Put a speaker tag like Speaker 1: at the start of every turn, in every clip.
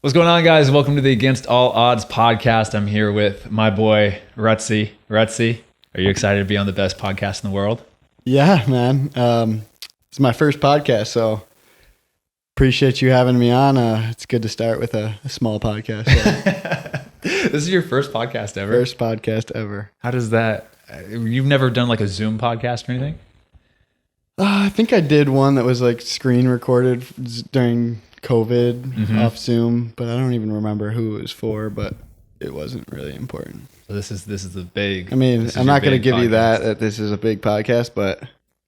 Speaker 1: What's going on, guys? Welcome to the Against All Odds podcast. I'm here with my boy, Rutz. Rutz, are you excited to be on the best podcast in the world?
Speaker 2: Yeah, man. It's my first podcast, so appreciate you having me on. It's good to start with a small podcast. So.
Speaker 1: This is your first podcast ever?
Speaker 2: First podcast ever.
Speaker 1: How does that... You've never done like a Zoom podcast or anything?
Speaker 2: I think I did one that was like screen recorded during COVID off Zoom, but I don't even remember who it was for, but it wasn't really important.
Speaker 1: So this is the big...
Speaker 2: I mean, I'm not going to give you that this is a big podcast, but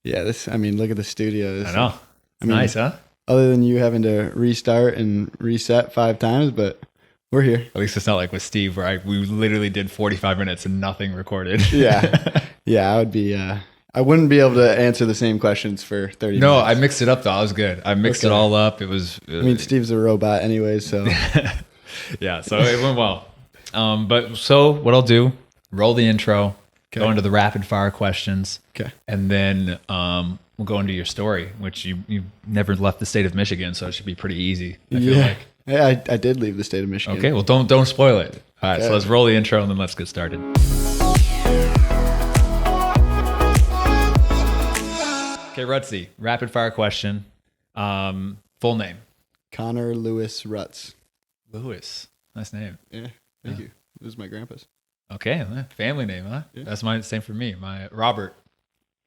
Speaker 2: yeah, look at the studio.
Speaker 1: I know. It's nice, huh?
Speaker 2: Other than you having to restart and reset 5 times, but we're here.
Speaker 1: At least it's not like with Steve where we literally did 45 minutes and nothing recorded.
Speaker 2: Yeah. I would be... I wouldn't be able to answer the same questions for 30 minutes.
Speaker 1: No, I mixed it up though. I was good. I mixed it all up. It was...
Speaker 2: Steve's a robot anyways, so...
Speaker 1: Yeah, so it went well. So what I'll do, roll the intro, go into the rapid fire questions, and then we'll go into your story, which you've never left the state of Michigan, so it should be pretty easy, I feel like.
Speaker 2: Yeah, I did leave the state of Michigan.
Speaker 1: Okay, well, don't spoil it. All right, so let's roll the intro, and then let's get started. Okay, Rutz, rapid fire question. Full name?
Speaker 2: Connor Lewis Rutz.
Speaker 1: Lewis. Nice name.
Speaker 2: Yeah, thank you. This is my grandpa's.
Speaker 1: Okay, family name, huh? Yeah. That's same for me. My Robert.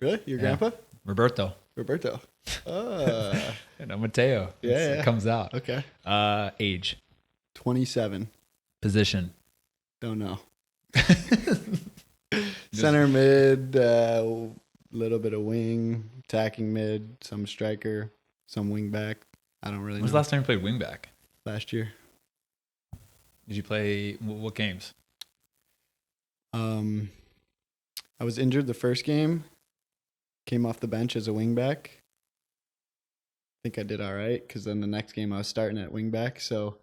Speaker 2: Really? Your grandpa?
Speaker 1: Roberto.
Speaker 2: No,
Speaker 1: Mateo. It comes out.
Speaker 2: Okay.
Speaker 1: Age?
Speaker 2: 27.
Speaker 1: Position?
Speaker 2: Don't know. Center mid, little bit of wing, attacking mid, some striker, some wing back. I don't really know.
Speaker 1: When was the last time you played wing back?
Speaker 2: Last year.
Speaker 1: Did you play what games?
Speaker 2: I was injured the first game. Came off the bench as a wing back. I think I did all right because then the next game I was starting at wing back. So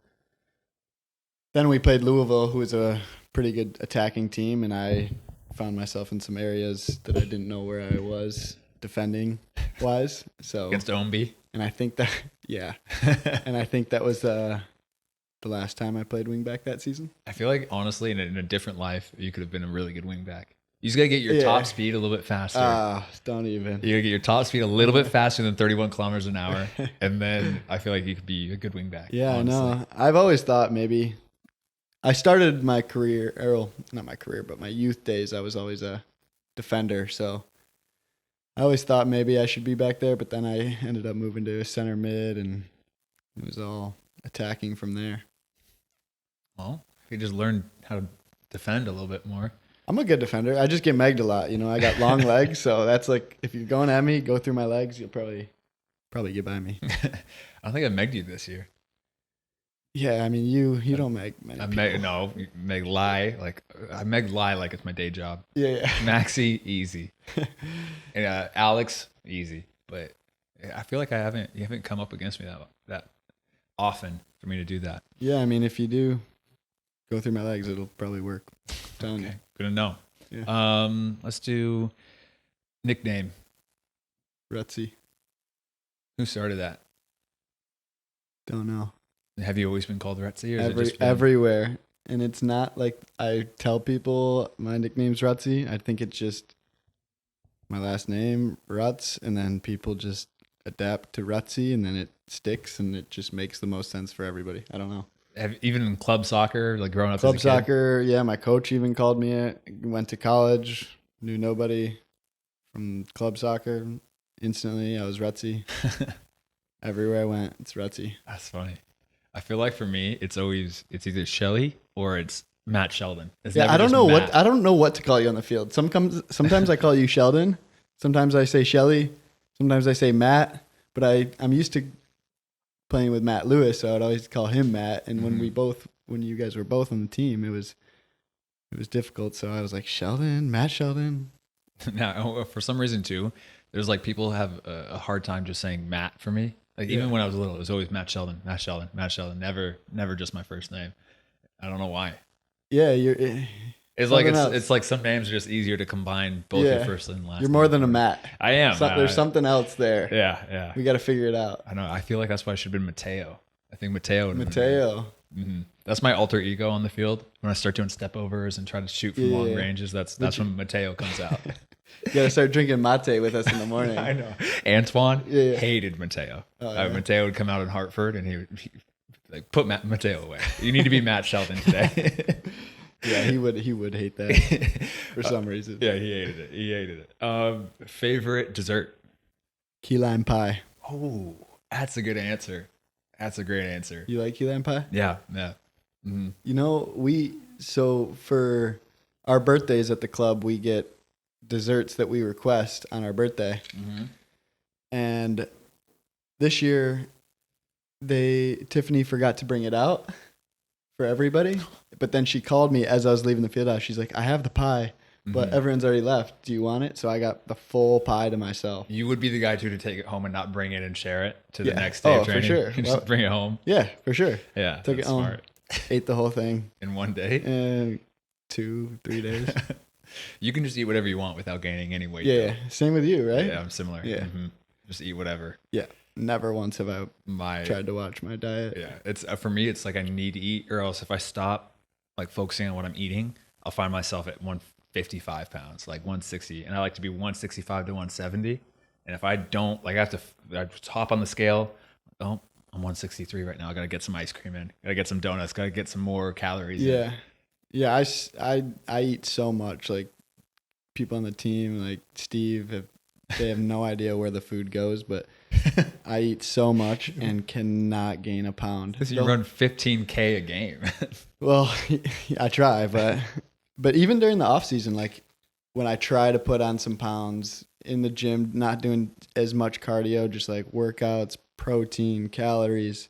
Speaker 2: then we played Louisville, who was a pretty good attacking team, and I found myself in some areas that I didn't know where I was defending wise. So
Speaker 1: against OMB.
Speaker 2: And I think that and I think that was the last time I played wing back that season.
Speaker 1: I feel like honestly in a different life you could have been a really good wing back. You just gotta get your top speed a little bit faster.
Speaker 2: Don't even.
Speaker 1: You gotta get your top speed a little bit faster than 31 kilometers an hour, and then I feel like you could be a good wing back.
Speaker 2: Yeah,
Speaker 1: honestly.
Speaker 2: I know. I've always thought maybe I started my career, or not my career, but my youth days. I was always a defender, so I always thought maybe I should be back there. But then I ended up moving to center mid, and it was all attacking from there.
Speaker 1: Well, if you just learn how to defend a little bit more.
Speaker 2: I'm a good defender. I just get megged a lot. I got long legs, so that's like if you're going at me, go through my legs, you'll probably get by me.
Speaker 1: I don't think I megged you this year.
Speaker 2: Yeah, I mean you don't meg many people.
Speaker 1: Meg lie I meg lie like it's my day job.
Speaker 2: Yeah.
Speaker 1: Maxie, easy. And Alex, easy. But I feel like you haven't come up against me that often for me to do that.
Speaker 2: Yeah, I mean if you do go through my legs, it'll probably work. I'm telling you.
Speaker 1: Good to know.
Speaker 2: Yeah.
Speaker 1: Let's do nickname.
Speaker 2: Rutz.
Speaker 1: Who started that?
Speaker 2: Don't know.
Speaker 1: Have you always been called Rutz? Or is it just
Speaker 2: everywhere. And it's not like I tell people my nickname's Rutz. I think it's just my last name, Rutz, and then people just adapt to Rutz, and then it sticks, and it just makes the most sense for everybody. I don't know.
Speaker 1: Even in club soccer, like growing up
Speaker 2: club
Speaker 1: as a kid?
Speaker 2: Soccer, yeah, my coach even called me it. Went to college, knew nobody from club soccer. Instantly, I was Rutz. Everywhere I went, it's Rutz.
Speaker 1: That's funny. I feel like for me, it's either Shelly or it's Matt Sheldon.
Speaker 2: I don't know what to call you on the field. Sometimes I call you Sheldon. Sometimes I say Shelly. Sometimes I say Matt. But I'm used to playing with Matt Lewis, so I'd always call him Matt. And when you guys were both on the team, it was difficult. So I was like Matt Sheldon.
Speaker 1: Now, for some reason too, there's like people have a hard time just saying Matt for me. Like even when I was little, it was always Matt Sheldon. Never just my first name. I don't know why.
Speaker 2: Yeah,
Speaker 1: it's like some names are just easier to combine both your first and last.
Speaker 2: You're more than a Matt.
Speaker 1: I am.
Speaker 2: There's something else there.
Speaker 1: Yeah.
Speaker 2: We got to figure it out.
Speaker 1: I know. I feel like that's why I should have been Mateo. I think Mateo. That's my alter ego on the field. When I start doing step overs and try to shoot from long ranges, that's when Mateo comes out.
Speaker 2: You gotta start drinking mate with us in the morning.
Speaker 1: I know. Antoine hated Mateo. Mateo would come out in Hartford and he would like put Mateo away. You need to be Matt Sheldon today.
Speaker 2: Yeah, he would hate that for some reason.
Speaker 1: Yeah, he hated it. Favorite dessert?
Speaker 2: Key lime pie.
Speaker 1: Oh, that's a good answer. That's a great answer.
Speaker 2: You like key lime pie?
Speaker 1: Yeah. Mm-hmm.
Speaker 2: You know, so for our birthdays at the club, we get desserts that we request on our birthday. Mm-hmm. And this year, Tiffany forgot to bring it out for everybody. But then she called me as I was leaving the field house. She's like, I have the pie, but everyone's already left. Do you want it? So I got the full pie to myself.
Speaker 1: You would be the guy, too, to take it home and not bring it and share it to the next day of training.
Speaker 2: For sure.
Speaker 1: Just bring it home.
Speaker 2: Yeah, for sure.
Speaker 1: Yeah,
Speaker 2: Took it home. Smart. Ate the whole thing.
Speaker 1: In one day?
Speaker 2: 2-3 days.
Speaker 1: You can just eat whatever you want without gaining any weight.
Speaker 2: Yeah, same with you, right?
Speaker 1: Yeah, I'm similar.
Speaker 2: Yeah.
Speaker 1: Mm-hmm. Just eat whatever.
Speaker 2: Yeah. Never once have I tried to watch my diet.
Speaker 1: Yeah. It's for me, it's like I need to eat, or else if I stop like focusing on what I'm eating, I'll find myself at 155 pounds, like 160. And I like to be 165 to 170. And if I don't, like I hop on the scale. Oh, I'm 163 right now. I got to get some ice cream in. Got to get some donuts. Got to get some more calories in.
Speaker 2: Yeah, I eat so much. Like people on the team, like Steve, they have no idea where the food goes, but I eat so much and cannot gain a pound.
Speaker 1: So you run 15K a game.
Speaker 2: Well, I try, but even during the off season, like when I try to put on some pounds in the gym, not doing as much cardio, just like workouts, protein, calories,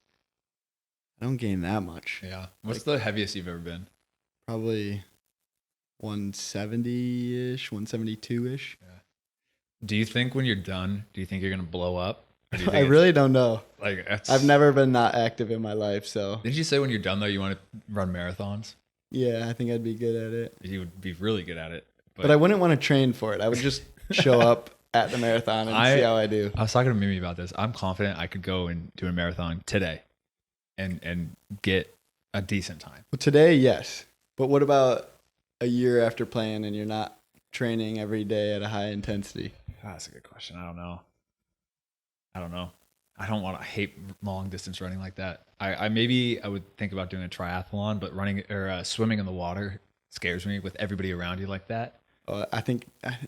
Speaker 2: I don't gain that much.
Speaker 1: Yeah. What's the heaviest you've ever been?
Speaker 2: Probably 170-ish, 172-ish.
Speaker 1: Yeah. Do you think when you're done, do you think you're going to blow up?
Speaker 2: I really don't know.
Speaker 1: Like
Speaker 2: I've never been not active in my life, so.
Speaker 1: Did you say when you're done, though, you want to run marathons?
Speaker 2: Yeah, I think I'd be good at it.
Speaker 1: You would be really good at it.
Speaker 2: But I wouldn't want to train for it. I would just show up at the marathon and see how I do.
Speaker 1: I was talking to Mimi about this. I'm confident I could go and do a marathon today and get a decent time.
Speaker 2: Well, today, yes. But what about a year after playing and you're not training every day at a high intensity?
Speaker 1: That's a good question. I don't know. I hate long distance running like that. I would think about doing a triathlon, but running or swimming in the water scares me with everybody around you like that.
Speaker 2: I think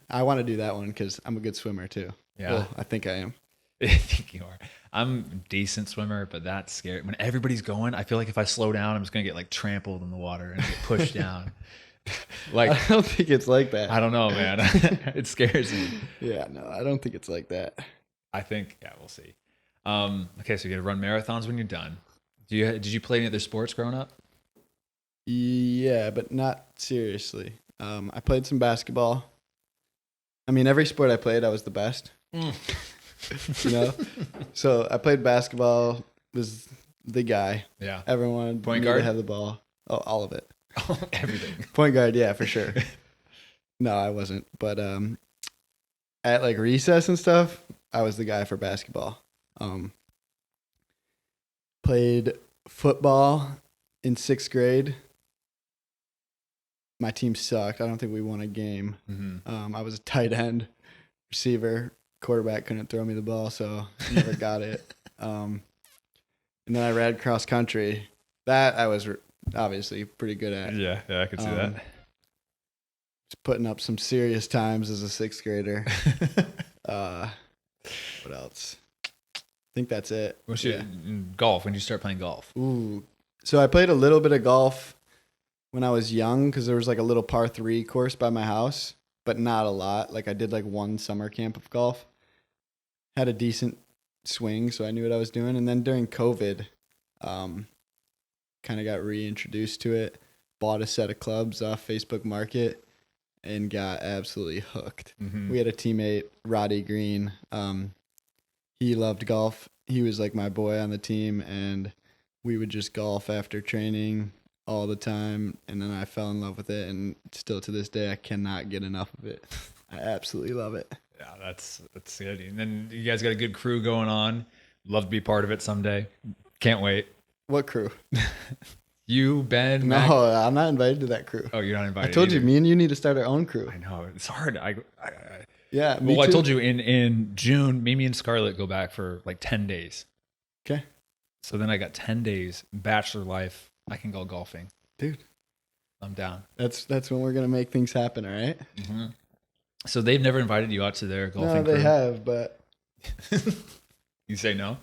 Speaker 2: I want to do that one because I'm a good swimmer too.
Speaker 1: Yeah.
Speaker 2: Well, I think I am.
Speaker 1: I think you are. I'm a decent swimmer, but that's scary. When everybody's going, I feel like if I slow down, I'm just going to get like trampled in the water and get pushed down. Like
Speaker 2: I don't think it's like that.
Speaker 1: I don't know, man. It scares me.
Speaker 2: Yeah, no, I don't think it's like that.
Speaker 1: I think, yeah, we'll see. Okay, so you got to run marathons when you're done. Did you play any other sports growing up?
Speaker 2: Yeah, but not seriously. I played some basketball. I mean, every sport I played, I was the best. You know? So I played basketball, was the guy.
Speaker 1: Yeah.
Speaker 2: Everyone
Speaker 1: point guard
Speaker 2: to have the ball. Oh, all of it.
Speaker 1: Everything.
Speaker 2: Point guard, yeah, for sure. No, I wasn't. But at like recess and stuff, I was the guy for basketball. Played football in 6th grade. My team sucked. I don't think we won a game. Mm-hmm. I was a tight end, receiver, quarterback couldn't throw me the ball, so never got it. And then I ran cross country. That I was obviously pretty good at.
Speaker 1: Yeah, I could see that.
Speaker 2: Just putting up some serious times as a 6th grader. What else? I think that's it.
Speaker 1: Golf? When did you start playing golf?
Speaker 2: Ooh, so I played a little bit of golf when I was young because there was like a little par 3 course by my house, but not a lot. Like I did like one summer camp of golf. Had a decent swing, so I knew what I was doing. And then during COVID, kind of got reintroduced to it. Bought a set of clubs off Facebook Market and got absolutely hooked. Mm-hmm. We had a teammate, Roddy Green. He loved golf. He was like my boy on the team, and we would just golf after training all the time. And then I fell in love with it, and still to this day, I cannot get enough of it. I absolutely love it.
Speaker 1: Yeah, that's good. And then you guys got a good crew going on. Love to be part of it someday. Can't wait.
Speaker 2: What crew?
Speaker 1: You, Ben,
Speaker 2: No,
Speaker 1: Mac.
Speaker 2: I'm not invited to that crew.
Speaker 1: Oh, you're not invited.
Speaker 2: I told you,
Speaker 1: either.
Speaker 2: me and you need to start our own crew.
Speaker 1: I know it's hard.
Speaker 2: Yeah, me
Speaker 1: Well,
Speaker 2: too.
Speaker 1: I told you in June, Mimi and Scarlett go back for like 10 days.
Speaker 2: Okay,
Speaker 1: So then I got 10 days, bachelor life. I can go golfing.
Speaker 2: dude.
Speaker 1: I'm down.
Speaker 2: That's when we're gonna make things happen. All right.
Speaker 1: Mm-hmm. So they've never invited you out to their golfing
Speaker 2: No, they
Speaker 1: crew?
Speaker 2: have, but
Speaker 1: You say no?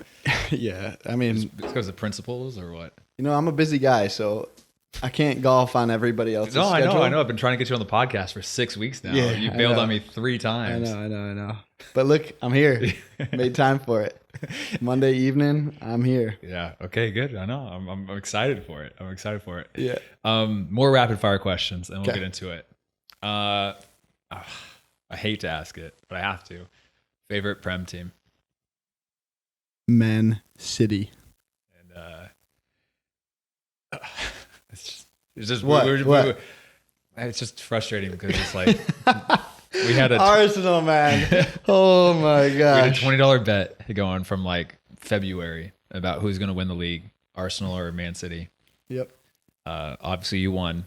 Speaker 2: yeah. I mean,
Speaker 1: Because the principals or what?
Speaker 2: I'm a busy guy, so I can't golf on everybody else's
Speaker 1: No,
Speaker 2: schedule.
Speaker 1: I know. I've been trying to get you on the podcast for 6 weeks now.
Speaker 2: Yeah,
Speaker 1: You
Speaker 2: I
Speaker 1: bailed
Speaker 2: know.
Speaker 1: on me 3 times.
Speaker 2: I know. But look, I'm here. Made time for it. Monday evening, I'm here.
Speaker 1: Yeah. Okay. Good. I know. I'm excited for it.
Speaker 2: Yeah.
Speaker 1: More rapid fire questions, and we'll
Speaker 2: Okay.
Speaker 1: get into it. I hate to ask it, but I have to. Favorite Prem team,
Speaker 2: Man City.
Speaker 1: and it's just
Speaker 2: What? What?
Speaker 1: it's just frustrating because it's like we had a
Speaker 2: Arsenal, man. Oh my
Speaker 1: we had a
Speaker 2: gosh.
Speaker 1: $20 bet going from like February about who's going to win the league, Arsenal or Man City.
Speaker 2: Yep.
Speaker 1: Obviously you won.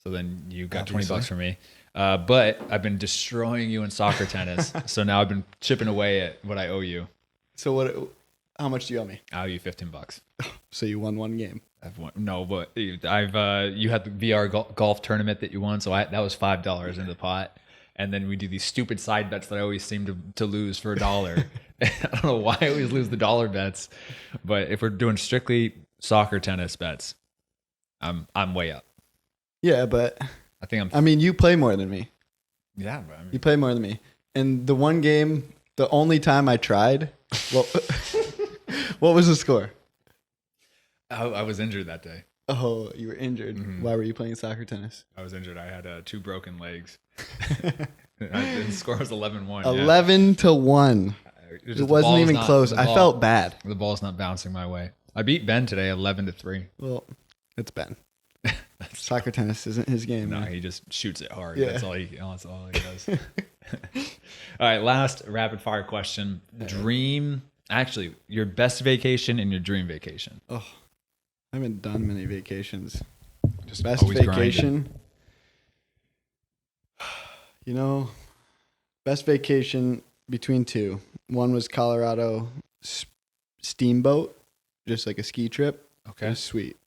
Speaker 1: So then you got
Speaker 2: Obviously.
Speaker 1: $20 from me. But I've been destroying you in soccer tennis. So now I've been chipping away at what I owe you.
Speaker 2: So what? How much do you owe me?
Speaker 1: I owe you $15.
Speaker 2: So you won one game.
Speaker 1: I've won. No, but you had the VR golf tournament that you won. So that was $5 in the pot. And then we do these stupid side bets that I always seem to lose for $1. I don't know why I always lose the dollar bets. But if we're doing strictly soccer tennis bets, I'm way up.
Speaker 2: Yeah, but
Speaker 1: I think
Speaker 2: I mean, you play more than me.
Speaker 1: yeah, but I mean,
Speaker 2: You play more than me. And the one game, the only time I tried, well, what was the score?
Speaker 1: I was injured that day.
Speaker 2: Oh, you were injured.
Speaker 1: Mhm.
Speaker 2: Why were you playing soccer tennis?
Speaker 1: I was injured. I had 2 broken legs. The score was 11-1.
Speaker 2: 11-1. It wasn't even close. I felt bad.
Speaker 1: The ball's not bouncing my way. I beat Ben today 11-3.
Speaker 2: Well, it's Ben. Soccer tennis isn't his game.
Speaker 1: No,
Speaker 2: man.
Speaker 1: he just shoots it hard.
Speaker 2: Yeah.
Speaker 1: That's all he does. All right, last rapid fire question. Actually, your best vacation and your dream vacation.
Speaker 2: Oh, I haven't done many vacations.
Speaker 1: Just
Speaker 2: Best
Speaker 1: always
Speaker 2: vacation. Best vacation between 2. One was Colorado steamboat, just like a ski trip. It
Speaker 1: Okay.
Speaker 2: was sweet.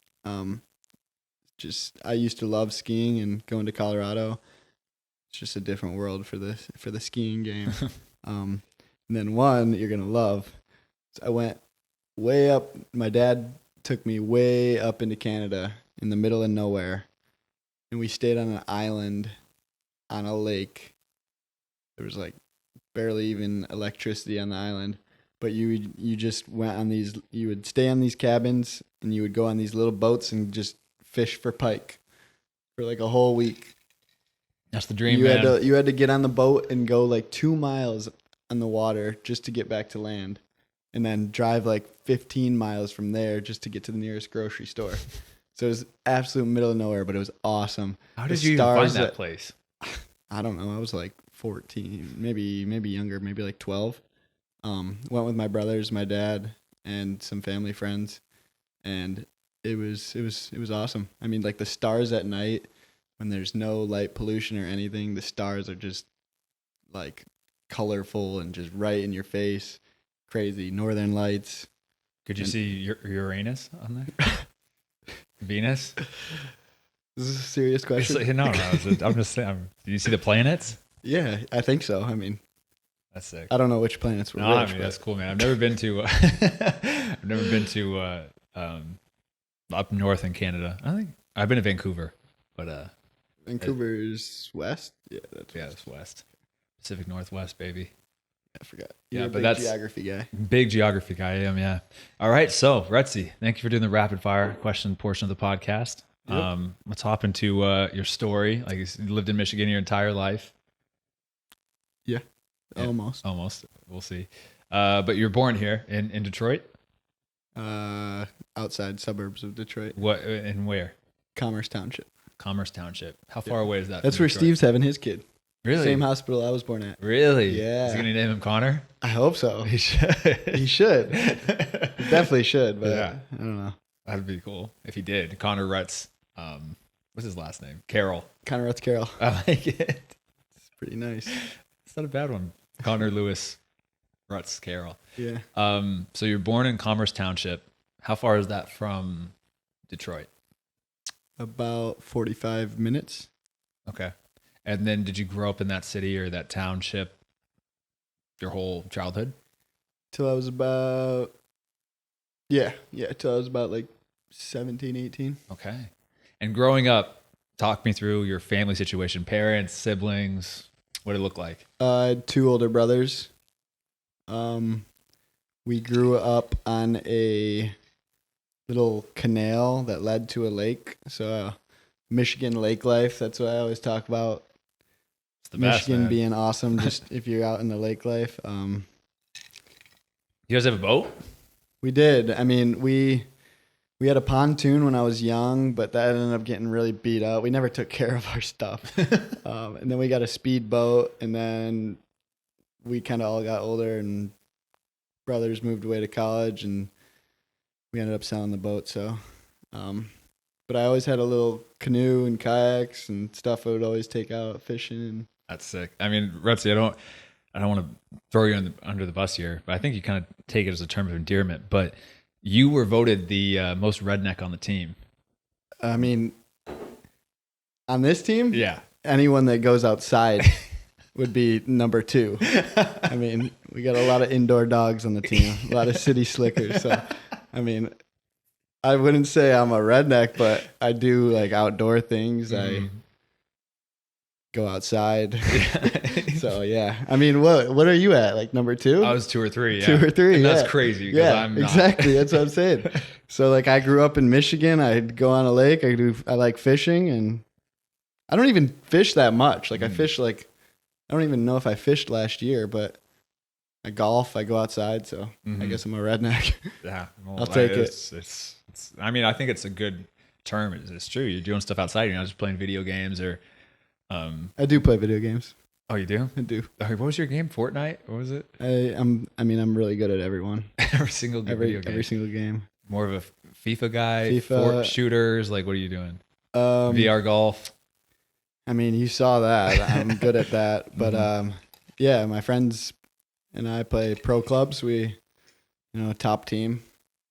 Speaker 2: I used to love skiing and going to Colorado. It's just a different world for the skiing game. And then one you're gonna love. So I went way up. My dad took me way up into Canada in the middle of nowhere, and we stayed on an island on a lake. There was like barely even electricity on the island, but you just went on these. You would stay on these cabins, and you would go on these little boats and just fish for pike for like a whole week.
Speaker 1: That's the dream,
Speaker 2: You
Speaker 1: man.
Speaker 2: had to get on the boat and go like 2 miles on the water just to get back to land, and then drive like 15 miles from there just to get to the nearest grocery store. So it was absolute middle of nowhere, but it was awesome.
Speaker 1: How
Speaker 2: The
Speaker 1: did you even find
Speaker 2: stars
Speaker 1: that place?
Speaker 2: I don't know. I was like 14, maybe younger, maybe like 12. Went with my brothers, my dad, and some family friends, and it was awesome. I mean, like the stars at night when there's no light pollution or anything, the stars are just like colorful and just right in your face. Crazy. Northern lights.
Speaker 1: Could you see Uranus on there? Venus?
Speaker 2: This is a serious question.
Speaker 1: No. I'm just saying. Did you see the planets?
Speaker 2: Yeah, I think so. I mean,
Speaker 1: That's sick.
Speaker 2: I don't know which planets were
Speaker 1: No, I
Speaker 2: which,
Speaker 1: mean
Speaker 2: but-
Speaker 1: that's cool, man. I've never been to. Up north in Canada. I think I've been to Vancouver, but
Speaker 2: Vancouver's west. Yeah,
Speaker 1: it's west, Pacific Northwest, baby.
Speaker 2: I forgot.
Speaker 1: Yeah,
Speaker 2: You're a
Speaker 1: but
Speaker 2: big
Speaker 1: that's-
Speaker 2: geography guy.
Speaker 1: Big geography guy I am, yeah. All right, so Rutzy, thank you for doing the rapid fire question portion of the podcast.
Speaker 2: Yep.
Speaker 1: Let's hop into your story. Like you lived in Michigan your entire life. Yeah.
Speaker 2: Almost.
Speaker 1: Almost. We'll see. But you're born here in Detroit.
Speaker 2: Outside suburbs of Detroit,
Speaker 1: What and where?
Speaker 2: Commerce Township.
Speaker 1: Commerce Township. How far away is that?
Speaker 2: That's
Speaker 1: from
Speaker 2: where
Speaker 1: Detroit?
Speaker 2: Steve's having his kid.
Speaker 1: Really?
Speaker 2: Same hospital I was born at.
Speaker 1: Really?
Speaker 2: Yeah.
Speaker 1: Is he gonna name him Connor?
Speaker 2: I hope so.
Speaker 1: He should.
Speaker 2: He should. He definitely should, but
Speaker 1: Yeah.
Speaker 2: I don't know.
Speaker 1: That'd be cool if he did. Connor Rutz. What's his last name? Carroll.
Speaker 2: Connor Rutz Carroll.
Speaker 1: I like it.
Speaker 2: It's pretty nice.
Speaker 1: It's not a bad one. Connor Lewis Rutz Carroll.
Speaker 2: Yeah.
Speaker 1: So you're born in Commerce Township. How far is that from Detroit?
Speaker 2: About 45 minutes.
Speaker 1: Okay. And then did you grow up in that city or that township your whole childhood?
Speaker 2: Till I was about, till I was about like 17, 18.
Speaker 1: Okay. And growing up, talk me through your family situation, parents, siblings, what did it look like?
Speaker 2: I had 2 older brothers. We grew up on a little canal that led to a lake. So Michigan lake life, that's what I always talk about.
Speaker 1: It's the best,
Speaker 2: Michigan
Speaker 1: man.
Speaker 2: being awesome, just if you're out in the lake life.
Speaker 1: You guys have a boat?
Speaker 2: We did. I mean, we had a pontoon when I was young, but that ended up getting really beat up. We never took care of our stuff. And then we got a speedboat, and then we kind of all got older, and brothers moved away to college, and we ended up selling the boat. So, but I always had a little canoe and kayaks and stuff I would always take out fishing. And
Speaker 1: That's sick. I mean, Rutzy, I don't want to throw you under the bus here, but I think you kind of take it as a term of endearment. But you were voted the most redneck on the team.
Speaker 2: I mean, on this team,
Speaker 1: Yeah.
Speaker 2: anyone that goes outside would be number 2. I mean, we got a lot of indoor dogs on the team, a lot of city slickers. So, I mean, I wouldn't say I'm a redneck, but I do like outdoor things. I go outside. So yeah, I mean, what are you at? Like number 2?
Speaker 1: I was 2 or 3. Yeah.
Speaker 2: 2 or 3.
Speaker 1: And
Speaker 2: yeah.
Speaker 1: that's crazy. Because I'm not.
Speaker 2: Exactly. That's what I'm saying. So like, I grew up in Michigan. I'd go on a lake. I like fishing, and I don't even fish that much. Like I fish like, I don't even know if I fished last year, but I golf. I go outside. So I guess I'm a redneck.
Speaker 1: Yeah. Well,
Speaker 2: I'll take it.
Speaker 1: It's, I mean, I think it's a good term. It's true. You're doing stuff outside. You're not just playing video games or.
Speaker 2: I do play video games.
Speaker 1: Oh, you do?
Speaker 2: I do.
Speaker 1: What was your game? Fortnite? What was it?
Speaker 2: I'm really good at everyone.
Speaker 1: Every single video game.
Speaker 2: Every single game.
Speaker 1: More of a FIFA guy.
Speaker 2: FIFA.
Speaker 1: Shooters. Like, what are you doing?
Speaker 2: VR
Speaker 1: golf.
Speaker 2: I mean, you saw that. I'm good at that. But yeah, my friends and I play pro clubs. We, top team.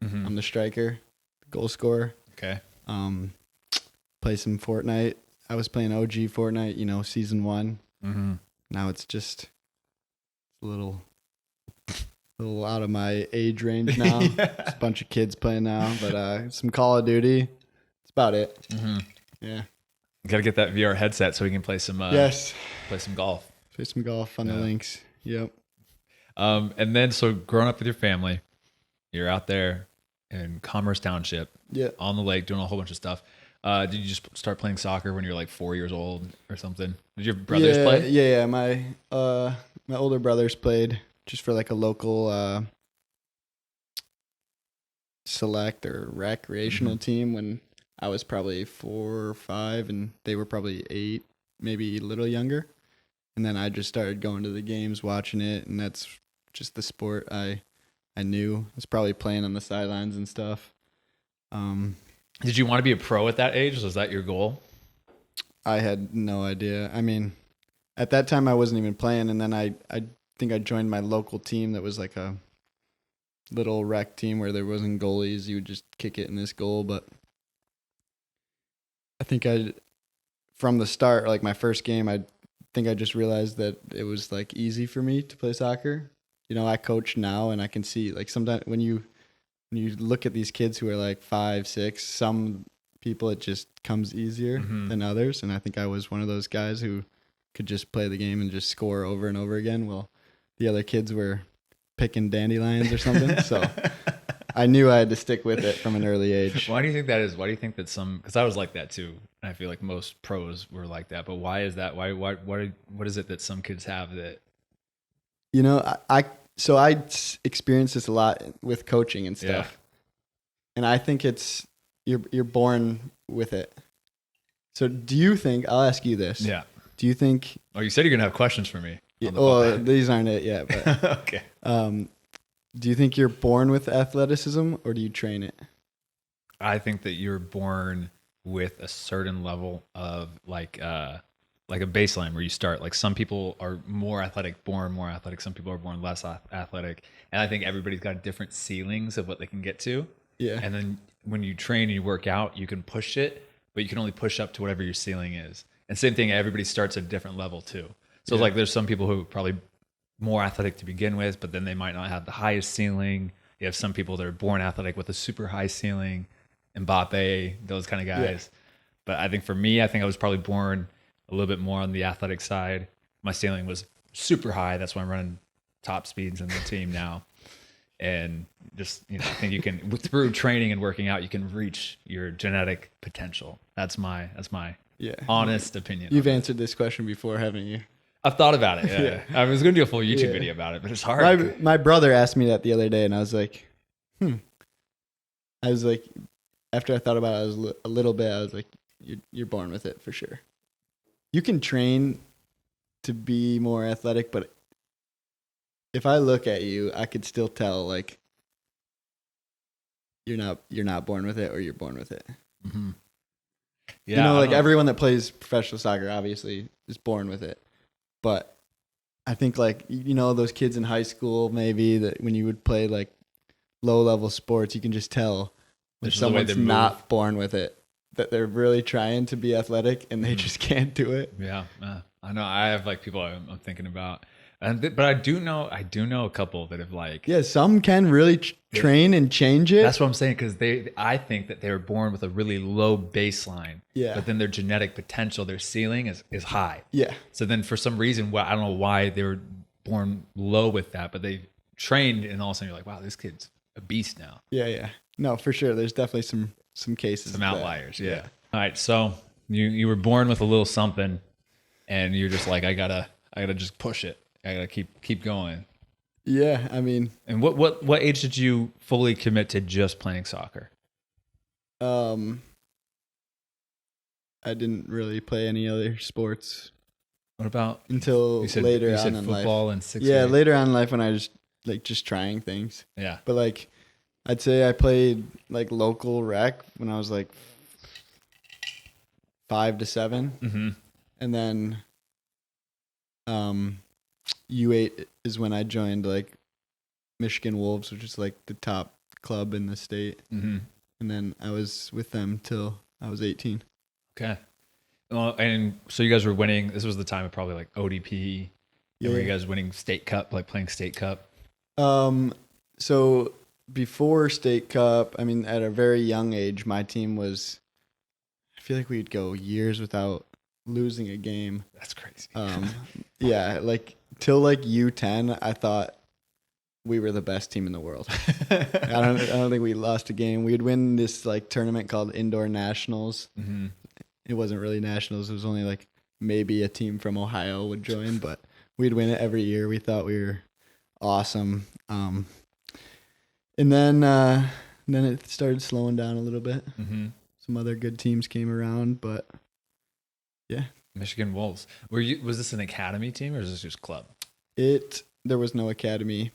Speaker 2: I'm the striker, goal scorer.
Speaker 1: Okay.
Speaker 2: Play some Fortnite. I was playing OG Fortnite, season 1. Now it's just a little out of my age range now.
Speaker 1: Yeah.
Speaker 2: It's a bunch of kids playing now, but some Call of Duty. That's about it. Yeah.
Speaker 1: You got to get that VR headset so we can play some.
Speaker 2: Yes.
Speaker 1: Play some golf.
Speaker 2: Play some golf on the links. Yep.
Speaker 1: And then, so growing up with your family, you're out there in Commerce Township.
Speaker 2: Yeah.
Speaker 1: On the lake doing a whole bunch of stuff. Did you just start playing soccer when you were like 4 years old or something? Did your brothers play?
Speaker 2: Yeah. My older brothers played just for like a local select or recreational team when I was probably 4 or 5, and they were probably 8, maybe a little younger. And then I just started going to the games, watching it, and that's just the sport I knew. I was probably playing on the sidelines and stuff.
Speaker 1: Did you want to be a pro at that age? Was that your goal?
Speaker 2: I had no idea. I mean, at that time I wasn't even playing, and then I think I joined my local team that was like a little rec team where there wasn't goalies. You would just kick it in this goal. But I think from the start, like my first game, I think I just realized that it was like easy for me to play soccer. I coach now, and I can see like sometimes when you look at these kids who are like 5, 6, some people it just comes easier than others. And I think I was one of those guys who could just play the game and just score over and over again. Well, the other kids were picking dandelions or something. So I knew I had to stick with it from an early age.
Speaker 1: Why do you think that is? Why do you think that because I was like that too. And I feel like most pros were like that. But why is that? What is it that some kids have that?
Speaker 2: I experienced this a lot with coaching and stuff.
Speaker 1: Yeah.
Speaker 2: And I think it's you're born with it. So do you think, I'll ask you this.
Speaker 1: Yeah.
Speaker 2: Do you think
Speaker 1: Oh, you said you're going to have questions for me.
Speaker 2: well, these aren't it yet, but
Speaker 1: okay.
Speaker 2: Do you think you're born with athleticism, or do you train it?
Speaker 1: I think that you're born with a certain level of like a baseline where you start. Like some people are more athletic, born more athletic. Some people are born less athletic, and I think everybody's got different ceilings of what they can get to.
Speaker 2: Yeah.
Speaker 1: And then when you train and you work out, you can push it, but you can only push up to whatever your ceiling is. And same thing, everybody starts at a different level too. So it's like there's some people who are probably more athletic to begin with, but then they might not have the highest ceiling. You have some people that are born athletic with a super high ceiling, Mbappe, those kind of guys. Yeah. But I think for me, I think I was probably born a little bit more on the athletic side. My ceiling was super high. That's why I'm running top speeds in the team now. And just, I think you can, through training and working out, you can reach your genetic potential. That's my honest opinion.
Speaker 2: You've answered this question before, haven't you?
Speaker 1: I've thought about it. Yeah. I was going to do a full YouTube video about it, but it's hard.
Speaker 2: My brother asked me that the other day, and I was like, I was like, after I thought about it, I was a little bit, I was like, you're born with it for sure. You can train to be more athletic, but if I look at you, I could still tell like you're not born with it, or you're born with it.
Speaker 1: Mm-hmm. Yeah,
Speaker 2: like everyone that plays professional soccer obviously is born with it. But I think like, those kids in high school, maybe that when you would play like low level sports, you can just tell when someone's not born with it, that they're really trying to be athletic and they just can't do it.
Speaker 1: Yeah. I know. I have like people I'm thinking about, but I do know a couple that have like,
Speaker 2: some can really train and change it.
Speaker 1: That's what I'm saying. Cause I think that they were born with a really low baseline, but then their genetic potential, their ceiling is high.
Speaker 2: Yeah.
Speaker 1: So then for some reason, I don't know why they were born low with that, but they trained and all of a sudden you're like, wow, this kid's a beast now.
Speaker 2: Yeah. No, for sure. There's definitely some cases.
Speaker 1: Some outliers. Yeah. All right. So you were born with a little something and you're just like, I gotta just push it. I gotta keep going.
Speaker 2: Yeah, I mean.
Speaker 1: And what age did you fully commit to just playing soccer?
Speaker 2: I didn't really play any other sports.
Speaker 1: What about
Speaker 2: until later on in life?
Speaker 1: Football and 6.
Speaker 2: Yeah, later on in life when I was just trying things.
Speaker 1: Yeah.
Speaker 2: But like, I'd say I played like local rec when I was like 5 to 7,
Speaker 1: mm-hmm.
Speaker 2: and then U8 is when I joined like Michigan Wolves, which is like the top club in the state.
Speaker 1: Mm-hmm.
Speaker 2: And then I was with them till I was 18.
Speaker 1: Okay. Well, and so you guys were winning. This was the time of probably like ODP. Yeah. Were you guys winning state cup, like playing state cup?
Speaker 2: So before state cup, I mean, at a very young age, my team was, I feel like we'd go years without losing a game.
Speaker 1: That's crazy.
Speaker 2: Yeah, like till like U10, I thought we were the best team in the world. I don't think we lost a game. We'd win this like tournament called Indoor Nationals.
Speaker 1: Mm-hmm.
Speaker 2: It wasn't really nationals. It was only like maybe a team from Ohio would join, but we'd win it every year. We thought we were awesome. And then it started slowing down a little bit.
Speaker 1: Mm-hmm.
Speaker 2: Some other good teams came around, but yeah.
Speaker 1: Michigan Wolves. Was this an academy team or is this just club?
Speaker 2: There was no academy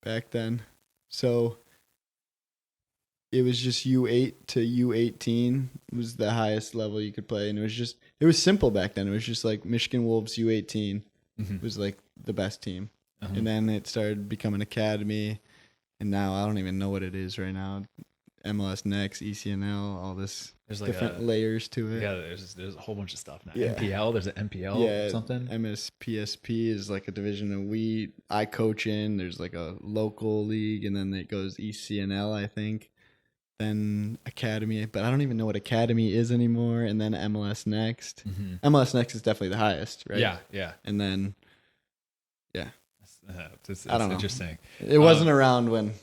Speaker 2: back then. So it was just U8 to U18 was the highest level you could play. And it was simple back then. It was just like Michigan Wolves U18
Speaker 1: mm-hmm.
Speaker 2: was like the best team.
Speaker 1: Uh-huh.
Speaker 2: And then it started becoming academy. And now I don't even know what it is right now. MLS Next, ECNL, all this. There's like different layers to it.
Speaker 1: Yeah, there's a whole bunch of stuff now.
Speaker 2: Yeah.
Speaker 1: NPL, there's an NPL or something.
Speaker 2: MSPSP is like a division that I coach in. There's like a local league, and then it goes ECNL, I think. Then Academy, but I don't even know what Academy is anymore. And then MLS Next.
Speaker 1: Mm-hmm.
Speaker 2: MLS Next is definitely the highest, right?
Speaker 1: Yeah.
Speaker 2: And then, yeah.
Speaker 1: It's
Speaker 2: I don't know.
Speaker 1: Interesting.
Speaker 2: It wasn't around when.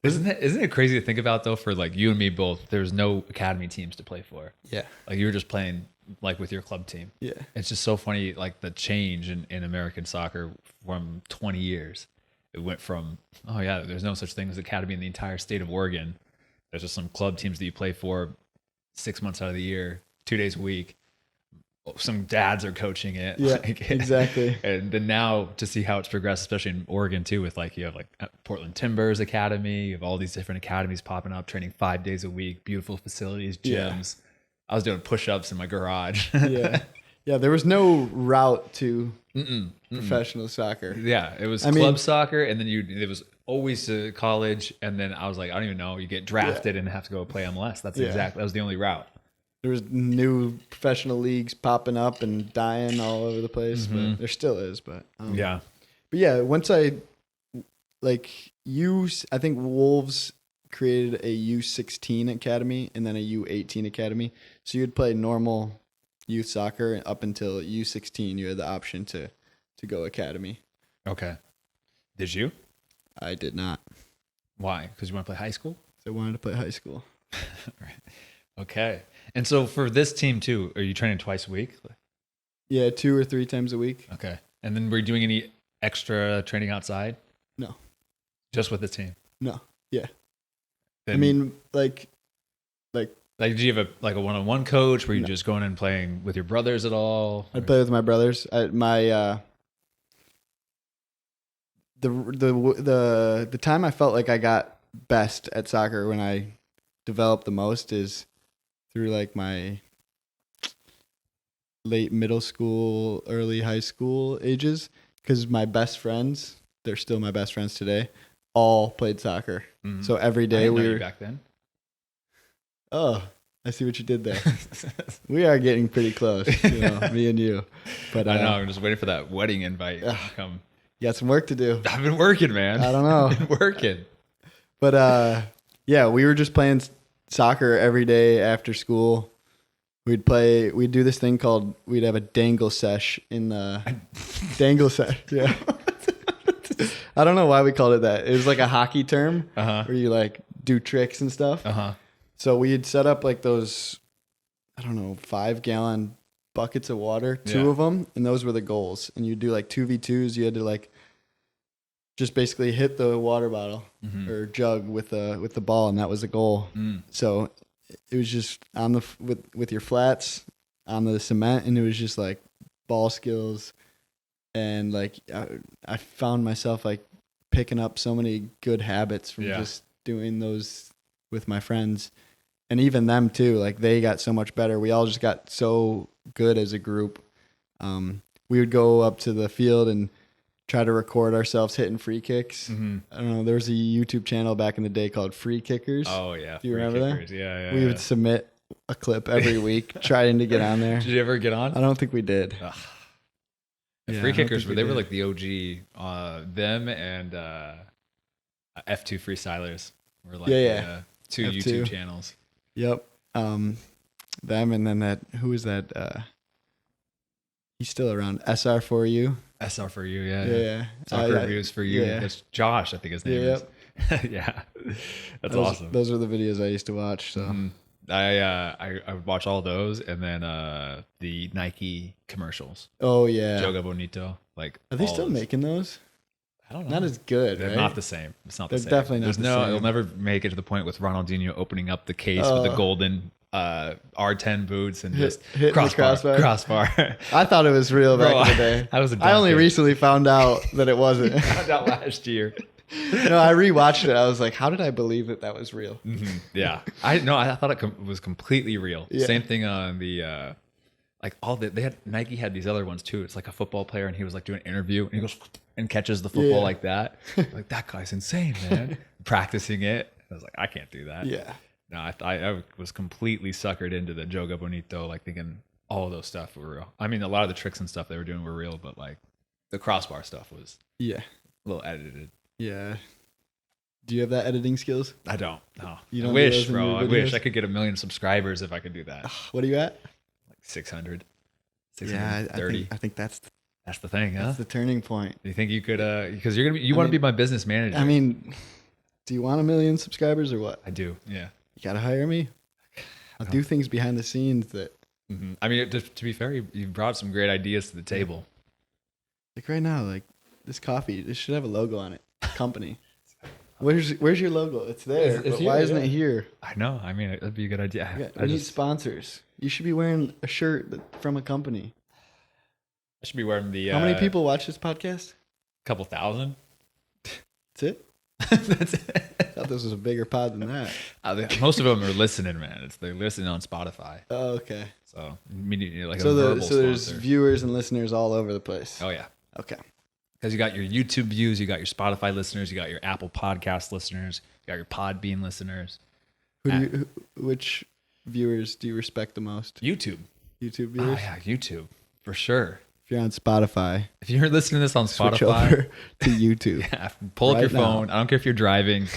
Speaker 1: Isn't it crazy to think about though? For like you and me both, there's no academy teams to play for.
Speaker 2: Yeah,
Speaker 1: like you were just playing like with your club team.
Speaker 2: Yeah,
Speaker 1: it's just so funny, like the change in American soccer from 20 years. It went from there's no such thing as academy in the entire state of Oregon. There's just some club teams that you play for 6 months out of the year, 2 days a week. some dads are coaching it.
Speaker 2: Yeah, exactly.
Speaker 1: And then now to see how it's progressed, especially in Oregon too, with like you have like Portland Timbers Academy, you have all these different academies popping up, training 5 days a week, beautiful facilities, gyms. I was doing push-ups in my garage.
Speaker 2: Yeah, there was no route to professional soccer.
Speaker 1: Yeah, it was club soccer, and then it was always to college, and then I was like, I don't even know, you get drafted and have to go play MLS. That was the only route. There
Speaker 2: was new professional leagues popping up and dying all over the place, but there still is. But once I think Wolves created a U16 academy and then a U18 academy. So you'd play normal youth soccer up until U16. You had the option to go academy.
Speaker 1: Okay. Did you?
Speaker 2: I did not.
Speaker 1: Why? Because you want to play high school?
Speaker 2: I wanted to play high school.
Speaker 1: Right. Okay. And so for this team too, are you training twice a week?
Speaker 2: Yeah, 2 or 3 times a week.
Speaker 1: Okay. And then were you doing any extra training outside?
Speaker 2: No.
Speaker 1: Just with the team?
Speaker 2: No. Yeah.
Speaker 1: Then,
Speaker 2: I mean, like,
Speaker 1: did you have a one-on-one coach? Were you just going and playing with your brothers at all?
Speaker 2: I'd play with my brothers. The time I felt like I got best at soccer, when I developed the most, is through like my late middle school, early high school ages, because my best friends, they're still my best friends today, all played soccer. Mm-hmm. So every day we were
Speaker 1: back then.
Speaker 2: Oh, I see what you did there. We are getting pretty close, me and you. But
Speaker 1: I know, I'm just waiting for that wedding invite to come.
Speaker 2: You got some work to do.
Speaker 1: I've been working, man.
Speaker 2: I don't know.
Speaker 1: I've been working.
Speaker 2: But we were just playing soccer every day after school. We'd do this thing called, we'd have a dangle sesh in the dangle sesh. Yeah. I don't know why we called it that. It was like a hockey term where you like do tricks and stuff. So we had set up like those, 5-gallon buckets of water, 2 of them, and those were the goals. And you'd do like 2v2s. You had to like just basically hit the water bottle or jug with the ball, and that was the goal. So it was just on with your flats on the cement, and it was just like ball skills. And like I found myself like picking up so many good habits from just doing those with my friends, and even them too. Like they got so much better. We all just got so good as a group. We would go up to the field and try to record ourselves hitting free kicks. I don't know. There was a YouTube channel back in the day called Free Kickers.
Speaker 1: Oh yeah,
Speaker 2: do you remember
Speaker 1: kickers. That? Yeah.
Speaker 2: We would submit a clip every week, trying to get on there.
Speaker 1: Did you ever get on?
Speaker 2: I don't think we did.
Speaker 1: Free Kickers, they were like the OG. Them and F2 Freestylers were like 2 F2. YouTube channels.
Speaker 2: Yep. Them and then who was that? He's still around. SR4U.
Speaker 1: SR4U,
Speaker 2: yeah.
Speaker 1: Soccer reviews for you. Yeah. That's Josh, I think his name is. Yeah. That's awesome.
Speaker 2: Those were the videos I used to watch. So
Speaker 1: I would watch all those, and then the Nike commercials.
Speaker 2: Oh yeah.
Speaker 1: Joga Bonito. Like,
Speaker 2: are they still making those?
Speaker 1: I don't know.
Speaker 2: Not as good.
Speaker 1: They're not the same. It's not the same.
Speaker 2: They're definitely not the same.
Speaker 1: It'll never make it to the point with Ronaldinho opening up the case with the golden R10 boots and just crossbar.
Speaker 2: I thought it was real back in the day. I only recently found out that it wasn't.
Speaker 1: Found out last year.
Speaker 2: No, I rewatched it. I was like, how did I believe that was real?
Speaker 1: Yeah. I thought it was completely real. Yeah. Same thing on the Nike had these other ones too. It's like a football player, and he was like doing an interview, and he goes and catches the football like that. Like, that guy's insane, man. Practicing it. I was like, I can't do that.
Speaker 2: Yeah.
Speaker 1: No, I was completely suckered into the Joga Bonito, like thinking all of those stuff were real. I mean, a lot of the tricks and stuff they were doing were real, but like the crossbar stuff was a little edited.
Speaker 2: Yeah. Do you have that editing skills?
Speaker 1: I don't. No.
Speaker 2: You don't
Speaker 1: I wish, bro. I wish I could get 1 million subscribers if I could do that.
Speaker 2: What are you at?
Speaker 1: Like 600.
Speaker 2: Yeah, I think that's
Speaker 1: the thing, huh?
Speaker 2: That's the turning point.
Speaker 1: Do you think you could because you want to be my business manager?
Speaker 2: I mean, do you want 1 million subscribers or what?
Speaker 1: I do. Yeah.
Speaker 2: You got to hire me. I'll do things behind the scenes that
Speaker 1: I mean, to be fair, you brought some great ideas to the table.
Speaker 2: Like right now, like this coffee, this should have a logo on it. Company. Where's your logo? It's there. Why isn't it here?
Speaker 1: I know. I mean, that'd be a good idea.
Speaker 2: We need sponsors. You should be wearing a shirt from a company.
Speaker 1: I should be wearing the.
Speaker 2: How many people watch this podcast?
Speaker 1: Couple thousand.
Speaker 2: That's it.
Speaker 1: That's it.
Speaker 2: I thought this was a bigger pod than that.
Speaker 1: Most of them are listening, man. They're listening on Spotify.
Speaker 2: Oh, okay.
Speaker 1: So like
Speaker 2: so
Speaker 1: a verbal
Speaker 2: there's
Speaker 1: sponsor.
Speaker 2: Viewers and listeners all over the place.
Speaker 1: Oh yeah.
Speaker 2: Okay.
Speaker 1: Because you got your YouTube views, you got your Spotify listeners, you got your Apple Podcast listeners, you got your Podbean listeners.
Speaker 2: Which viewers do you respect the most?
Speaker 1: YouTube.
Speaker 2: YouTube viewers?
Speaker 1: Oh yeah, YouTube for sure.
Speaker 2: If you're on Spotify,
Speaker 1: if you're listening to this on Spotify,
Speaker 2: switch over to YouTube.
Speaker 1: Yeah, pull up your phone. I don't care if you're driving.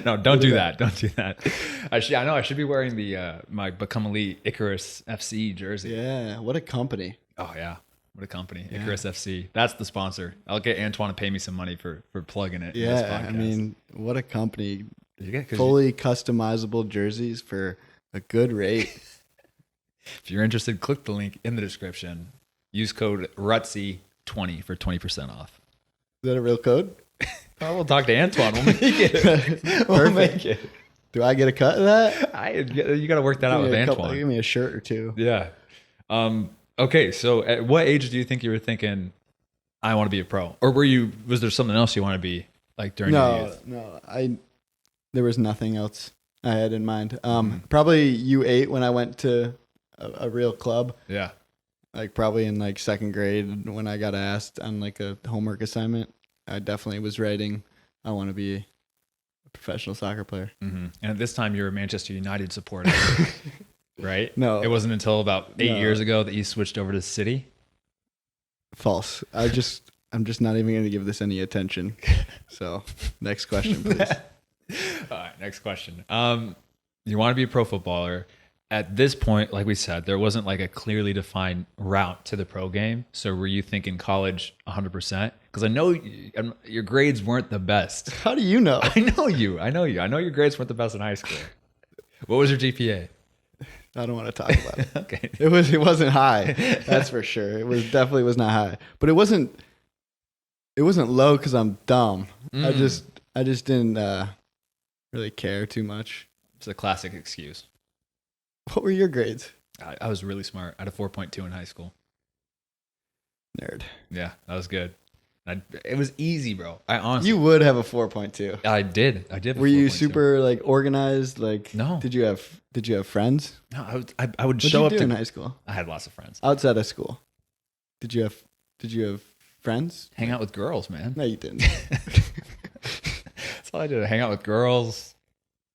Speaker 1: No, don't do that. Don't do that. I should be wearing the my Become Elite Icarus FC jersey.
Speaker 2: Yeah, what a company.
Speaker 1: Oh yeah, what a company. Yeah. Icarus FC. That's the sponsor. I'll get Antoine to pay me some money for plugging it.
Speaker 2: Yeah,
Speaker 1: in this podcast.
Speaker 2: I mean, what a company. Fully customizable jerseys for a good rate.
Speaker 1: If you're interested, click the link in the description. Use code RUTZY20 for 20% off.
Speaker 2: Is that a real code?
Speaker 1: Oh, we'll talk to Antoine. We'll make it. We'll make it.
Speaker 2: Do I get a cut of that?
Speaker 1: You got to work that out with Antoine.
Speaker 2: Give me a shirt or two.
Speaker 1: Yeah. Okay. So, at what age do you think you were thinking, I want to be a pro, or was there something else you want to be like during your youth?
Speaker 2: No. There was nothing else I had in mind. Probably U8 when I went to a real club.
Speaker 1: Yeah.
Speaker 2: Like probably in like second grade when I got asked on like a homework assignment, I definitely was writing, I want to be a professional soccer player.
Speaker 1: Mm-hmm. And at this time you were a Manchester United supporter, right?
Speaker 2: No.
Speaker 1: It wasn't until about 8 years ago that you switched over to City?
Speaker 2: False. I'm just not even going to give this any attention. So next question, please.
Speaker 1: All right, next question. You want to be a pro footballer. At this point, like we said, there wasn't like a clearly defined route to the pro game. So were you thinking college 100%? Because I know your grades weren't the best.
Speaker 2: How do you know?
Speaker 1: I know you. I know your grades weren't the best in high school. What was your GPA?
Speaker 2: I don't want to talk about it.
Speaker 1: Okay.
Speaker 2: It wasn't high. That's for sure. It definitely was not high. But it wasn't low because I'm dumb. I just didn't really care too much.
Speaker 1: It's a classic excuse.
Speaker 2: What were your grades?
Speaker 1: I was really smart. I had a 4.2 in high school.
Speaker 2: Nerd.
Speaker 1: Yeah, that was good. It was easy, bro. I honestly.
Speaker 2: You would have a 4.2.
Speaker 1: I did.
Speaker 2: Were you super like organized? Like
Speaker 1: no.
Speaker 2: Did you have friends?
Speaker 1: No, I would
Speaker 2: What'd
Speaker 1: show
Speaker 2: you
Speaker 1: up
Speaker 2: do
Speaker 1: to
Speaker 2: in high school.
Speaker 1: I had lots of friends
Speaker 2: outside of school. Did you have friends?
Speaker 1: Hang out with girls, man.
Speaker 2: No, you didn't.
Speaker 1: That's all I did. Hang out with girls,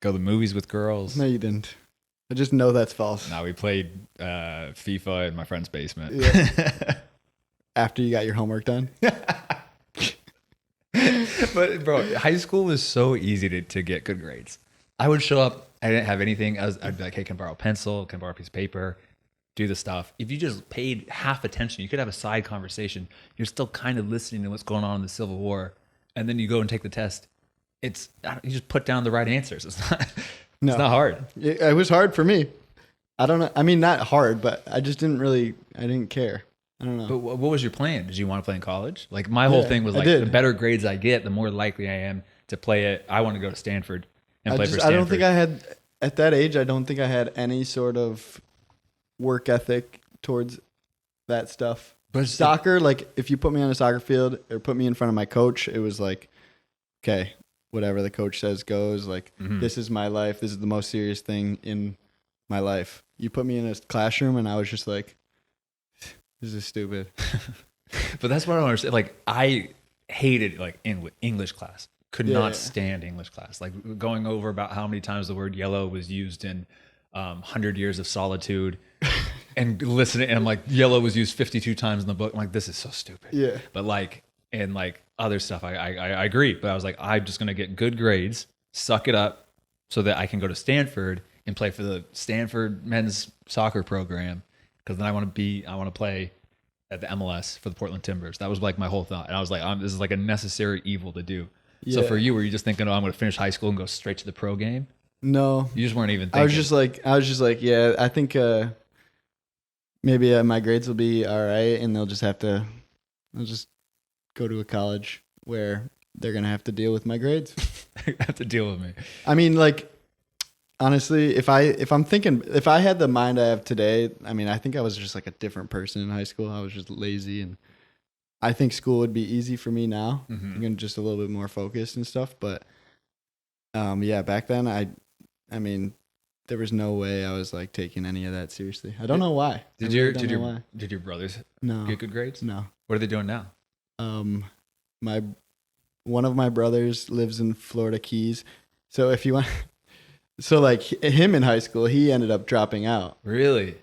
Speaker 1: go to the movies with girls.
Speaker 2: No, you didn't. I just know that's false.
Speaker 1: No, we played FIFA in my friend's basement.
Speaker 2: Yeah. After you got your homework done.
Speaker 1: But bro, high school was so easy to get good grades. I would show up. I didn't have anything. I'd be like, hey, can I borrow a pencil? Can I borrow a piece of paper? Do the stuff. If you just paid half attention, you could have a side conversation. You're still kind of listening to what's going on in the Civil War. And then you go and take the test. You just put down the right answers. It's not hard.
Speaker 2: It was hard for me. I don't know. I mean, not hard, but I just I didn't care. I don't know.
Speaker 1: But what was your plan? Did you want to play in college? Like my whole thing was like, the better grades I get, the more likely I am to play it. I want to go to Stanford and play for Stanford.
Speaker 2: I don't think I had, at that age, I don't think I had any sort of work ethic towards that stuff. But soccer, like if you put me on a soccer field or put me in front of my coach, it was like, okay, whatever the coach says goes. Like, This is my life. This is the most serious thing in my life. You put me in a classroom and I was just like, this is stupid.
Speaker 1: But that's what I don't understand. Like, I hated like English class. Could not stand English class. Like going over about how many times the word yellow was used in 100 Years of Solitude and listening. And I'm like, yellow was used 52 times in the book. I'm like, this is so stupid.
Speaker 2: Yeah.
Speaker 1: But like, and like other stuff, I agree. But I was like, I'm just going to get good grades, suck it up so that I can go to Stanford and play for the Stanford men's soccer program. Because then I want to play at the MLS for the Portland Timbers. That was like my whole thought. And I was like, this is like a necessary evil to do. Yeah. So for you, were you just thinking, I'm going to finish high school and go straight to the pro game? No. You just weren't even thinking.
Speaker 2: I was just like, yeah, I think maybe my grades will be all right. And I'll just go to a college where they're going to have to deal with my grades.
Speaker 1: Have to deal with me.
Speaker 2: I mean, like, Honestly, if I had the mind I have today, I mean, I think I was just like a different person in high school. I was just lazy, and I think school would be easy for me now. I'm just a little bit more focused and stuff. But yeah, back then I mean, there was no way I was like taking any of that seriously. I don't know why.
Speaker 1: Did your brothers get good grades?
Speaker 2: No.
Speaker 1: What are they doing now?
Speaker 2: One of my brothers lives in Florida Keys. So if you want, so like him in high school, he ended up dropping out.
Speaker 1: Really?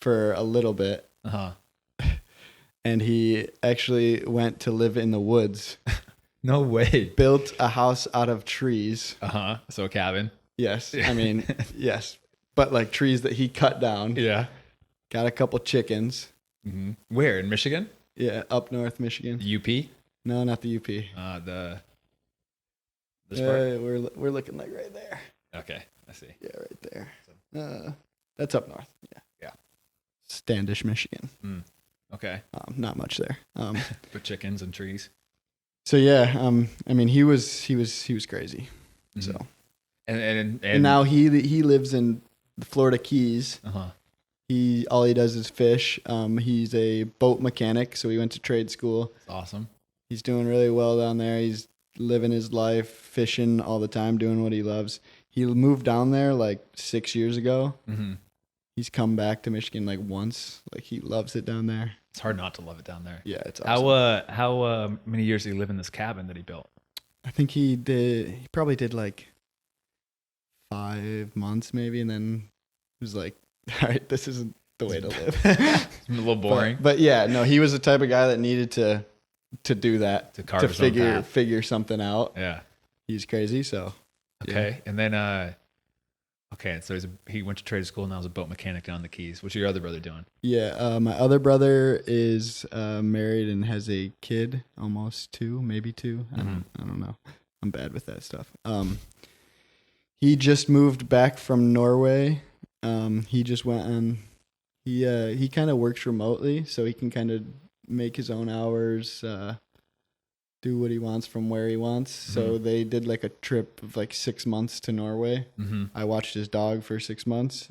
Speaker 2: For a little bit. And he actually went to live in the woods.
Speaker 1: No way.
Speaker 2: Built a house out of trees.
Speaker 1: So a cabin.
Speaker 2: Yes. I mean, yes. But like trees that he cut down.
Speaker 1: Yeah.
Speaker 2: Got a couple chickens.
Speaker 1: Where? In Michigan?
Speaker 2: Yeah, up north Michigan.
Speaker 1: UP?
Speaker 2: No, not the UP.
Speaker 1: This part?
Speaker 2: We're looking like right there.
Speaker 1: Okay, I see.
Speaker 2: Yeah, right there. That's up north.
Speaker 1: Yeah.
Speaker 2: Standish, Michigan.
Speaker 1: Okay.
Speaker 2: Not much there.
Speaker 1: But chickens and trees.
Speaker 2: So yeah, I mean he was crazy. So and now he lives in the Florida Keys. All he does is fish. He's a boat mechanic, so he went to trade school.
Speaker 1: That's awesome.
Speaker 2: He's doing really well down there. He's living his life, fishing all the time, doing what he loves. He moved down there like 6 years ago. He's come back to Michigan like once. Like he loves it down there.
Speaker 1: It's hard not to love it down there.
Speaker 2: Yeah, it's awesome.
Speaker 1: How many years did he live in this cabin that he built?
Speaker 2: I think he probably did like 5 months maybe, and then he was like, all right, this isn't the way to live.
Speaker 1: A little boring.
Speaker 2: But yeah, no, he was the type of guy that needed to do that,
Speaker 1: to carve his own path.
Speaker 2: Figure something out.
Speaker 1: Yeah.
Speaker 2: He's crazy, so.
Speaker 1: Okay. Yeah. And then, so he went to trade school, and now he's a boat mechanic down the Keys. What's your other brother doing?
Speaker 2: Yeah, my other brother is married and has a kid, almost 2, maybe 2. I don't know. I'm bad with that stuff. He just moved back from Norway. He just went on. He kind of works remotely, so he can kind of make his own hours, do what he wants from where he wants. So they did like a trip of like 6 months to Norway. I watched his dog for 6 months.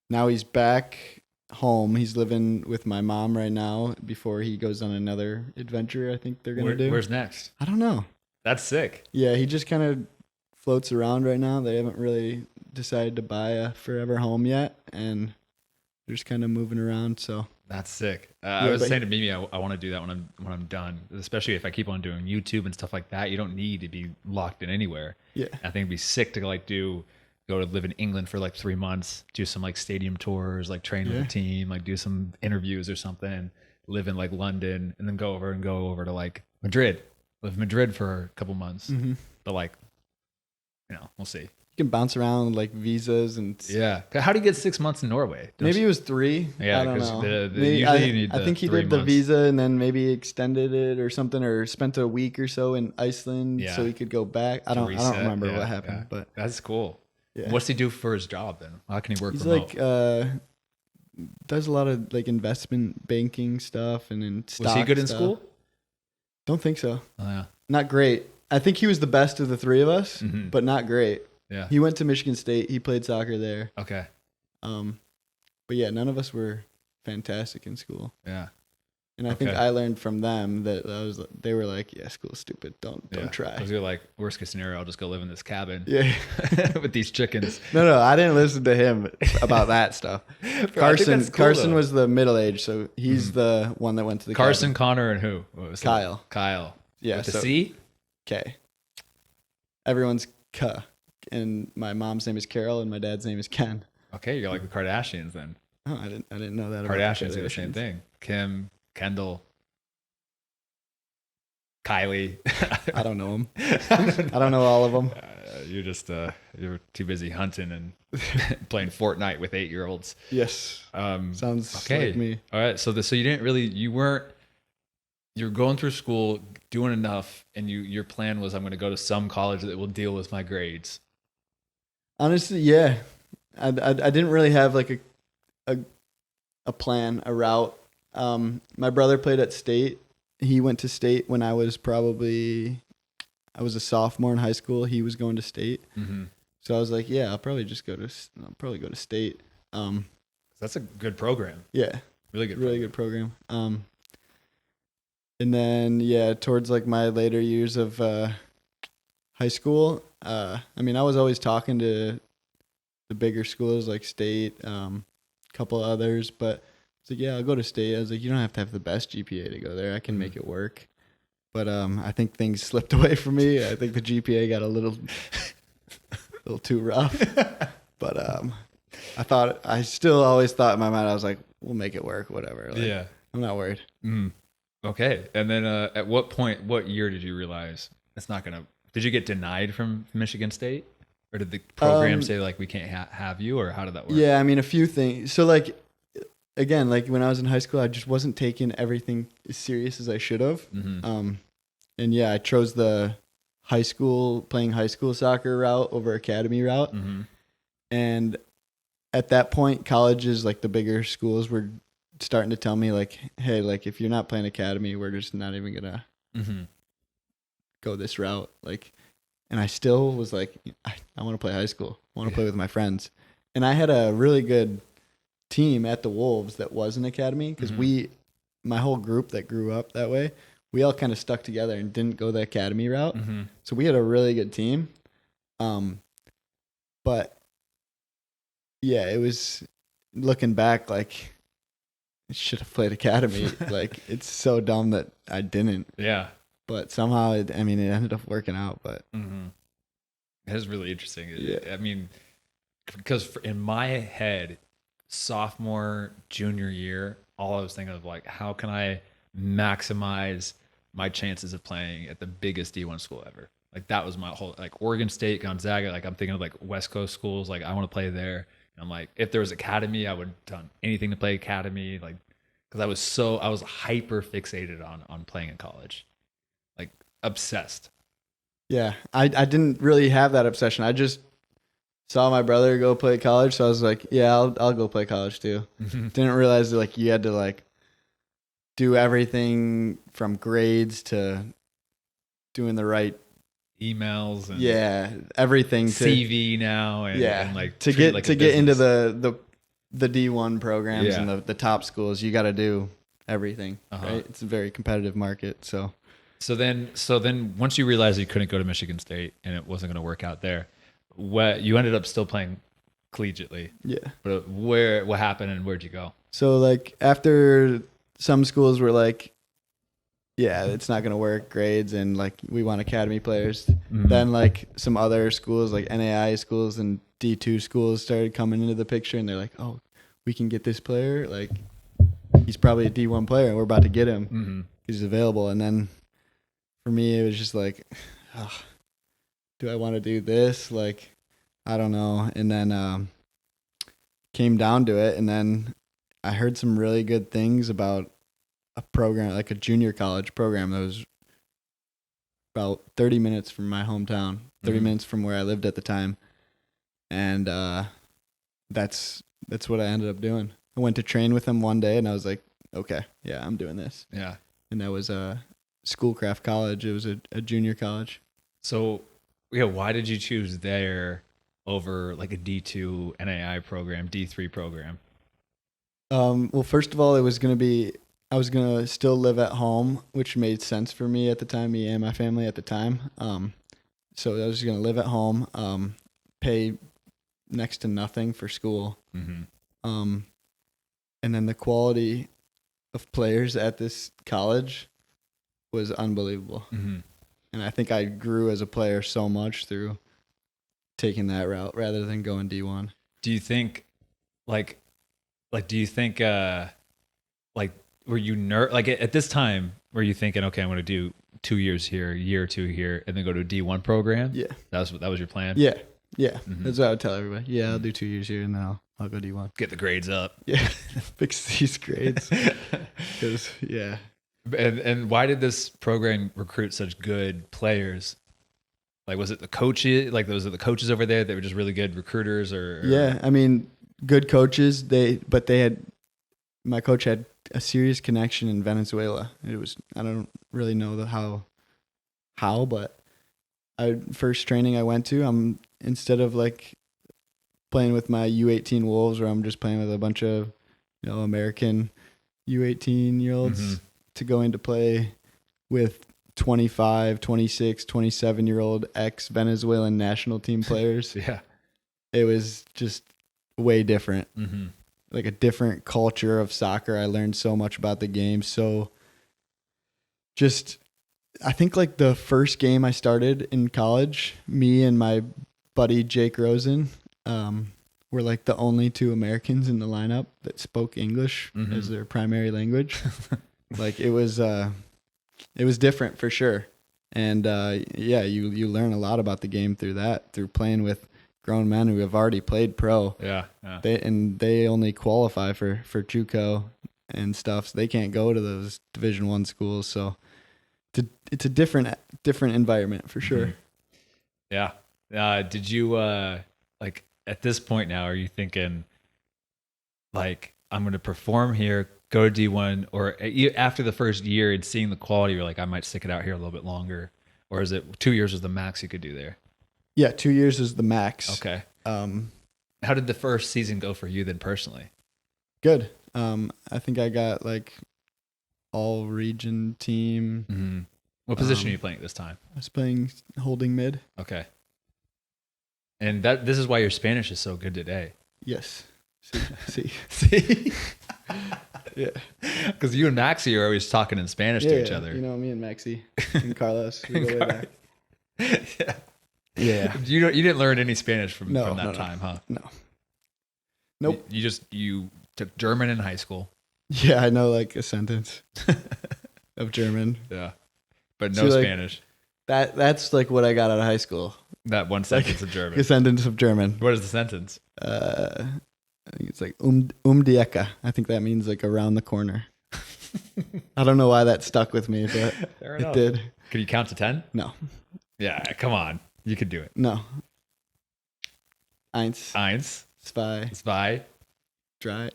Speaker 2: Now he's back home. He's living with my mom right now before he goes on another adventure I think they're going to do.
Speaker 1: Where's next?
Speaker 2: I don't know.
Speaker 1: That's sick.
Speaker 2: Yeah, he just kind of floats around right now. They haven't really decided to buy a forever home yet, and they're just kind of moving around, so.
Speaker 1: That's sick. I was saying to Mimi, I want to do that when I'm done, especially if I keep on doing YouTube and stuff like that. You don't need to be locked in anywhere.
Speaker 2: Yeah.
Speaker 1: I think it'd be sick to go to live in England for like 3 months, do some like stadium tours, like train with a team, like do some interviews or something, live in like London, and then go over to like Madrid, live in Madrid for a couple months. But like, we'll see.
Speaker 2: You can bounce around like visas and
Speaker 1: How do you get 6 months in Norway?
Speaker 2: Maybe it was 3.
Speaker 1: Yeah,
Speaker 2: I don't know.
Speaker 1: Usually you need
Speaker 2: I think he did the visa and then maybe extended it or something, or spent a week or so in Iceland so he could go back. I don't remember what happened, but
Speaker 1: that's cool. Yeah. What's he do for his job then? How can he work
Speaker 2: He's
Speaker 1: remote?
Speaker 2: like does a lot of like investment banking stuff and in stock.
Speaker 1: Was he good in school?
Speaker 2: Don't think so.
Speaker 1: Oh, yeah.
Speaker 2: Not great. I think he was the best of the 3 of us, but not great.
Speaker 1: Yeah.
Speaker 2: He went to Michigan State. He played soccer there.
Speaker 1: Okay.
Speaker 2: But yeah, none of us were fantastic in school.
Speaker 1: Yeah.
Speaker 2: And I think I learned from them that they were like, yeah, school's stupid. Don't try.
Speaker 1: Because you're like, worst case scenario, I'll just go live in this cabin.
Speaker 2: Yeah.
Speaker 1: With these chickens.
Speaker 2: No, I didn't listen to him about that stuff. Carson was the middle age, so he's the one that went to the
Speaker 1: Carson,
Speaker 2: cabin.
Speaker 1: Connor, and who? What was
Speaker 2: Kyle.
Speaker 1: That? Kyle.
Speaker 2: Yeah.
Speaker 1: With the C?
Speaker 2: K. Everyone's K. And my mom's name is Carol, and my dad's name is Ken.
Speaker 1: Okay, you're like the Kardashians then.
Speaker 2: Oh, I didn't know that.
Speaker 1: Kardashians do the same thing. Kim, Kendall, Kylie.
Speaker 2: I don't know them. I don't know all of them.
Speaker 1: You're just you're too busy hunting and playing Fortnite with 8-year-olds.
Speaker 2: Yes. Sounds like me.
Speaker 1: All right. So you didn't really, you're going through school, doing enough, and your plan was, I'm going to go to some college that will deal with my grades.
Speaker 2: Honestly, yeah. I didn't really have like a plan, a route. My brother played at State. He went to State when I was a sophomore in high school. He was going to State. So I was like, yeah, I'll probably go to state.
Speaker 1: That's a good program.
Speaker 2: Yeah,
Speaker 1: Really good.
Speaker 2: Really good program. And then yeah, towards like my later years of high school, I mean, I was always talking to the bigger schools like state, couple others, but it's like, yeah, I'll go to state. I was like, you don't have to have the best GPA to go there. I can make it work. But I think things slipped away from me. I think the GPA got a little too rough. But I still always thought in my mind, I was like, we'll make it work, whatever. Like,
Speaker 1: yeah.
Speaker 2: I'm not worried.
Speaker 1: Okay. And then at what year did you realize it's not going to, did you get denied from Michigan State? Or did the program say like, we can't have you, or how did that work?
Speaker 2: Yeah, I mean, a few things. So like, again, like when I was in high school, I just wasn't taking everything as serious as I should have. And yeah, I chose the playing high school soccer route over academy route. And at that point, colleges, like the bigger schools, were starting to tell me like, hey, like if you're not playing academy, we're just not even gonna go this route. Like, and I still was like, I want to play high school. I want to play with my friends. And I had a really good team at the Wolves that was an academy, because my whole group that grew up that way, we all kind of stuck together and didn't go the academy route. So we had a really good team. But yeah, it was, looking back, like I should have played academy. Like it's so dumb that I didn't.
Speaker 1: Yeah.
Speaker 2: But somehow, it ended up working out. But
Speaker 1: it was really interesting.
Speaker 2: Yeah.
Speaker 1: I mean, because in my head, sophomore, junior year, all I was thinking of like, how can I maximize my chances of playing at the biggest D1 school ever? Like that was my whole, like Oregon State, Gonzaga. Like I'm thinking of like West Coast schools. Like I want to play there. And I'm like, if there was academy, I would have done anything to play academy. Like, because I was hyper fixated on playing in college. Like obsessed.
Speaker 2: Yeah, I didn't really have that obsession. I just saw my brother go play college, so I was like, yeah, I'll go play college too. Didn't realize that like you had to like do everything from grades to doing the right
Speaker 1: emails and
Speaker 2: everything
Speaker 1: CV now and like
Speaker 2: to get into the D1 programs and the top schools. You got to do everything, right? It's a very competitive market, so.
Speaker 1: So then once you realized you couldn't go to Michigan State and it wasn't going to work out there, you ended up still playing collegiately.
Speaker 2: Yeah.
Speaker 1: But what happened and where'd you go?
Speaker 2: So like after some schools were like, yeah, it's not going to work, grades, and like we want academy players. Then like some other schools like NAI schools and D2 schools started coming into the picture, and they're like, oh, we can get this player. Like he's probably a D1 player and we're about to get him. He's available. And then for me, it was just like, oh, do I want to do this? Like, I don't know. And then came down to it. And then I heard some really good things about a program, like a junior college program that was about 30 minutes from my hometown, 30 minutes from where I lived at the time. And that's what I ended up doing. I went to train with them one day and I was like, okay, yeah, I'm doing this.
Speaker 1: Yeah.
Speaker 2: And that was Schoolcraft College. It was a junior college.
Speaker 1: So, yeah, why did you choose there over like a D2 NAI program, D3 program?
Speaker 2: Well, first of all, I was going to still live at home, which made sense for me at the time, me and my family at the time. So I was going to live at home, pay next to nothing for school. And then the quality of players at this college was unbelievable. And I think I grew as a player so much through taking that route rather than going D1.
Speaker 1: Do you think like were you like at this time were you thinking, okay, I'm going to do 2 years here, a year or two here, and then go to a D1 program?
Speaker 2: Yeah.
Speaker 1: That was your plan?
Speaker 2: Yeah. That's what I would tell everybody. Yeah, I'll do 2 years here and then I'll go D1.
Speaker 1: Get the grades up.
Speaker 2: Yeah. Fix these grades. Because, yeah.
Speaker 1: And why did this program recruit such good players? Like, was it the coaches? Like, was it the coaches over there that were just really good recruiters? Or
Speaker 2: yeah, I mean, good coaches. My coach had a serious connection in Venezuela. I don't really know how, but first training I went to, I'm instead of like playing with my U18 Wolves, where I'm just playing with a bunch of, American U18 year olds, to going to play with 25, 26, 27-year-old ex-Venezuelan national team players.
Speaker 1: Yeah.
Speaker 2: It was just way different. Like a different culture of soccer. I learned so much about the game. So just, I think like the first game I started in college, me and my buddy Jake Rosen, were like the only two Americans in the lineup that spoke English as their primary language. Like it was different for sure. And you learn a lot about the game through playing with grown men who have already played pro.
Speaker 1: Yeah.
Speaker 2: They only qualify for JUCO and stuff, so they can't go to those Division I schools. So it's a different environment for sure.
Speaker 1: Yeah. Did you like at this point now? Are you thinking like I'm going to perform here, go to D1, or after the first year and seeing the quality, you're like I might stick it out here a little bit longer, or is it 2 years was the max you could do there?
Speaker 2: Yeah, 2 years is the max.
Speaker 1: Okay. How did the first season go for you then personally?
Speaker 2: Good. I think I got like all region team.
Speaker 1: What position are you playing at this time?
Speaker 2: I was playing holding mid.
Speaker 1: Okay. And this is why your Spanish is so good today.
Speaker 2: Yes. See. Yeah.
Speaker 1: Because you and Maxie are always talking in Spanish to each other.
Speaker 2: You know, me and Maxie and Carlos. We go way back. Yeah.
Speaker 1: You didn't learn any Spanish from that time, huh?
Speaker 2: No. Nope.
Speaker 1: You took German in high school.
Speaker 2: Yeah, I know like a sentence of German.
Speaker 1: Yeah. But no Spanish.
Speaker 2: That's like what I got out of high school.
Speaker 1: That one sentence of German.
Speaker 2: A sentence of German.
Speaker 1: What is the sentence?
Speaker 2: I think it's like die Ecke. I think that means like around the corner. I don't know why that stuck with me, but it did.
Speaker 1: Can you count to 10?
Speaker 2: No.
Speaker 1: Yeah, come on. You could do it.
Speaker 2: No. Eins.
Speaker 1: Zwei.
Speaker 2: Drei.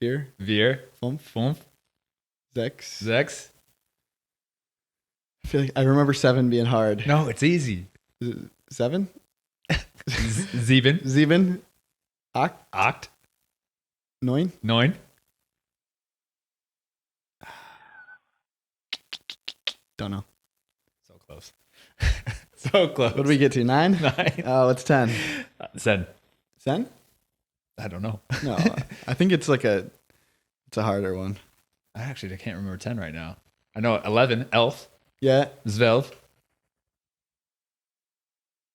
Speaker 1: Vier. Fünf. Sechs.
Speaker 2: I feel like I remember 7 being hard.
Speaker 1: No, it's easy.
Speaker 2: 7?
Speaker 1: Sieben.
Speaker 2: Acht. Neun. Don't know.
Speaker 1: So close. So close.
Speaker 2: What did we get to? 9?
Speaker 1: 9.
Speaker 2: Oh, it's 10.
Speaker 1: Sen?
Speaker 2: I
Speaker 1: don't know.
Speaker 2: No, I think it's like it's a harder one.
Speaker 1: I can't remember 10 right now. I know 11. Elf.
Speaker 2: Yeah.
Speaker 1: 12.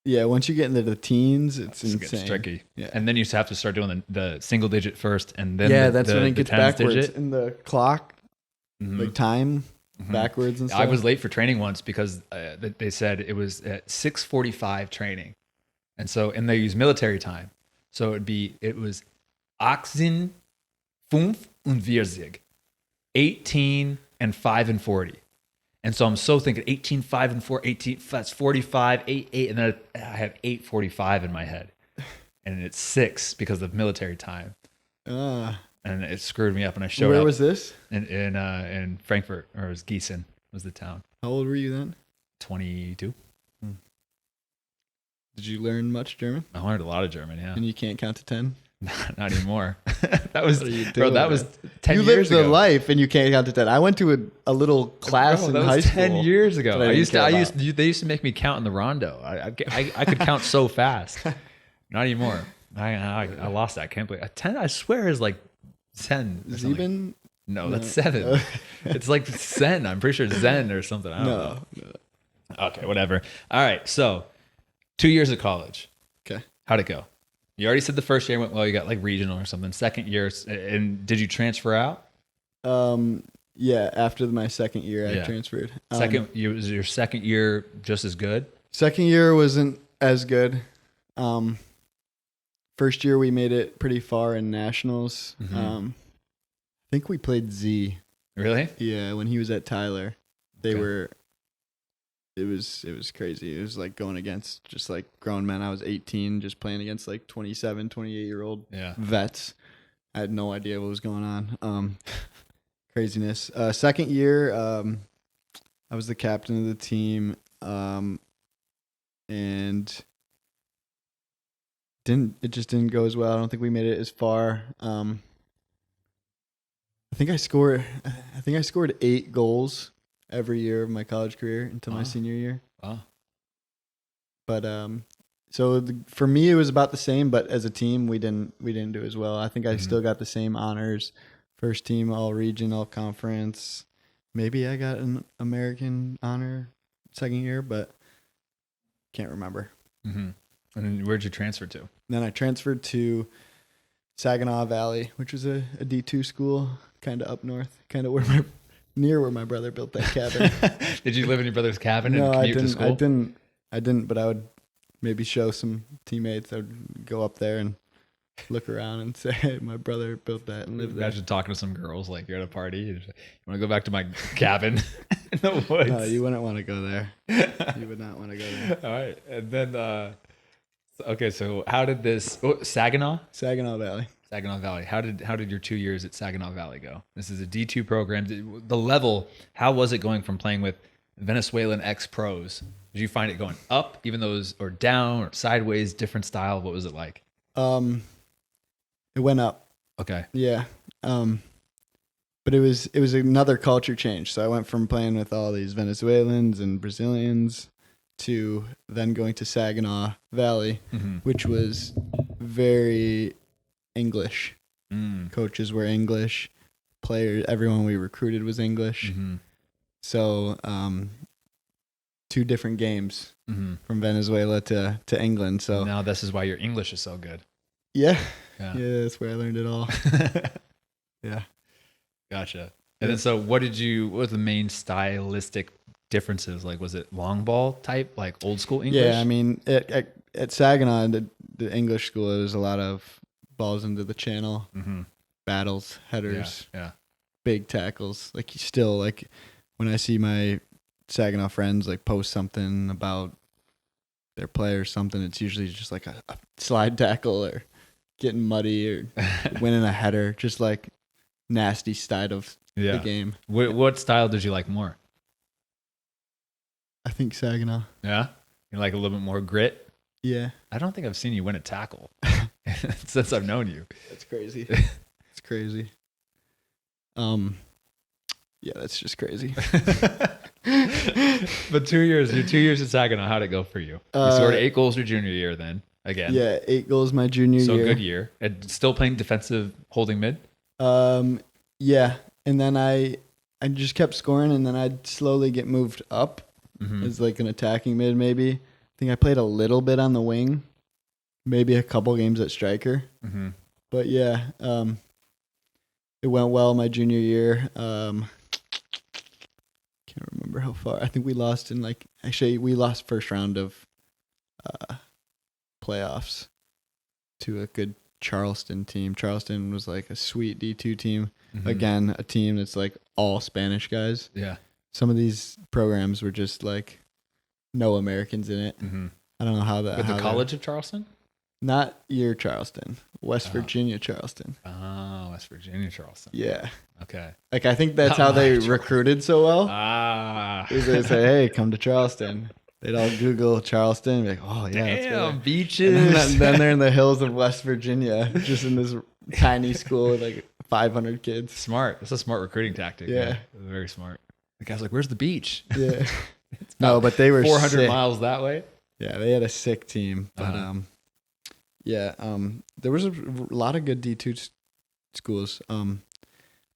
Speaker 2: Yeah, once you get into the teens, it's insane.
Speaker 1: Gets tricky.
Speaker 2: Yeah.
Speaker 1: And then you have to start doing the single digit first, and then
Speaker 2: that's when it gets backwards
Speaker 1: digit.
Speaker 2: in the clock, like time backwards and stuff.
Speaker 1: I was late for training once because they said it was at 6:45 training, and they use military time, so it was 18, 5 und 40, 18 and 5 and 40. And so I'm so thinking 18, 5 and 4, 18, that's 45, 8, and then I have 8:45 in my head. And it's 6 because of military time. And it screwed me up. And I showed up.
Speaker 2: Where was this?
Speaker 1: In Frankfurt, or it was Gießen was the town.
Speaker 2: How old were you then?
Speaker 1: 22.
Speaker 2: Did you learn much German?
Speaker 1: I learned a lot of German, yeah.
Speaker 2: And you can't count to 10?
Speaker 1: Not anymore. That was 10
Speaker 2: you
Speaker 1: years ago.
Speaker 2: You lived the life and you can't count to 10. I went to a little class in high school.
Speaker 1: 10 years ago. They used to make me count in the rondo. I could count so fast. Not anymore. I lost that. I can't believe 10. I swear is like 10.
Speaker 2: Sieben?
Speaker 1: No, that's 7. It's like Zen. I'm pretty sure Zen or something. I don't know. Okay, whatever. All right. So 2 years of college.
Speaker 2: Okay.
Speaker 1: How'd it go? You already said the first year went well. You got like regional or something. Second year, and did you transfer out?
Speaker 2: Yeah. After my second year, I transferred.
Speaker 1: Was your second year just as good?
Speaker 2: Second year wasn't as good. First year we made it pretty far in nationals. I think we played Z.
Speaker 1: Really?
Speaker 2: Yeah, when he was at Tyler, they were. It was crazy. It was like going against just like grown men. I was 18, just playing against like 27, 28-year-old vets. I had no idea what was going on. Craziness. Second year, I was the captain of the team, and just didn't go as well. I don't think we made it as far. I think I scored 8 goals every year of my college career until my senior year.
Speaker 1: Wow.
Speaker 2: But for me it was about the same, but as a team we didn't do as well. I think I still got the same honors. First team, all region, all conference. Maybe I got an American honor second year, but can't remember.
Speaker 1: Mm-hmm. And then where'd you transfer to?
Speaker 2: Then I transferred to Saginaw Valley, which was a D2 school, kind of up north, kind of near where my brother built that cabin.
Speaker 1: Did you live in your brother's cabin
Speaker 2: No,
Speaker 1: and commute to school?
Speaker 2: I didn't, but I would maybe show some teammates. I would go up there and look around and say, hey, my brother built that and lived there.
Speaker 1: Imagine talking to some girls like you're at a party. You want to go back to my cabin in the woods?
Speaker 2: No, you wouldn't want to go there. You would not want to go there.
Speaker 1: All right. And then, okay, so how did this, Saginaw Valley. How did your 2 years at Saginaw Valley go? This is a D2 program. The level, how was it going from playing with Venezuelan ex-pros? Did you find it going up, even though it was, or down, or sideways, different style? What was it like?
Speaker 2: It went up.
Speaker 1: Okay.
Speaker 2: Yeah. But it was another culture change. So I went from playing with all these Venezuelans and Brazilians to then going to Saginaw Valley, which was very English. Coaches were English. Players, everyone we recruited was English. So 2 different games from Venezuela to England. So
Speaker 1: now this is why your English is so good.
Speaker 2: Yeah, that's where I learned it all. Yeah.
Speaker 1: Gotcha. And then, so what were the main stylistic differences? Like, was it long ball type, like old school English?
Speaker 2: Yeah, I mean, at Saginaw, the English school, there was a lot of balls into the channel, battles, headers, big tackles. Like, you still, like, when I see my Saginaw friends, like, post something about their play or something, it's usually just like a slide tackle or getting muddy or winning a header, just like nasty side of the game.
Speaker 1: What style did you like more?
Speaker 2: I think Saginaw.
Speaker 1: Yeah? You like a little bit more grit?
Speaker 2: Yeah.
Speaker 1: I don't think I've seen you win a tackle since I've known you.
Speaker 2: That's crazy. It's crazy. Yeah, that's just crazy.
Speaker 1: But 2 years, your 2 years at Saginaw, how'd it go for you? You scored 8 goals your junior year then, again.
Speaker 2: Yeah, 8 goals my junior year.
Speaker 1: So good year. And still playing defensive holding mid?
Speaker 2: Yeah. And then I just kept scoring, and then I'd slowly get moved up as like an attacking mid maybe. I think I played a little bit on the wing, maybe a couple games at striker. But yeah, it went well my junior year. Can't remember how far. I think we lost we lost first round of playoffs to a good Charleston team. Charleston was like a sweet D2 team. Again, a team that's like all Spanish guys.
Speaker 1: Yeah.
Speaker 2: Some of these programs were just like no Americans in it. I don't know how that.
Speaker 1: But the College of Charleston?
Speaker 2: Not your Charleston. West Virginia Charleston.
Speaker 1: Oh, West Virginia Charleston.
Speaker 2: Yeah.
Speaker 1: Okay.
Speaker 2: Like, I think that's how they recruited so well.
Speaker 1: Is
Speaker 2: they say, hey, come to Charleston. They'd all Google Charleston and be like, oh, yeah.
Speaker 1: Damn, beaches.
Speaker 2: And then they're in the hills of West Virginia, just in this tiny school with like 500 kids.
Speaker 1: Smart. That's a smart recruiting tactic.
Speaker 2: Yeah.
Speaker 1: Very smart. The guy's like, where's the beach?
Speaker 2: Yeah. No, but they were
Speaker 1: 400
Speaker 2: sick.
Speaker 1: miles that way.
Speaker 2: Yeah, they had a sick team. But there was a lot of good D2 schools.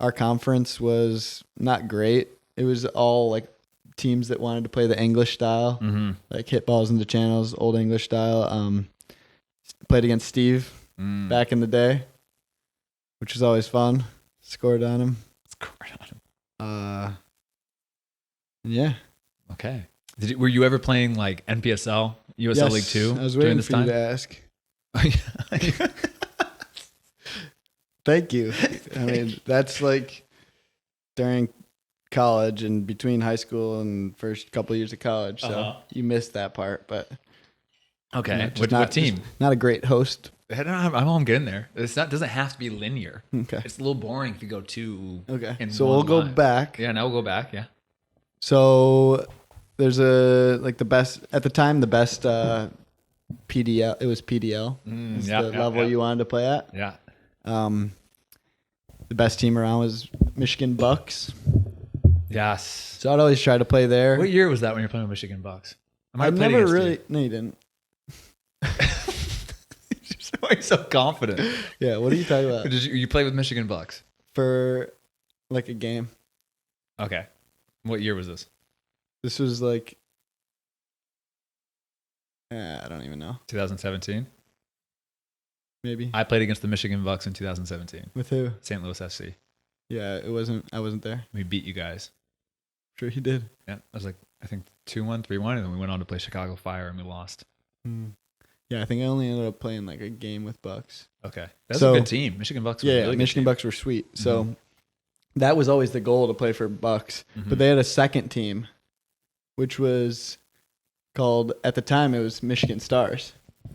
Speaker 2: Our conference was not great. It was all like teams that wanted to play the English style, like hit balls into channels, old English style. Played against Steve back in the day, which was always fun. Scored on him. Yeah.
Speaker 1: Okay. Were you ever playing like NPSL, USL League 2?
Speaker 2: I was waiting for you to ask. Thank you. I mean, that's like during college and between high school and first couple of years of college. So you missed that part, but
Speaker 1: okay. What team?
Speaker 2: Not a great host.
Speaker 1: I'm getting there. Doesn't have to be linear.
Speaker 2: Okay.
Speaker 1: It's a little boring if you go two.
Speaker 2: Okay. So we'll go back.
Speaker 1: Yeah, now we'll go back. Yeah.
Speaker 2: So there's the best PDL. It was PDL. It's the level you wanted to play at.
Speaker 1: Yeah.
Speaker 2: The best team around was Michigan Bucks.
Speaker 1: Yes.
Speaker 2: So I'd always try to play there.
Speaker 1: What year was that when you were playing with Michigan Bucks?
Speaker 2: I never really. No, you didn't.
Speaker 1: Why are you so confident?
Speaker 2: Yeah. What are you talking about?
Speaker 1: Did you play with Michigan Bucks
Speaker 2: For like a game?
Speaker 1: Okay. What year was this?
Speaker 2: This was like. I don't even know.
Speaker 1: 2017.
Speaker 2: Maybe.
Speaker 1: I played against the Michigan Bucks in 2017.
Speaker 2: With who?
Speaker 1: St. Louis FC.
Speaker 2: Yeah, it wasn't. I wasn't there.
Speaker 1: We beat you guys.
Speaker 2: Sure, he did.
Speaker 1: Yeah, I was like, I think 2-1, 3-1, and then we went on to play Chicago Fire and we lost.
Speaker 2: Yeah, I think I only ended up playing like a game with Bucks.
Speaker 1: Okay, that's a good team. Michigan Bucks.
Speaker 2: Yeah, really Michigan Bucks were sweet. So that was always the goal to play for Bucks. But they had a second team, which was called at the time it was Michigan Stars.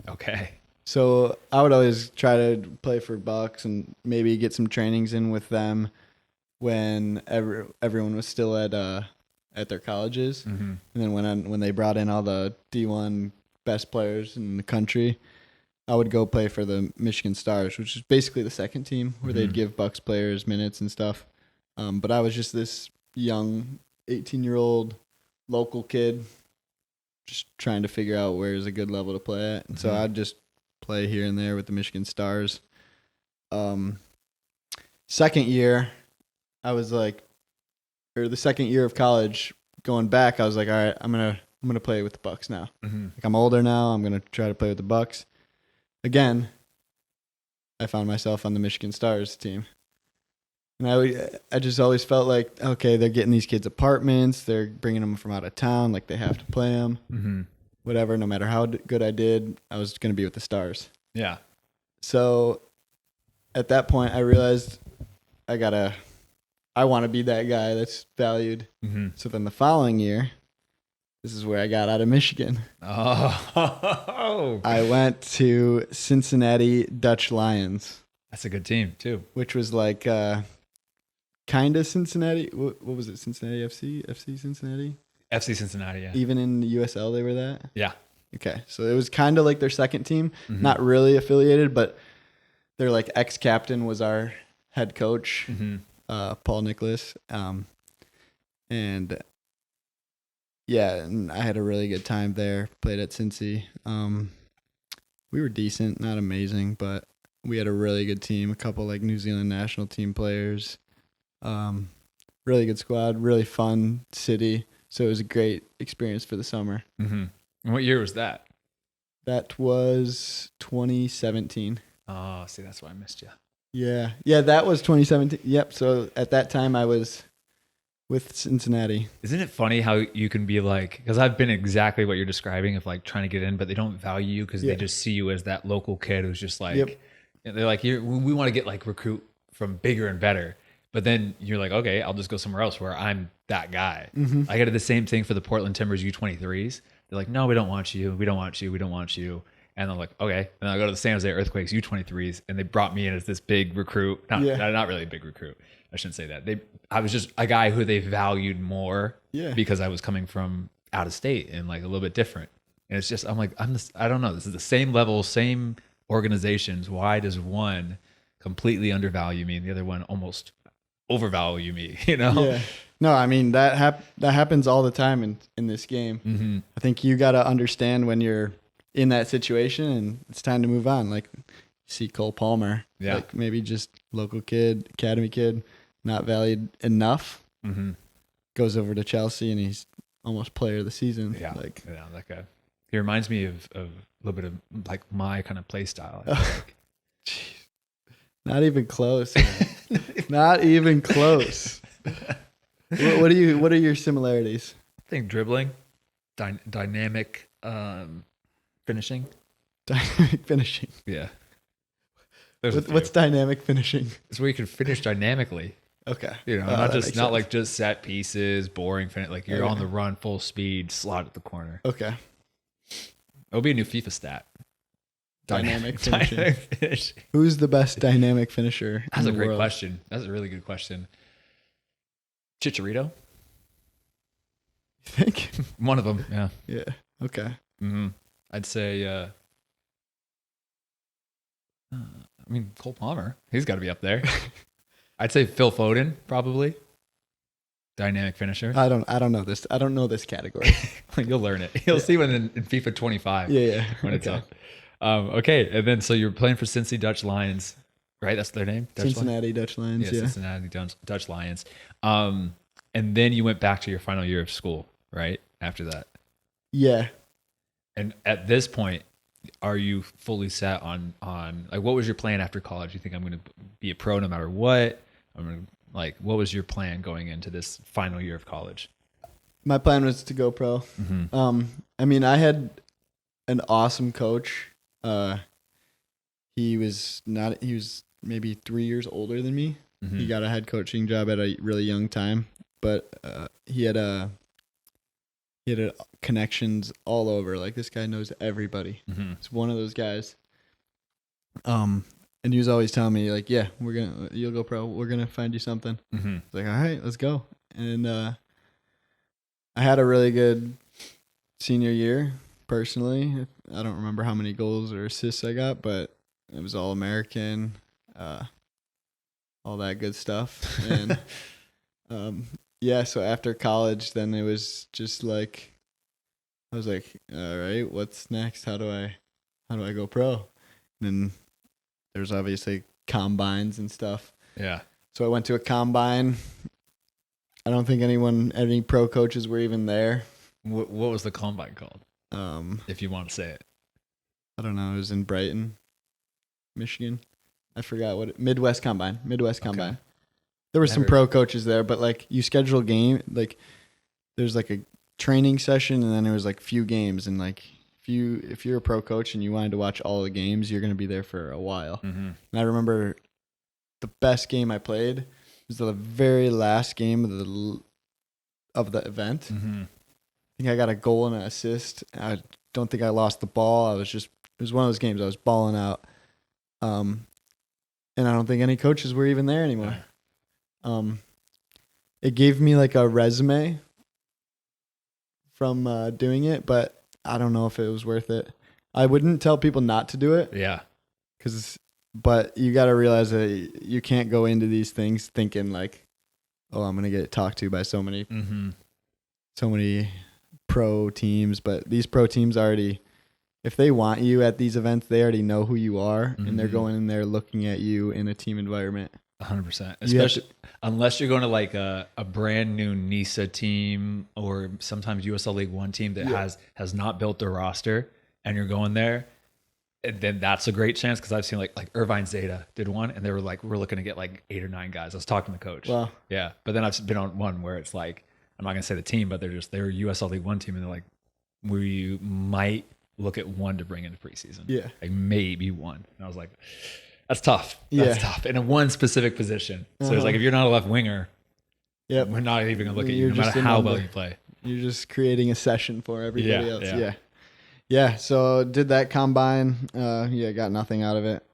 Speaker 1: Okay.
Speaker 2: So I would always try to play for Bucks and maybe get some trainings in with them when everyone was still at their colleges, and then when they brought in all the D1 best players in the country, I would go play for the Michigan Stars, which is basically the second team where they'd give Bucks players minutes and stuff. But I was just this young 18-year-old local kid, just trying to figure out where is a good level to play at, and so I'd just play here and there with the Michigan Stars. Second year, I was like, or the second year of college, going back, I was like, all right, I'm gonna play with the Bucks now. Like I'm older now, I'm gonna try to play with the Bucks. Again, I found myself on the Michigan Stars team, and I just always felt like, okay, they're getting these kids apartments, they're bringing them from out of town, like they have to play them. Whatever, no matter how good I did, I was gonna be with the Stars.
Speaker 1: Yeah.
Speaker 2: So at that point, I realized I want to be that guy that's valued. So then the following year, this is where I got out of Michigan.
Speaker 1: Oh.
Speaker 2: I went to Cincinnati Dutch Lions.
Speaker 1: That's a good team, too.
Speaker 2: Which was like kind of Cincinnati. What was it? Cincinnati FC? FC Cincinnati?
Speaker 1: FC Cincinnati, yeah.
Speaker 2: Even in the USL, they were that?
Speaker 1: Yeah.
Speaker 2: Okay. So it was kind of like their second team. Not really affiliated, but their like ex-captain was our head coach. Paul Nicholas, and yeah, and I had a really good time there. Played at Cincy. We were decent, not amazing, but we had a really good team. A couple like New Zealand national team players. Really good squad. Really fun city. So it was a great experience for the summer.
Speaker 1: And what year was that?
Speaker 2: That was 2017.
Speaker 1: Oh, see, that's why I missed you.
Speaker 2: Yeah, that was 2017. Yep. So at that time, I was with Cincinnati.
Speaker 1: Isn't it funny how you can be like, because I've been exactly what you're describing of like trying to get in, but they don't value you because they just see you as that local kid who's just like, they're like, we want to get like recruit from bigger and better. But then you're like, okay, I'll just go somewhere else where I'm that guy. I got the same thing for the Portland Timbers U23s. They're like, no, we don't want you. We don't want you. We don't want you. And I'm like, okay. And I go to the San Jose Earthquakes U23s, and they brought me in as this big recruit. Not really a big recruit. I shouldn't say that. I was just a guy who they valued more because I was coming from out of state and like a little bit different. And it's just, I'm like, I don't know. This is the same level, same organizations. Why does one completely undervalue me and the other one almost overvalue me? You know?
Speaker 2: Yeah. No, I mean that happens all the time in this game. I think you got to understand when you're in that situation and it's time to move on. Like you see Cole Palmer, like maybe just local kid, academy kid, not valued enough, goes over to Chelsea and he's almost player of the season.
Speaker 1: Yeah, that guy. He reminds me of a little bit of like my kind of play style. I feel like.
Speaker 2: Not even close. Not even close. What are your similarities?
Speaker 1: I think dribbling, dynamic finishing.
Speaker 2: Dynamic finishing.
Speaker 1: Yeah.
Speaker 2: What's dynamic finishing?
Speaker 1: It's where you can finish dynamically.
Speaker 2: Okay.
Speaker 1: You know, not like just set pieces, boring finish. Like you're on the run, full speed, slot at the corner.
Speaker 2: Okay.
Speaker 1: It'll be a new FIFA stat.
Speaker 2: Dynamic finishing. Who's the best dynamic finisher?
Speaker 1: That's a great question. That's a really good question. Chicharito.
Speaker 2: You think?
Speaker 1: One of them. Yeah.
Speaker 2: Yeah. Okay.
Speaker 1: I'd say I mean, Cole Palmer, he's got to be up there. I'd say Phil Foden, probably. Dynamic finisher.
Speaker 2: I don't know this. I don't know this category.
Speaker 1: You'll learn it. You'll see when in FIFA 25.
Speaker 2: Yeah.
Speaker 1: When it's up. Okay, and then so you're playing for Cincy Dutch Lions, right? That's their name?
Speaker 2: Cincinnati Dutch Lions, yeah.
Speaker 1: Cincinnati Dutch Lions. And then you went back to your final year of school, right? After that.
Speaker 2: Yeah.
Speaker 1: And at this point, are you fully set on like what was your plan after college? You think I'm going to be a pro no matter what? What was your plan going into this final year of college?
Speaker 2: My plan was to go pro.
Speaker 1: Mm-hmm.
Speaker 2: I mean, I had an awesome coach. He was maybe 3 years older than me.
Speaker 1: Mm-hmm.
Speaker 2: He got a head coaching job at a really young time, but he had connections all over. Like, this guy knows everybody.
Speaker 1: Mm-hmm.
Speaker 2: It's one of those guys. And he was always telling me, like, yeah, you'll go pro. We're going to find you something.
Speaker 1: Mm-hmm.
Speaker 2: I was like, all right, let's go. And I had a really good senior year, personally. I don't remember how many goals or assists I got, but it was all American, all that good stuff. And yeah, so after college, then it was just like, I was like, all right, what's next? How do I go pro? And then there's obviously combines and stuff.
Speaker 1: Yeah.
Speaker 2: So I went to a combine. I don't think any pro coaches were even there.
Speaker 1: What was the combine called?
Speaker 2: If
Speaker 1: you want to say it.
Speaker 2: I don't know. It was in Brighton, Michigan. I forgot Midwest Combine.
Speaker 1: Okay.
Speaker 2: There were some pro coaches there, but like, you schedule a game, like there's like a training session, and then there was like few games, and like if you're a pro coach and you wanted to watch all the games, you're going to be there for a while.
Speaker 1: Mm-hmm.
Speaker 2: And I remember the best game I played was the very last game of the event.
Speaker 1: Mm-hmm.
Speaker 2: I think I got a goal and an assist. I don't think I lost the ball. It was one of those games I was balling out. And I don't think any coaches were even there anymore. It gave me like a resume from doing it, but I don't know if it was worth it. I wouldn't tell people not to do it.
Speaker 1: Yeah.
Speaker 2: But you got to realize that you can't go into these things thinking like, oh, I'm going to get talked to by so many pro teams. But these pro teams already, if they want you at these events, they already know who you are, and they're going in there looking at you in a team environment.
Speaker 1: 100%. Especially unless you're going to like a brand new NISA team or sometimes USL League One team that has not built their roster, and you're going there, and then that's a great chance, because I've seen like Irvine Zeta did one, and they were like, we're looking to get like 8 or 9 guys. I was talking to the coach.
Speaker 2: Wow.
Speaker 1: Yeah, but then I've been on one where it's like, I'm not gonna say the team, but they're a USL League One team, and they're like, we might look at one to bring into preseason.
Speaker 2: Yeah,
Speaker 1: like maybe one. And I was like, that's tough. That's tough. And in one specific position. So it's like, if you're not a left winger, we're not even going to look at you no matter how well you play.
Speaker 2: You're just creating a session for everybody else. Yeah. So did that combine. Got nothing out of it.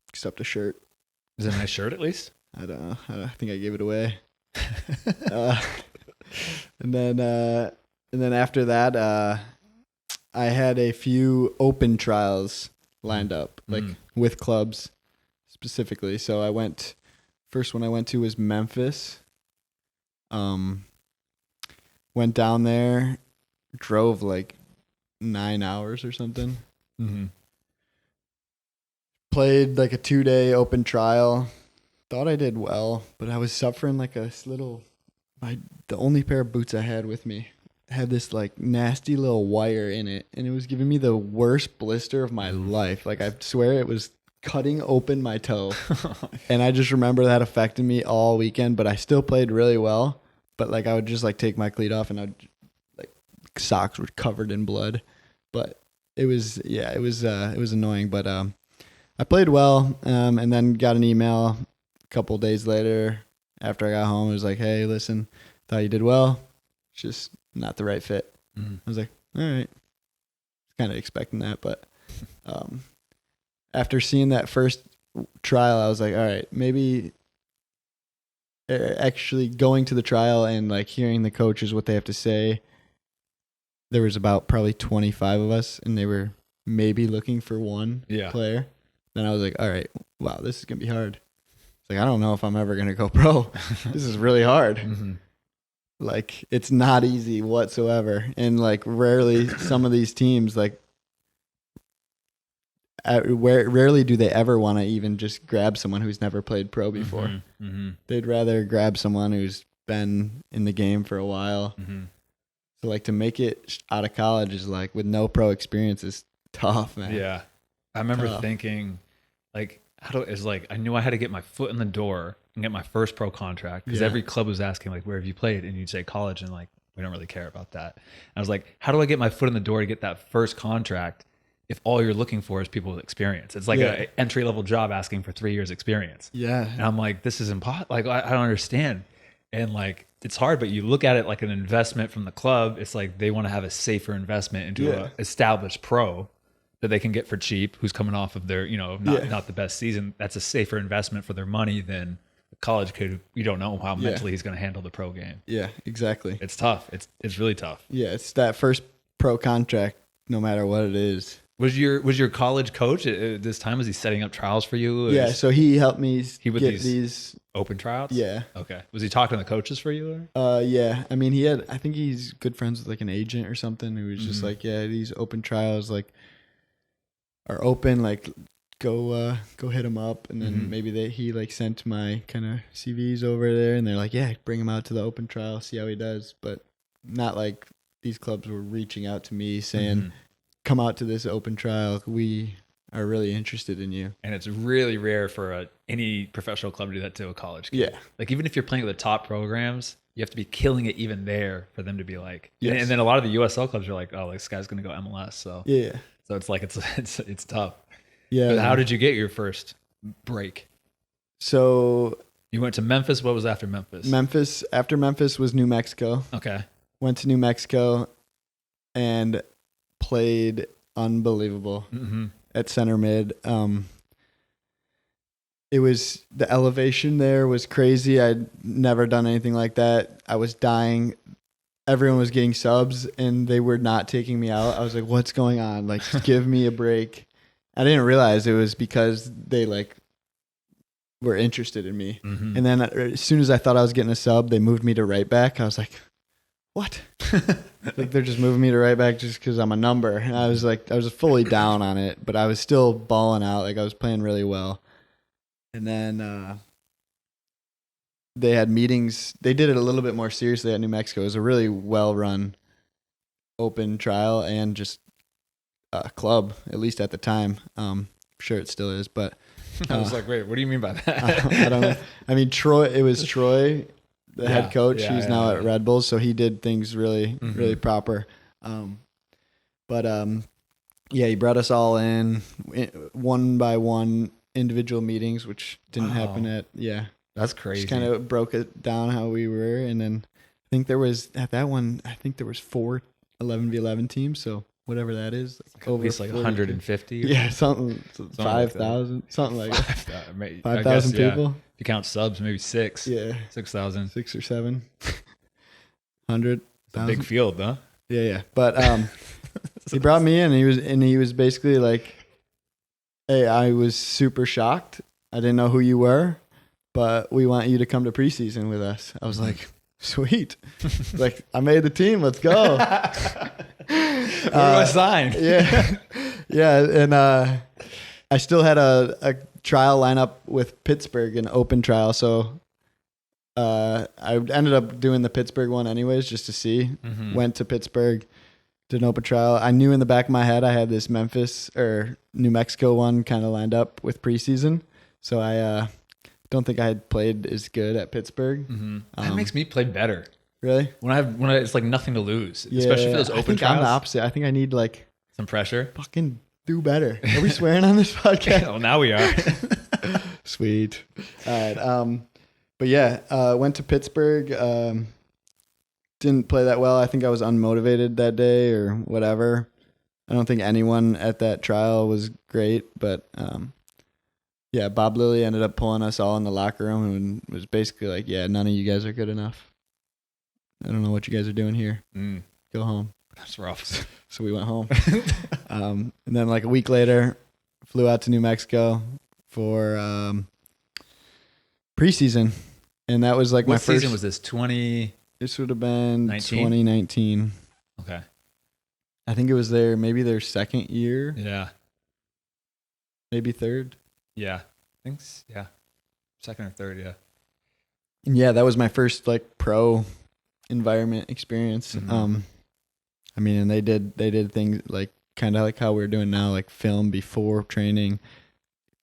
Speaker 2: Except a shirt.
Speaker 1: Is it a nice shirt at least?
Speaker 2: I don't know. I think I gave it away. And then after that, I had a few open trials lined up, like with clubs specifically. So first one I went to was Memphis. Went down there, drove like 9 hours or something.
Speaker 1: Mm-hmm.
Speaker 2: Played like a 2-day open trial. Thought I did well, but I was suffering like the only pair of boots I had with me had this like nasty little wire in it, and it was giving me the worst blister of my life. Like, I swear it was cutting open my toe. And I just remember that affected me all weekend, but I still played really well. But like, I would just like take my cleat off, and socks were covered in blood. But it was annoying, but I played well, and then got an email a couple days later after I got home. It was like, hey, listen, thought you did well, just not the right fit. I was like, all right. Kind of expecting that, but after seeing that first trial, I was like, all right, maybe actually going to the trial and like hearing the coaches, what they have to say. There was about probably 25 of us, and they were maybe looking for one player. Then I was like, all right, wow, this is gonna be hard. It's like I don't know if I'm ever gonna go pro. This is really hard.
Speaker 1: Mm-hmm.
Speaker 2: Like it's not easy whatsoever, and like rarely some of these teams like rarely do they ever want to even just grab someone who's never played pro before.
Speaker 1: Mm-hmm. Mm-hmm.
Speaker 2: They'd rather grab someone who's been in the game for a while.
Speaker 1: Mm-hmm.
Speaker 2: So like to make it out of college is like with no pro experience is tough, man.
Speaker 1: Yeah. I remember thinking like, I knew I had to get my foot in the door and get my first pro contract because every club was asking like, where have you played? And you'd say college, and like, we don't really care about that. And I was like, how do I get my foot in the door to get that first contract if all you're looking for is people with experience? It's like an entry level job asking for 3 years experience.
Speaker 2: Yeah.
Speaker 1: And I'm like, this is impossible. Like, I don't understand. And like, it's hard, but you look at it like an investment from the club. It's like they want to have a safer investment into an established pro that they can get for cheap, who's coming off of their, not the best season. That's a safer investment for their money than a college kid who you don't know how mentally he's going to handle the pro game.
Speaker 2: Yeah, exactly.
Speaker 1: It's tough. It's really tough.
Speaker 2: Yeah, it's that first pro contract, no matter what it is.
Speaker 1: Was your college coach at this time? Was he setting up trials for you?
Speaker 2: Yeah, so he helped me
Speaker 1: would
Speaker 2: get these
Speaker 1: open tryouts.
Speaker 2: Yeah.
Speaker 1: Okay. Was he talking to the coaches for you?
Speaker 2: Yeah. I mean, I think he's good friends with like an agent or something who was just like, yeah, these open trials like are open, like go hit him up, and then maybe he like sent my kind of CVs over there, and they're like, yeah, bring him out to the open trial, see how he does. But not like these clubs were reaching out to me saying, come out to this open trial, we are really interested in you.
Speaker 1: And it's really rare for any professional club to do that to a college kid.
Speaker 2: Yeah.
Speaker 1: Like even if you're playing with the top programs, you have to be killing it even there for them to be like, and then a lot of the USL clubs are like, oh, this guy's going to go MLS. So so it's like, it's tough.
Speaker 2: Yeah.
Speaker 1: But how did you get your first break?
Speaker 2: So
Speaker 1: you went to Memphis. What was after Memphis?
Speaker 2: After Memphis was New Mexico.
Speaker 1: Okay.
Speaker 2: Went to New Mexico and played unbelievable at center mid. It was, the elevation there was crazy. I'd never done anything like that. I was dying. Everyone was getting subs and they were not taking me out. I was like, what's going on? Like, just give me a break. I didn't realize it was because they like were interested in me. And then as soon as I thought I was getting a sub, they moved me to right back. I was like, what? Like they're just moving me to right back just because I'm a number. And I was fully down on it, but I was still balling out. Like I was playing really well. And then they had meetings. They did it a little bit more seriously at New Mexico. It was a really well-run open trial and just a club, at least at the time. I'm sure it still is, but
Speaker 1: I was like, wait, what do you mean by that?
Speaker 2: I don't know. I mean, it was Troy, the head coach. He's now at Red Bulls, so he did things really, really proper. He brought us all in one by one, individual meetings, which didn't happen at
Speaker 1: that's crazy.
Speaker 2: Just kind of broke it down how we were, and then I think there was at that one, I think there was 4 11v11 teams, so whatever that is,
Speaker 1: like over at least like 150.
Speaker 2: Yeah, something 5,000, something like that. 5,000 people.
Speaker 1: If you count subs, maybe 6.
Speaker 2: Yeah,
Speaker 1: 6,000,
Speaker 2: 6 or 7, 100.
Speaker 1: It's a big field, huh?
Speaker 2: Yeah. But he brought me in. He was basically like, "Hey, I was super shocked. I didn't know who you were, but we want you to come to preseason with us." I was like, "Sweet!" Like, I made the team. Let's go.
Speaker 1: Where do I sign?
Speaker 2: Yeah. And I still had a trial lineup with Pittsburgh, an open trial. So I ended up doing the Pittsburgh one anyways, just to see. Went to Pittsburgh, did an open trial. I knew in the back of my head I had this Memphis or New Mexico one kind of lined up with preseason. So I don't think I had played as good at Pittsburgh.
Speaker 1: That makes me play better.
Speaker 2: Really?
Speaker 1: When I it's like nothing to lose, especially for those open trials.
Speaker 2: I'm the opposite. I think I need like
Speaker 1: some pressure.
Speaker 2: Fucking do better. Are we swearing on this podcast?
Speaker 1: Well, now we are.
Speaker 2: Sweet. All right. But yeah, went to Pittsburgh. Didn't play that well. I think I was unmotivated that day or whatever. I don't think anyone at that trial was great, but yeah, Bob Lilly ended up pulling us all in the locker room and was basically like, yeah, none of you guys are good enough. I don't know what you guys are doing here. Go home.
Speaker 1: That's rough.
Speaker 2: So we went home. And then like a week later, flew out to New Mexico for preseason, and that was like
Speaker 1: what
Speaker 2: my
Speaker 1: season
Speaker 2: first.
Speaker 1: was this? 2019.
Speaker 2: This would have been 2019.
Speaker 1: Okay.
Speaker 2: I think it was maybe their second year.
Speaker 1: Yeah.
Speaker 2: Maybe third.
Speaker 1: Yeah. Yeah. Second or third. Yeah.
Speaker 2: And yeah, that was my first like pro environment experience.
Speaker 1: Mm-hmm.
Speaker 2: I mean, and they did things like kind of like how we're doing now, like film before training,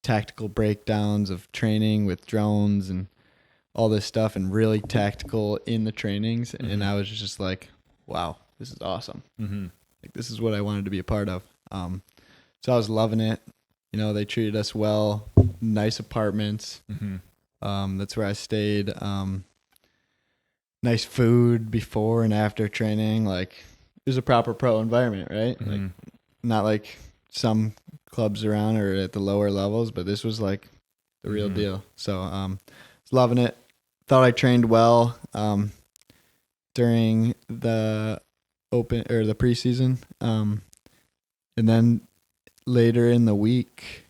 Speaker 2: tactical breakdowns of training with drones and all this stuff, and really tactical in the trainings. Mm-hmm. And I was just like, wow, this is awesome.
Speaker 1: Mm-hmm.
Speaker 2: Like, this is what I wanted to be a part of. So I was loving it. You know, they treated us well, nice apartments. Mm-hmm. That's where I stayed. Nice food before and after training. Like, it was a proper pro environment, right? Mm-hmm. Like, not like some clubs around or at the lower levels, but this was like the real mm-hmm. deal. So, was loving it. Thought I trained well during the the preseason, and then later in the week,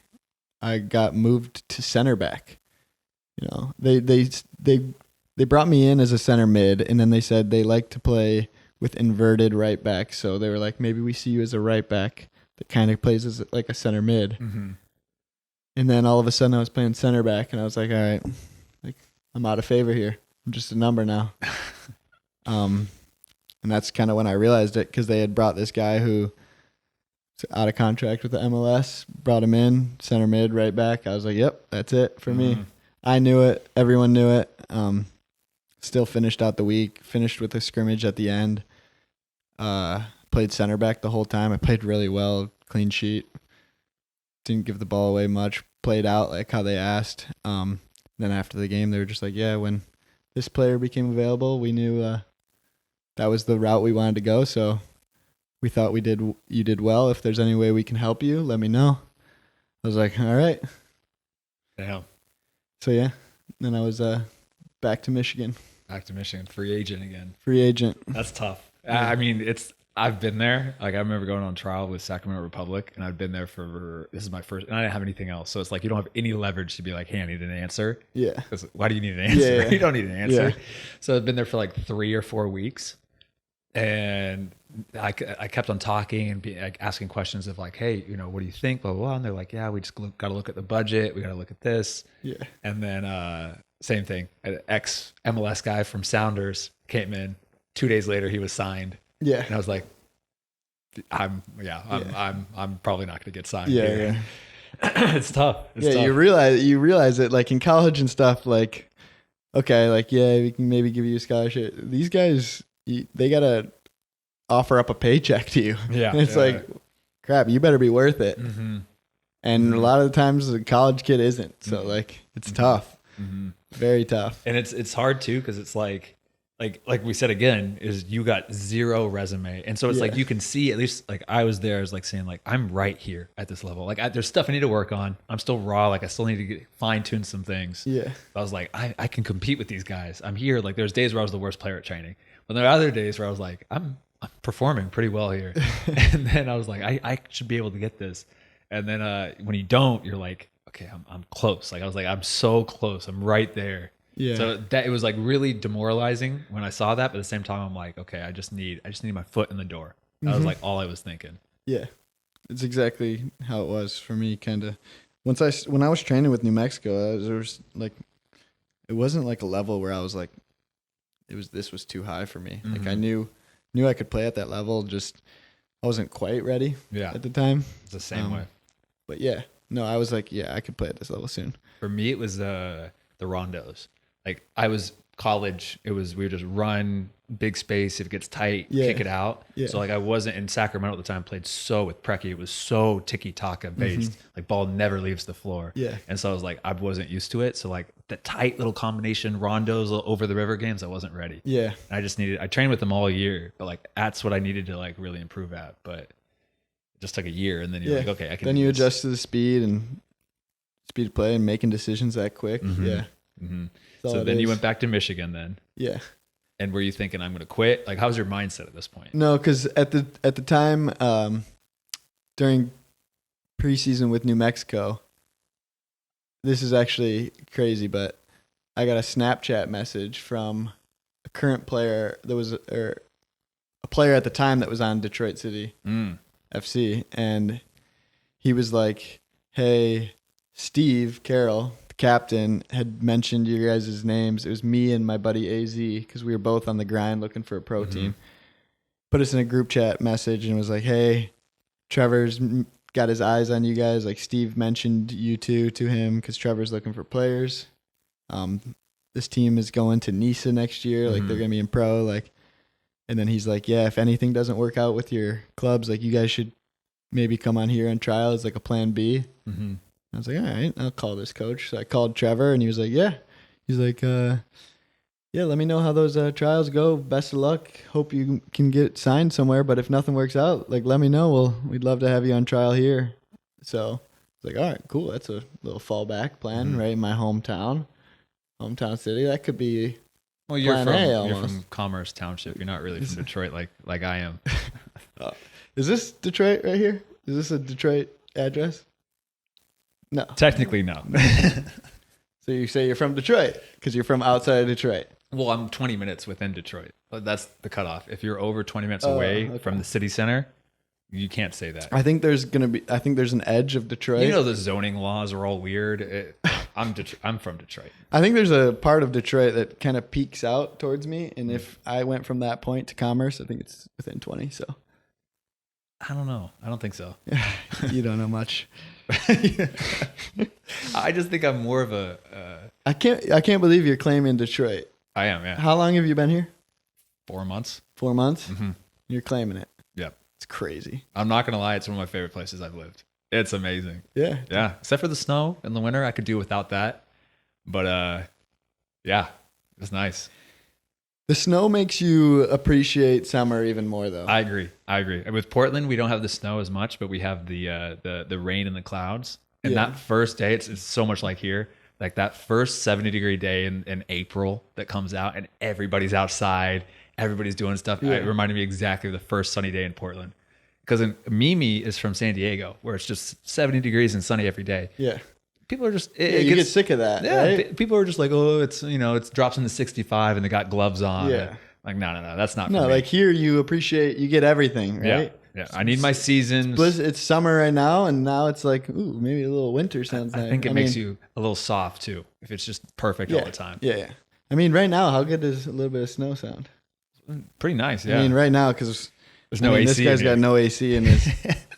Speaker 2: I got moved to center back. You know, they brought me in as a center mid, and then they said they like to play with inverted right back. So they were like, maybe we see you as a right back that kind of plays as like a center mid. Mm-hmm. And then all of a sudden I was playing center back, and I was like, all right, like, I'm out of favor here. I'm just a number now. And that's kind of when I realized it, because they had brought this guy who was out of contract with the MLS, brought him in, center mid, right back. I was like, yep, that's it for me. I knew it. Everyone knew it. Still finished out the week, finished with a scrimmage at the end. Played center back the whole time. I played really well, clean sheet. Didn't give the ball away much. Played out like how they asked. Then after the game, they were just like, yeah, when this player became available, we knew that was the route we wanted to go. So we thought you did well. If there's any way we can help you, let me know. I was like, all right.
Speaker 1: Yeah.
Speaker 2: So yeah, then I was back to Michigan.
Speaker 1: Back to Michigan, free agent again.
Speaker 2: Free agent.
Speaker 1: That's tough. Yeah. I mean, I've been there. Like, I remember going on trial with Sacramento Republic, and I've been there this is my first, and I didn't have anything else. So it's like, you don't have any leverage to be like, hey, I need an answer. Yeah. Because why do you need an answer? Yeah. You don't need an answer. Yeah. So I've been there for like 3 or 4 weeks, and I kept on talking and like asking questions of like, hey, you know, what do you think? Blah, blah, blah. And they're like, yeah, we just got to look at the budget. We got to look at this. Yeah. And then same thing. An ex-MLS guy from Sounders came in. 2 days later, he was signed. Yeah. And I was like, I'm probably not going to get signed. Yeah. Here. Yeah. It's tough. It's tough. You realize it, like in college and stuff, like, okay, like, yeah, we can maybe give you a scholarship. These guys, they got to offer up a paycheck to you. Yeah. And it's like, crap, you better be worth it. Mm-hmm. And a lot of the times the college kid isn't. So like, it's tough. Mm-hmm. Very tough. And it's hard too, because it's like we said again, is you got zero resume. And so it's like, you can see, at least like I was there, I was like saying like, I'm right here at this level. Like there's stuff I need to work on. I'm still raw. Like I still need to fine tune some things. Yeah. But I was like, I can compete with these guys. I'm here. Like there's days where I was the worst player at training, but there are other days where I was like, I'm performing pretty well here. And then I was like, I should be able to get this. And then when you don't, you're like, okay, I'm close. Like I was like, I'm so close. I'm right there. Yeah. So that it was like really demoralizing when I saw that, but at the same time I'm like, okay, I just need my foot in the door. That was like all I was thinking.
Speaker 2: Yeah. It's exactly how it was for me, kind of. When I was training with New Mexico, there was like, it wasn't like a level where I was like, this was too high for me. Mm-hmm. Like I knew I could play at that level, just I wasn't quite ready at the time.
Speaker 1: It's the same way.
Speaker 2: But yeah, no, I was like, yeah, I could play at this level soon.
Speaker 1: For me, it was the rondos. Like I was college, we would just run big space. If it gets tight, kick it out. Yeah. So like I wasn't in Sacramento at the time, played so with Preki. It was so tiki-taka based. Mm-hmm. Like ball never leaves the floor. Yeah. And so I was like, I wasn't used to it. So like the tight little combination rondos over the river games, I wasn't ready. Yeah. And I trained with them all year, but like that's what I needed to like really improve at. But it just took a year, and then you're like, okay, I can.
Speaker 2: Then you adjust to the speed of play and making decisions that quick. Mm-hmm. Yeah. Mm-hmm.
Speaker 1: So then you went back to Michigan then. Yeah. And were you thinking, I'm going to quit? Like, how was your mindset at this point?
Speaker 2: No, because at the time, during preseason with New Mexico. This is actually crazy, but I got a Snapchat message from a current player that was a player at the time that was on Detroit City FC, and he was like, "Hey, Steve Carroll, the captain, had mentioned your guys' names. It was me and my buddy AZ because we were both on the grind looking for a pro team. Put us in a group chat message and was like, hey, Trevor's got his eyes on you guys. Like Steve mentioned you two to him because Trevor's looking for players. This team is going to Nisa next year. Like they're going to be in pro. Like, and then he's like, yeah, if anything doesn't work out with your clubs, like you guys should maybe come on here and trial as like a plan B. I was like, all right, I'll call this coach. So I called Trevor and he was like, yeah. He's like, yeah, let me know how those trials go. Best of luck. Hope you can get signed somewhere. But if nothing works out, like let me know. We'd love to have you on trial here. So I was like, all right, cool. That's a little fallback plan, right? In my hometown city. That could be.
Speaker 1: Well, you're from Commerce Township. You're not really from Detroit like I am.
Speaker 2: Is this Detroit right here? Is this a Detroit address? No.
Speaker 1: Technically, no.
Speaker 2: So you say you're from Detroit because you're from outside of Detroit.
Speaker 1: Well, I'm 20 minutes within Detroit. But that's the cutoff. If you're over 20 minutes away from the city center, you can't say that.
Speaker 2: I think there's an edge of Detroit.
Speaker 1: You know the zoning laws are all weird. I'm from Detroit.
Speaker 2: I think there's a part of Detroit that kind of peaks out towards me, and if I went from that point to Commerce, I think it's within 20. So
Speaker 1: I don't know. I don't think so.
Speaker 2: You don't know much.
Speaker 1: I just think I'm more of a.
Speaker 2: I can't believe you're claiming Detroit.
Speaker 1: I am. Yeah.
Speaker 2: How long have you been here?
Speaker 1: 4 months.
Speaker 2: 4 months.
Speaker 1: Mm-hmm.
Speaker 2: You're claiming it.
Speaker 1: Yep.
Speaker 2: It's crazy.
Speaker 1: I'm not gonna lie. It's one of my favorite places I've lived. It's amazing.
Speaker 2: Yeah.
Speaker 1: Yeah. Except for the snow in the winter, I could do without that. But yeah, it's nice.
Speaker 2: The snow makes you appreciate summer even more, though.
Speaker 1: I agree. And with Portland, we don't have the snow as much, but we have the rain and the clouds. And that first day, it's so much like here. Like that first 70-degree day in April that comes out, and everybody's outside, everybody's doing stuff. It reminded me exactly of the first sunny day in Portland. Because Mimi is from San Diego, where it's just 70 degrees and sunny every day.
Speaker 2: Yeah.
Speaker 1: People are just
Speaker 2: you get sick of that.
Speaker 1: Yeah,
Speaker 2: right?
Speaker 1: People are just like, oh, it drops into 65 and they got gloves on.
Speaker 2: Yeah,
Speaker 1: like no, that's not. For me.
Speaker 2: Like here you get everything, right?
Speaker 1: Yeah. I need my seasons.
Speaker 2: It's summer right now, and now it's like, ooh, maybe a little winter sounds nice.
Speaker 1: I think it makes you a little soft too if it's just perfect all the time.
Speaker 2: Yeah. I mean, right now, how good does a little bit of snow sound?
Speaker 1: Pretty nice. Yeah.
Speaker 2: I mean, right now because
Speaker 1: there's no AC.
Speaker 2: This guy's got no AC in his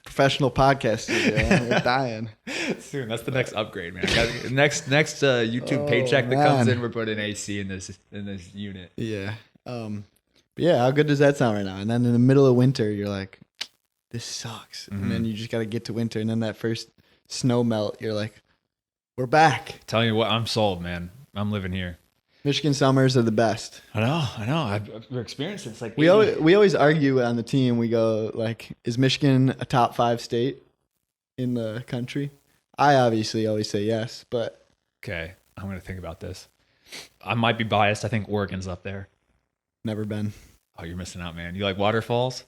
Speaker 2: professional podcast studio. We're dying.
Speaker 1: Soon, that's the next upgrade, man. Next YouTube paycheck that comes in, we're putting AC in this unit.
Speaker 2: Yeah. But yeah, how good does that sound right now? And then in the middle of winter, you're like, this sucks. And then you just got to get to winter, and then that first snow melt, you're like, we're back.
Speaker 1: Telling you what, I'm sold, man. I'm living here.
Speaker 2: Michigan summers are the best.
Speaker 1: I know. I've experienced it. It's like
Speaker 2: we always argue on the team. We go like, is Michigan a top 5 state in the country? I obviously always say yes, but
Speaker 1: okay, I'm gonna think about this. I might be biased. I think Oregon's up there.
Speaker 2: Never been.
Speaker 1: Oh, you're missing out, man. You like waterfalls?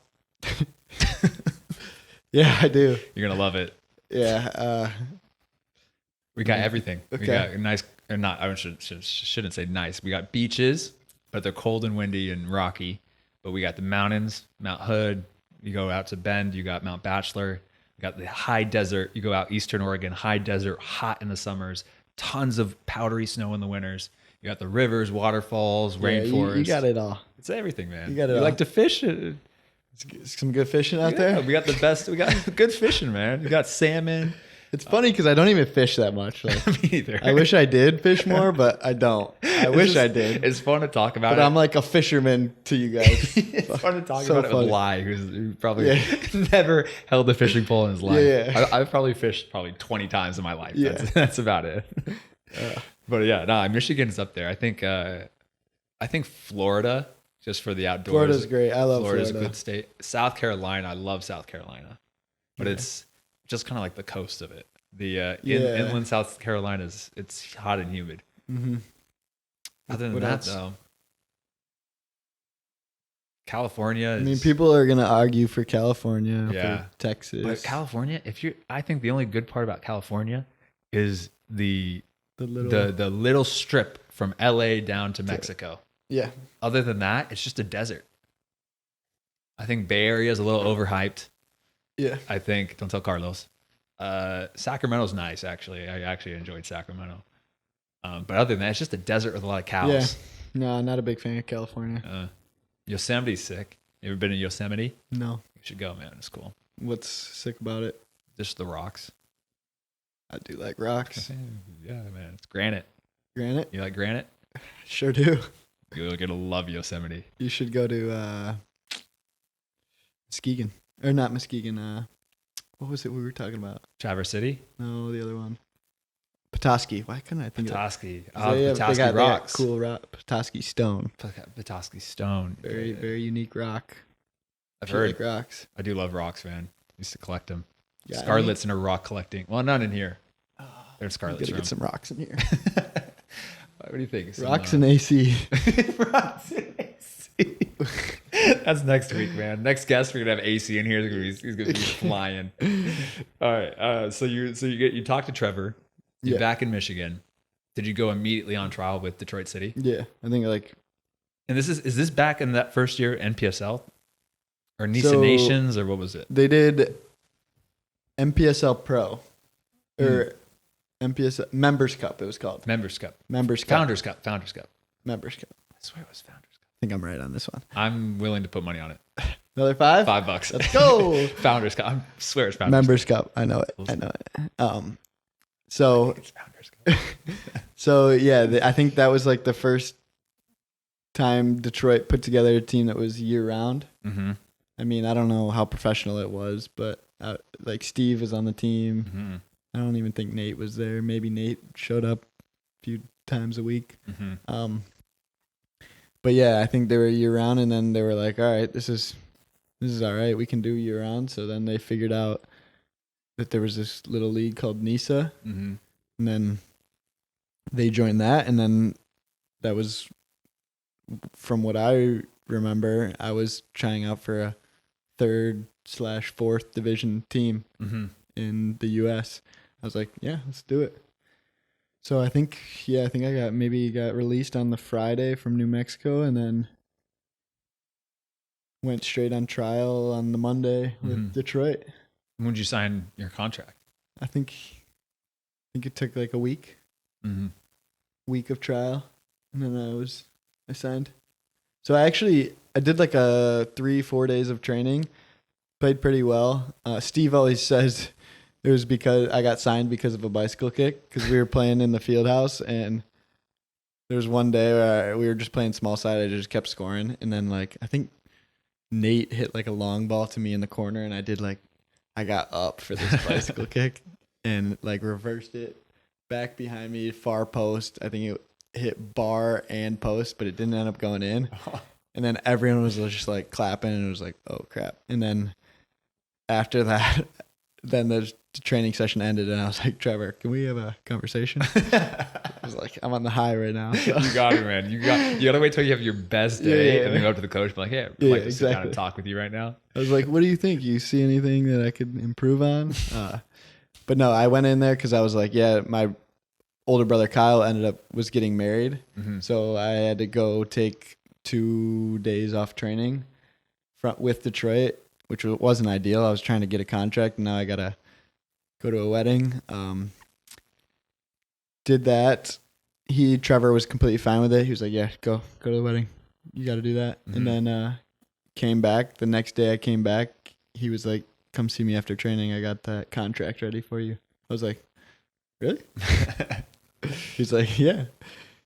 Speaker 2: Yeah, I do.
Speaker 1: You're gonna love it.
Speaker 2: Yeah.
Speaker 1: We got everything.
Speaker 2: Okay.
Speaker 1: We got nice, or not. I shouldn't say nice. We got beaches, but they're cold and windy and rocky. But we got the mountains, Mount Hood. You go out to Bend. You got Mount Bachelor. You got the high desert. You go out Eastern Oregon, high desert, hot in the summers. Tons of powdery snow in the winters. You got the rivers, waterfalls, rainforest.
Speaker 2: You got it all.
Speaker 1: It's everything, man.
Speaker 2: You got it all.
Speaker 1: You like to fish?
Speaker 2: Some good fishing out there?
Speaker 1: We got the best. We got good fishing, man. You got salmon.
Speaker 2: It's funny because I don't even fish that much. Like,
Speaker 1: me either.
Speaker 2: I wish I did fish more, but I don't. I wish I did.
Speaker 1: It's fun to talk about
Speaker 2: but I'm like a fisherman to you guys.
Speaker 1: It's fun to talk about it with Lai, who probably never held a fishing pole in his life.
Speaker 2: Yeah.
Speaker 1: I've probably fished 20 times in my life.
Speaker 2: Yeah.
Speaker 1: That's about it. But yeah, Michigan's up there. I think Florida, just for the outdoors.
Speaker 2: Florida's great. I love
Speaker 1: Florida's
Speaker 2: Florida.
Speaker 1: a good state. South Carolina, I love South Carolina. But it's just kind of like the coast of it. The inland South Carolina it's hot and humid.
Speaker 2: Mm-hmm.
Speaker 1: Other than that, though, California is,
Speaker 2: I mean, people are gonna argue for California,
Speaker 1: Yeah.
Speaker 2: for Texas.
Speaker 1: but California, I think the only good part about California is the little strip from LA down to Mexico.
Speaker 2: Yeah.
Speaker 1: Other than that, it's just a desert. I think Bay Area is a little overhyped.
Speaker 2: Yeah.
Speaker 1: I think, don't tell Carlos. Sacramento's nice, actually. I actually enjoyed Sacramento. But other than that, it's just a desert with a lot of cows.
Speaker 2: Yeah. No, not a big fan of California.
Speaker 1: Yosemite's sick. You ever been to Yosemite?
Speaker 2: No.
Speaker 1: You should go, man. It's cool.
Speaker 2: What's sick about it?
Speaker 1: Just the rocks.
Speaker 2: I do like rocks.
Speaker 1: Yeah, man. It's granite.
Speaker 2: Granite?
Speaker 1: You like granite?
Speaker 2: Sure do.
Speaker 1: You're going to love Yosemite.
Speaker 2: You should go to Muskegon. Or not Muskegon. What was it we were talking about?
Speaker 1: Traverse City?
Speaker 2: No, the other one. Petoskey. Why couldn't I think
Speaker 1: Petoskey.
Speaker 2: of it?
Speaker 1: Oh, Petoskey rocks.
Speaker 2: Cool rock. Petoskey stone.
Speaker 1: Petoskey stone.
Speaker 2: Very, very unique rock.
Speaker 1: I've heard.
Speaker 2: Like rocks.
Speaker 1: I do love rocks, man. I used to collect them.
Speaker 2: Yeah,
Speaker 1: Scarlet's in a rock collecting. Well, not in here. There's
Speaker 2: I'm
Speaker 1: Scarlet's
Speaker 2: gonna
Speaker 1: room.
Speaker 2: get some rocks in here.
Speaker 1: What do you think?
Speaker 2: Rocks and AC.
Speaker 1: Rocks and AC. That's next week, man. Next guest, we're gonna have AC in here. He's gonna be flying. All right. So you talked to Trevor. You're back in Michigan. Did you go immediately on trial with Detroit City?
Speaker 2: Yeah, I think
Speaker 1: And is this back in that first year NPSL or NISA Nations or what was it?
Speaker 2: They did MPSL Pro or MPSL Members Cup. It was called
Speaker 1: Members Cup.
Speaker 2: Founders Cup.
Speaker 1: Members Cup.
Speaker 2: I
Speaker 1: swear it was Founders Cup.
Speaker 2: think I'm right on this one.
Speaker 1: I'm willing to put money on it.
Speaker 2: Another $5?
Speaker 1: $5.
Speaker 2: Let's go.
Speaker 1: Founders Cup. I swear it's Founders
Speaker 2: Members Cup. I know it. So
Speaker 1: Cup. It's Founders Cup.
Speaker 2: So yeah, I think that was like the first time Detroit put together a team that was year round.
Speaker 1: Mm-hmm.
Speaker 2: I mean, I don't know how professional it was, but like Steve was on the team.
Speaker 1: Mm-hmm.
Speaker 2: I don't even think Nate was there. Maybe Nate showed up a few times a week.
Speaker 1: Mm-hmm.
Speaker 2: But yeah, I think they were year round, and then they were like, all right, this is all right. We can do year round. So then they figured out that there was this little league called NISA,
Speaker 1: Mm-hmm.
Speaker 2: and then they joined that, and then that was, from what I remember, I was trying out for a 3rd/4th division team
Speaker 1: Mm-hmm.
Speaker 2: in the U.S. I was like, yeah, let's do it. So I think I got released on the Friday from New Mexico, and then went straight on trial on the Monday with Detroit.
Speaker 1: When did you sign your contract?
Speaker 2: I think it took like a week.
Speaker 1: Mm-hmm.
Speaker 2: Week of trial, and then I signed. So I did like a 3-4 days of training, played pretty well. Steve always says it was because I got signed because of a bicycle kick, because we were playing in the field house, and there was one day where we were just playing small side. I just kept scoring, and then like I think Nate hit like a long ball to me in the corner, and I got up for this bicycle kick and like reversed it back behind me, far post. I think it hit bar and post, but it didn't end up going in. And then everyone was just like clapping, and it was like, oh crap. And then after that, then the training session ended, and I was like, Trevor, can we have a conversation? I was like, I'm on the high right now. So.
Speaker 1: You got it, man. You gotta wait till you have your best day, and then go up to the coach and be like, hey, I'd like to sit down and talk with you right now.
Speaker 2: I was like, what do you think? You see anything that I could improve on? But no, I went in there because I was like, yeah, my older brother Kyle was getting married.
Speaker 1: Mm-hmm.
Speaker 2: So I had to go take 2 days off training with Detroit, which wasn't ideal. I was trying to get a contract, and now I got to go to a wedding. Did that. Trevor was completely fine with it. He was like, yeah, go to the wedding. You got to do that.
Speaker 1: Mm-hmm.
Speaker 2: And then came back. The next day I came back, he was like, come see me after training. I got that contract ready for you. I was like, really? He's like, yeah.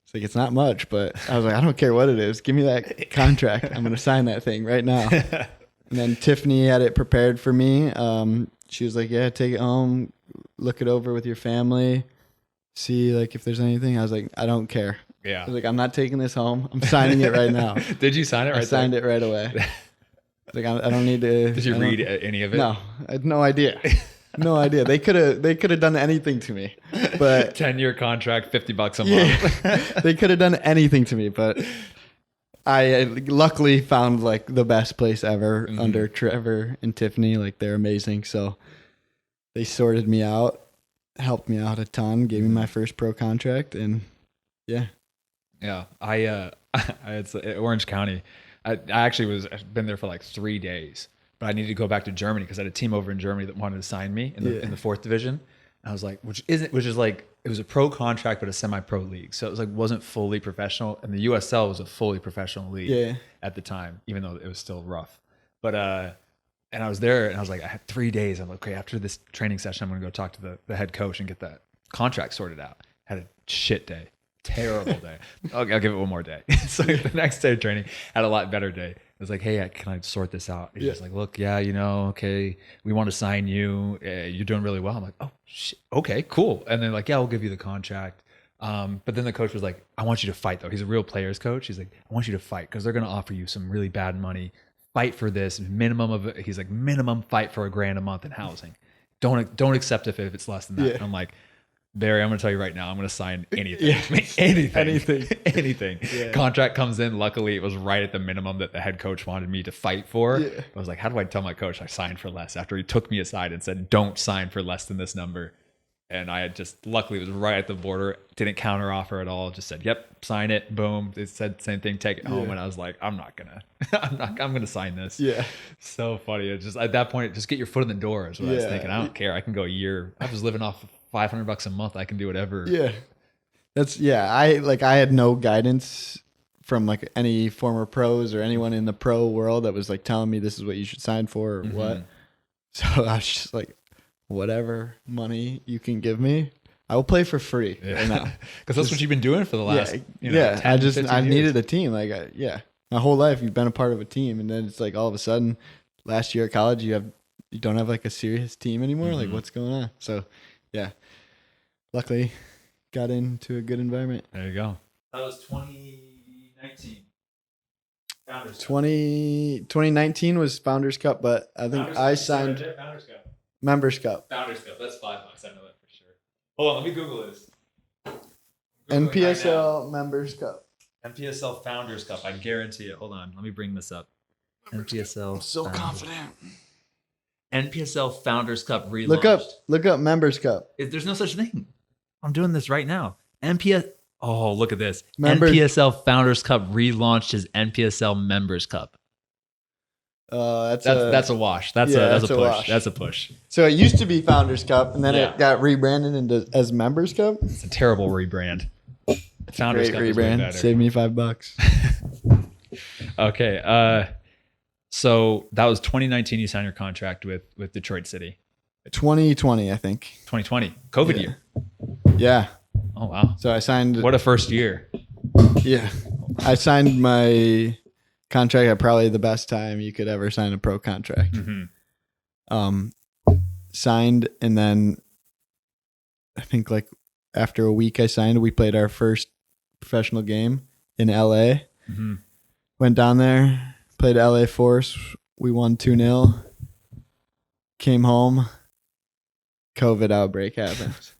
Speaker 2: It's like, it's not much, but I was like, I don't care what it is. Give me that contract. I'm going to sign that thing right now. And then Tiffany had it prepared for me. She was like, yeah, take it home, look it over with your family, see like if there's anything. I was like, I don't care.
Speaker 1: Yeah.
Speaker 2: I was like, I'm not taking this home. I'm signing it right now.
Speaker 1: Did you sign it right
Speaker 2: I signed it right away. Like, I don't need to.
Speaker 1: Did you read any of it?
Speaker 2: No, I had no idea. No idea. They could have done anything to me, but
Speaker 1: 10-year contract, $50 a month.
Speaker 2: Yeah, they could have done anything to me, but I luckily found like the best place ever
Speaker 1: Mm-hmm.
Speaker 2: under Trevor and Tiffany. Like they're amazing. So they sorted me out, helped me out a ton, gave me my first pro contract, and yeah.
Speaker 1: Yeah, I it's Orange County. I actually been there for like 3 days, but I needed to go back to Germany because I had a team over in Germany that wanted to sign me in the fourth division. And I was like, which is like it was a pro contract but a semi-pro league, so it was like wasn't fully professional. And the USL was a fully professional league at the time, even though it was still rough. But and I was there and I was like, I had 3 days. I'm like, okay, after this training session, I'm gonna go talk to the head coach and get that contract sorted out. Had a shit day. Terrible day. I'll give it one more day. So the next day of training had a lot better day. I was like, hey, can I sort this out? He's just like, look, yeah, okay, we want to sign you. You're doing really well. I'm like, oh, shit. Okay, cool. And then like, yeah, we'll give you the contract. But then the coach was like, I want you to fight though. He's a real players coach. He's like, I want you to fight because they're going to offer you some really bad money. Fight for this he's like, minimum fight for $1,000 a month in housing. Don't accept it if it's less than that.
Speaker 2: Yeah.
Speaker 1: And I'm like, Barry, I'm going to tell you right now, I'm going to sign anything. Anything.
Speaker 2: Yeah.
Speaker 1: Contract comes in. Luckily, it was right at the minimum that the head coach wanted me to fight for. Yeah. I was like, how do I tell my coach I signed for less after he took me aside and said, don't sign for less than this number? And I had luckily, it was right at the border. Didn't counter offer at all. Just said, yep, sign it. Boom. It said the same thing, take it home. And I was like, I'm going to sign this.
Speaker 2: Yeah.
Speaker 1: So funny. It just, at that point, just get your foot in the door is what I was thinking. I don't care. I can go a year. I was living off $500 a month. I can do whatever.
Speaker 2: Yeah. I had no guidance from like any former pros or anyone in the pro world that was like telling me this is what you should sign for or what. So I was just like, whatever money you can give me, I will play for free right now.
Speaker 1: Because that's what you've been doing for the last 10,
Speaker 2: I
Speaker 1: 15 years.
Speaker 2: needed a team. Like my whole life you've been a part of a team, and then it's like all of a sudden last year at college you don't have like a serious team anymore. Like what's going on? So yeah, luckily got into a good environment.
Speaker 1: There you go. That was 2019.
Speaker 2: 2019 was Founders Cup, but I think I signed
Speaker 1: Founders Cup.
Speaker 2: Members Cup.
Speaker 1: Founders Cup. That's $5. I know that for sure. Hold on, let me Google this.
Speaker 2: NPSL Members Cup.
Speaker 1: NPSL Founders Cup. I guarantee it. Hold on, let me bring this up. NPSL.
Speaker 2: I'm so confident.
Speaker 1: NPSL Founders Cup relaunched.
Speaker 2: Look up Members Cup.
Speaker 1: There's no such thing. I'm doing this right now. Oh, look at this. NPSL Founders Cup relaunched as NPSL Members Cup. That's a wash. That's a push.
Speaker 2: Wash.
Speaker 1: That's a push.
Speaker 2: So it used to be Founders Cup, and then it got rebranded as Members Cup.
Speaker 1: It's a terrible rebrand. Founders Cup
Speaker 2: rebrand.
Speaker 1: Is way better.
Speaker 2: Save me $5.
Speaker 1: Okay. So that was 2019. You signed your contract with Detroit City.
Speaker 2: 2020, I think.
Speaker 1: 2020, COVID year.
Speaker 2: Yeah.
Speaker 1: Oh wow.
Speaker 2: So I signed.
Speaker 1: What a first year.
Speaker 2: Yeah, I signed my contract at probably the best time you could ever sign a pro contract. Signed, and then I think like after a week I signed, we played our first professional game in LA. Went down there, played LA Force. We won 2-0. Came home. COVID outbreak happened.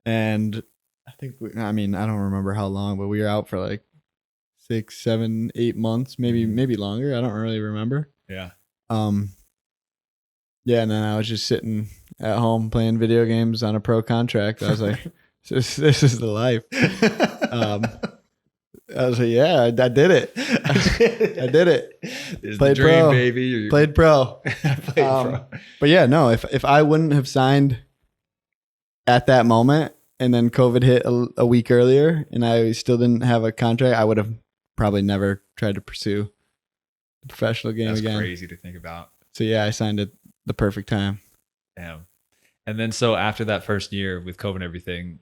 Speaker 2: And I think, I don't remember how long, but we were out for like 6, 7, 8 months, maybe longer. I don't really remember.
Speaker 1: Yeah.
Speaker 2: Yeah, and then I was just sitting at home playing video games on a pro contract. I was like, this is the life. I was like, yeah, I did it. I did it.
Speaker 1: It's
Speaker 2: Played
Speaker 1: the dream,
Speaker 2: pro,
Speaker 1: baby.
Speaker 2: Played pro.
Speaker 1: Played pro.
Speaker 2: But yeah, no, if I wouldn't have signed at that moment and then COVID hit a week earlier and I still didn't have a contract, I would have probably never tried to pursue the professional game again.
Speaker 1: That's crazy to think about.
Speaker 2: So yeah, I signed at the perfect time.
Speaker 1: Damn. And then so after that first year with COVID and everything,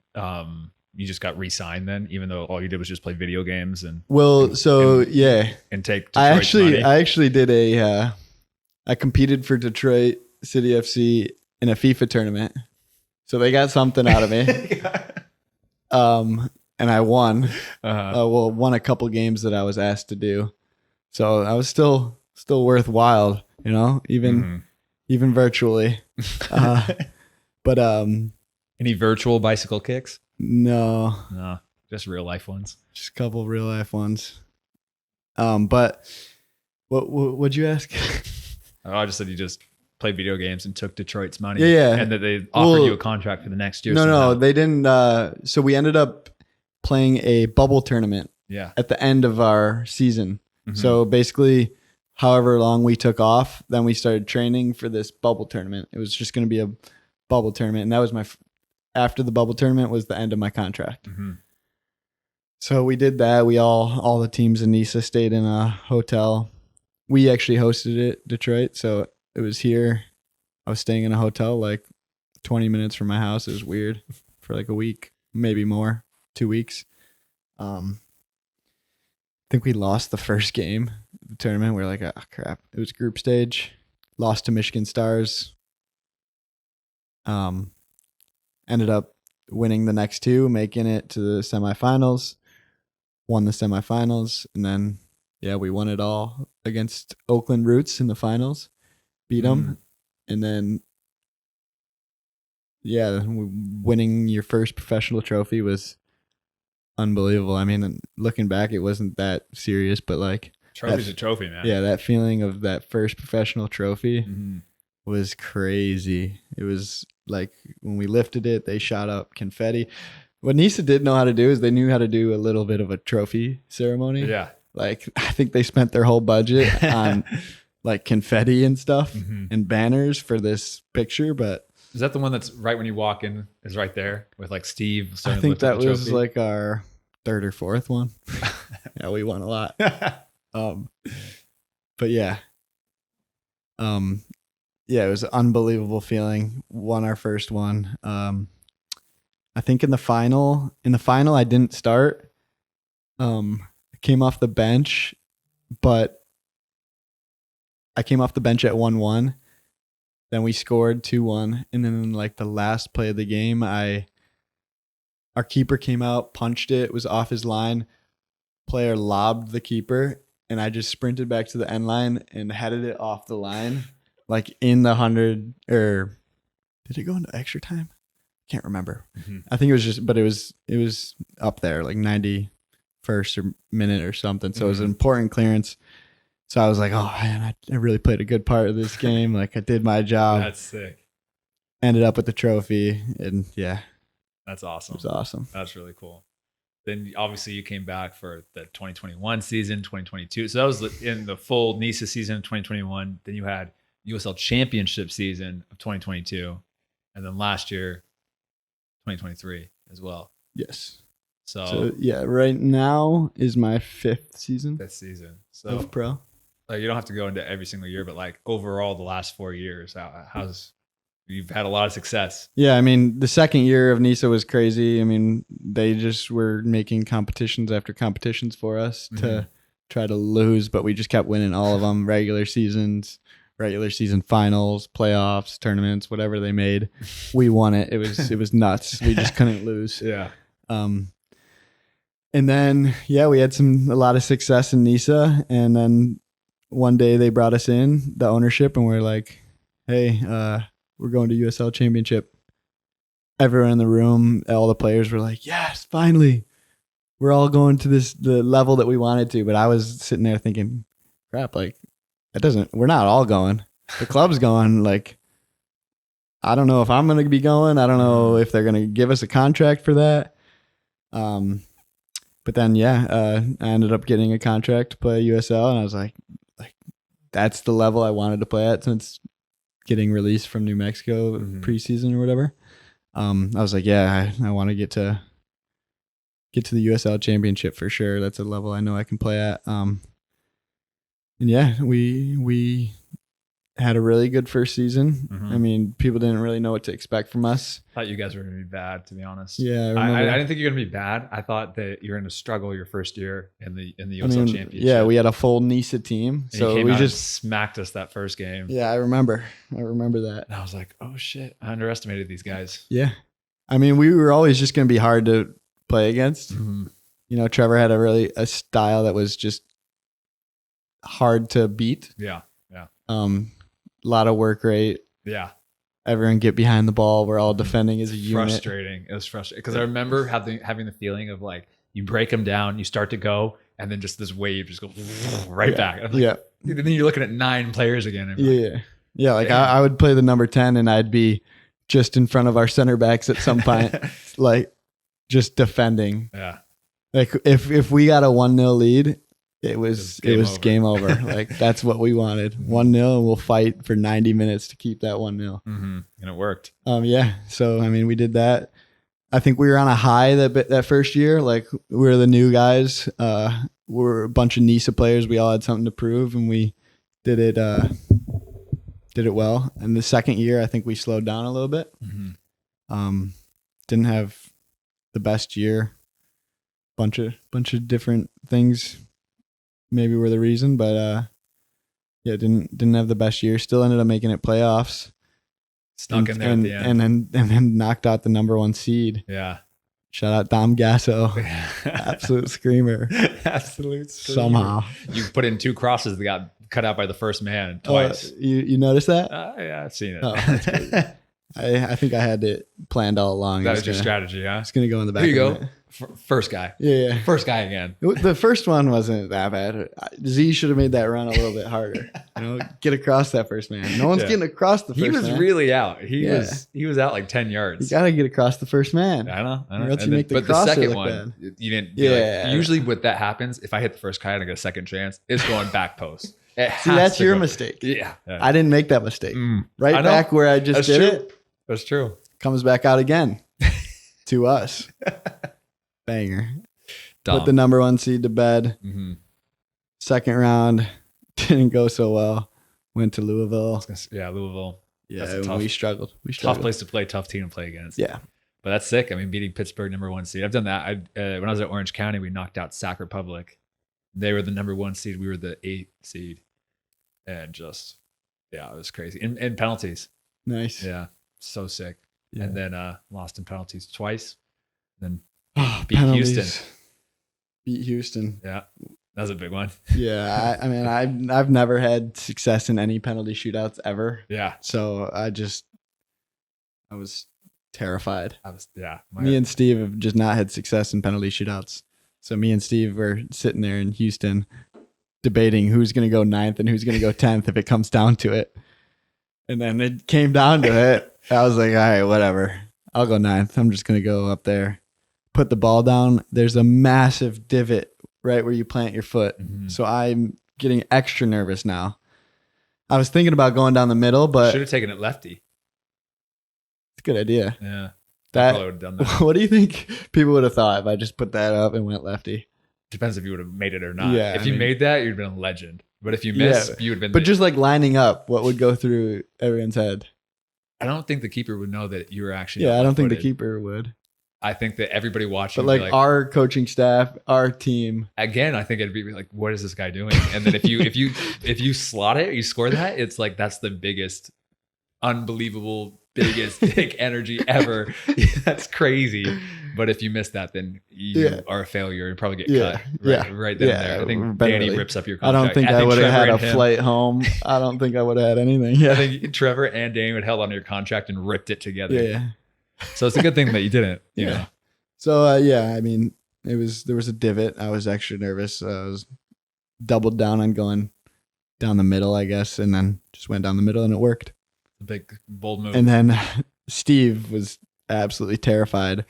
Speaker 1: you just got re-signed then, even though all you did was just play video games and take Detroit's money?
Speaker 2: I actually did I competed for Detroit City FC in a FIFA tournament. So they got something out of me. And I won. Won a couple games that I was asked to do. So I was still worthwhile, even virtually. But
Speaker 1: any virtual bicycle kicks?
Speaker 2: No,
Speaker 1: just real life ones.
Speaker 2: Just a couple real life ones. But what'd you ask?
Speaker 1: Oh, I just said you just played video games and took Detroit's money.
Speaker 2: Yeah.
Speaker 1: And that they offered you a contract for the next year.
Speaker 2: No, they didn't. So we ended up playing a bubble tournament at the end of our season. Mm-hmm. So basically, however long we took off, then we started training for this bubble tournament. It was just going to be a bubble tournament. And that was after the bubble tournament was the end of my contract. Mm-hmm. So we did that. We all the teams in NISA stayed in a hotel. We actually hosted it, Detroit. So it was here. I was staying in a hotel like 20 minutes from my house. It was weird for like a week, maybe more, 2 weeks. I think we lost the first game of the tournament. We were like, oh crap. It was group stage. Lost to Michigan Stars. Ended up winning the next two, making it to the semifinals. Won the semifinals, and then we won it all against Oakland Rutz in the finals. Beat them, and then winning your first professional trophy was unbelievable. I mean, looking back, it wasn't that serious, but like
Speaker 1: trophy's a trophy, man.
Speaker 2: Yeah, that feeling of that first professional trophy was crazy. It was like when we lifted it, they shot up confetti. What NISA did know how to do is they knew how to do a little bit of a trophy ceremony.
Speaker 1: Yeah.
Speaker 2: Like I think they spent their whole budget on like confetti and stuff and banners for this picture. But
Speaker 1: is that the one that's right when you walk in is right there with like Steve?
Speaker 2: I think that was like our third or fourth one. Yeah, we won a lot. But yeah. Yeah, it was an unbelievable feeling. Won our first one. I think in the final I didn't start. I came off the bench, but I came off the bench at 1-1. Then we scored 2-1, and then in like the last play of the game, our keeper came out, punched it, was off his line. Player lobbed the keeper, and I just sprinted back to the end line and headed it off the line, like in the 100 or did it go into extra time? Can't remember. I think it was just, but it was up there, like 91st or minute or something. So it was an important clearance. So I was like, oh man, I really played a good part of this game. Like I did my job.
Speaker 1: That's sick.
Speaker 2: Ended up with the trophy, and
Speaker 1: that's awesome.
Speaker 2: It was awesome.
Speaker 1: That's really cool. Then obviously you came back for the 2021 season, 2022. So that was in the full NISA season of 2021. Then you had USL Championship season of 2022, and then last year 2023 as well.
Speaker 2: Yes.
Speaker 1: So
Speaker 2: right now is my fifth season.
Speaker 1: So
Speaker 2: of pro.
Speaker 1: Like you don't have to go into every single year, but like overall the last 4 years, you've had a lot of success.
Speaker 2: Yeah, I mean the second year of NISA was crazy. I mean they just were making competitions after competitions for us to try to lose, but we just kept winning all of them. Regular season finals, playoffs, tournaments, whatever they made, we won it. It was nuts. We just couldn't lose.
Speaker 1: Yeah.
Speaker 2: And then we had a lot of success in NISA, and then one day they brought us in, the ownership, and we're like, hey, we're going to USL Championship. Everyone in the room, all the players were like, yes, finally. We're all going to the level that we wanted to. But I was sitting there thinking, crap, like we're not all going. The club's going. Like, I don't know if I'm going to be going. I don't know if they're going to give us a contract for that. But then, I ended up getting a contract to play USL, and I was like, that's the level I wanted to play at since getting released from New Mexico preseason or whatever. I was like, I want to get to the USL Championship for sure. That's a level I know I can play at. And we had a really good first season. I mean, people didn't really know what to expect from us.
Speaker 1: I thought you guys were going to be bad, to be honest.
Speaker 2: Yeah,
Speaker 1: I didn't think you were going to be bad. I thought that you were going to struggle your first year in the USL Championship.
Speaker 2: Yeah, we had a full NISA team,
Speaker 1: and so we just smacked us that first game.
Speaker 2: Yeah, I remember that.
Speaker 1: And I was like, oh shit, I underestimated these guys.
Speaker 2: Yeah, I mean, we were always just going to be hard to play against. You know, Trevor had a style that was just hard to beat.
Speaker 1: Yeah.
Speaker 2: A lot of work rate.
Speaker 1: Yeah.
Speaker 2: Everyone get behind the ball. We're all defending as a unit.
Speaker 1: Frustrating. It was frustrating because I remember having the feeling of like you break them down, you start to go, and then just this wave just goes right back. I'm like,
Speaker 2: Yeah.
Speaker 1: Then you're looking at 9 players again. And
Speaker 2: Yeah. Yeah. Like I would play the number 10 and I'd be just in front of our center backs at some point, like just defending.
Speaker 1: Yeah.
Speaker 2: Like if we got a 1-0 lead, it was game over. Like that's what we wanted. 1-0 and we'll fight for 90 minutes to keep that 1-0.
Speaker 1: Mm-hmm. And it worked.
Speaker 2: Yeah. So I mean, we did that. I think we were on a high that first year. Like we were the new guys. We're a bunch of NISA players. We all had something to prove, and we did it well. And the second year, I think we slowed down a little bit. Mm-hmm. Didn't have the best year. Bunch of different things maybe were the reason, but didn't have the best year. Still ended up making it playoffs.
Speaker 1: Snuck in there at the end.
Speaker 2: And then knocked out the number 1 seed.
Speaker 1: Yeah.
Speaker 2: Shout out Dom Gasso. Absolute screamer.
Speaker 1: Absolute screamer.
Speaker 2: Somehow.
Speaker 1: You put in 2 crosses that got cut out by the first man twice.
Speaker 2: You noticed that?
Speaker 1: Yeah, I've seen it.
Speaker 2: Oh, that's good. I think I had it planned all along.
Speaker 1: That was your strategy, huh?
Speaker 2: It's going to go in the back.
Speaker 1: Here you go. First guy.
Speaker 2: Yeah.
Speaker 1: First guy again.
Speaker 2: The first one wasn't that bad. Z should have made that run a little bit harder. Get across that first man. No one's getting across the first man.
Speaker 1: He was really out. He was out like 10 yards.
Speaker 2: You got to get across the first man.
Speaker 1: I know.
Speaker 2: Or else you make the crosser look bad.
Speaker 1: You didn't. Yeah. Usually, what that happens, if I hit the first guy and I get a second chance, it's going back post.
Speaker 2: See, that's your mistake.
Speaker 1: Yeah.
Speaker 2: I didn't make that mistake. Right back where I just did it.
Speaker 1: That's true.
Speaker 2: Comes back out again to us. Banger. Put the number 1 seed to bed. Mm-hmm. Second round didn't go so well. Went to Louisville.
Speaker 1: Yeah, Louisville.
Speaker 2: Yeah, we struggled.
Speaker 1: Tough place to play, tough team to play against.
Speaker 2: Yeah.
Speaker 1: But that's sick. I mean, beating Pittsburgh, number 1 seed. I've done that. When I was at Orange County, we knocked out Sac Republic. They were the number 1 seed. We were the 8th seed. And just, it was crazy. And penalties.
Speaker 2: Nice.
Speaker 1: Yeah. So sick. Yeah. And then lost in penalties twice. Then beat
Speaker 2: penalties.
Speaker 1: Houston.
Speaker 2: Beat Houston.
Speaker 1: Yeah. That was a big one.
Speaker 2: Yeah. I mean, I've never had success in any penalty shootouts ever.
Speaker 1: Yeah.
Speaker 2: So I was terrified.
Speaker 1: Me
Speaker 2: and Steve have just not had success in penalty shootouts. So me and Steve were sitting there in Houston debating who's going to go 9th and who's going to go 10th if it comes down to it. And then it came down to it. I was like, all right, whatever. I'll go 9th. I'm just going to go up there, put the ball down. There's a massive divot right where you plant your foot. Mm-hmm. So I'm getting extra nervous now. I was thinking about going down the middle, but
Speaker 1: should have taken it lefty.
Speaker 2: It's a good idea.
Speaker 1: Yeah.
Speaker 2: That, probably would have done that. What do you think people would have thought if I just put that up and went lefty?
Speaker 1: Depends if you would have made it or not.
Speaker 2: Yeah,
Speaker 1: if you made that, you'd have been a legend. But if you missed, you would have been.
Speaker 2: But just like lining up, what would go through everyone's head?
Speaker 1: I don't think the keeper would know that you were actually.
Speaker 2: Yeah, I don't think the keeper would.
Speaker 1: I think that everybody watching.
Speaker 2: But like our coaching staff, our team.
Speaker 1: Again, I think it'd be like, what is this guy doing? And then if you slot it, you score that, it's like that's the biggest, unbelievable, biggest dick energy ever. That's crazy. But if you miss that, then you are a failure and probably get cut. Right then and there. I think Danny rips up your contract.
Speaker 2: I don't think I would have had a flight home. I don't think I would have had anything. Yeah.
Speaker 1: I think Trevor and Danny would have held on to your contract and ripped it together.
Speaker 2: Yeah.
Speaker 1: So it's a good thing that you didn't. You know.
Speaker 2: So I mean, there was a divot. I was extra nervous. I was doubled down on going down the middle, I guess, and then just went down the middle and it worked.
Speaker 1: A big bold move.
Speaker 2: And then Steve was absolutely terrified,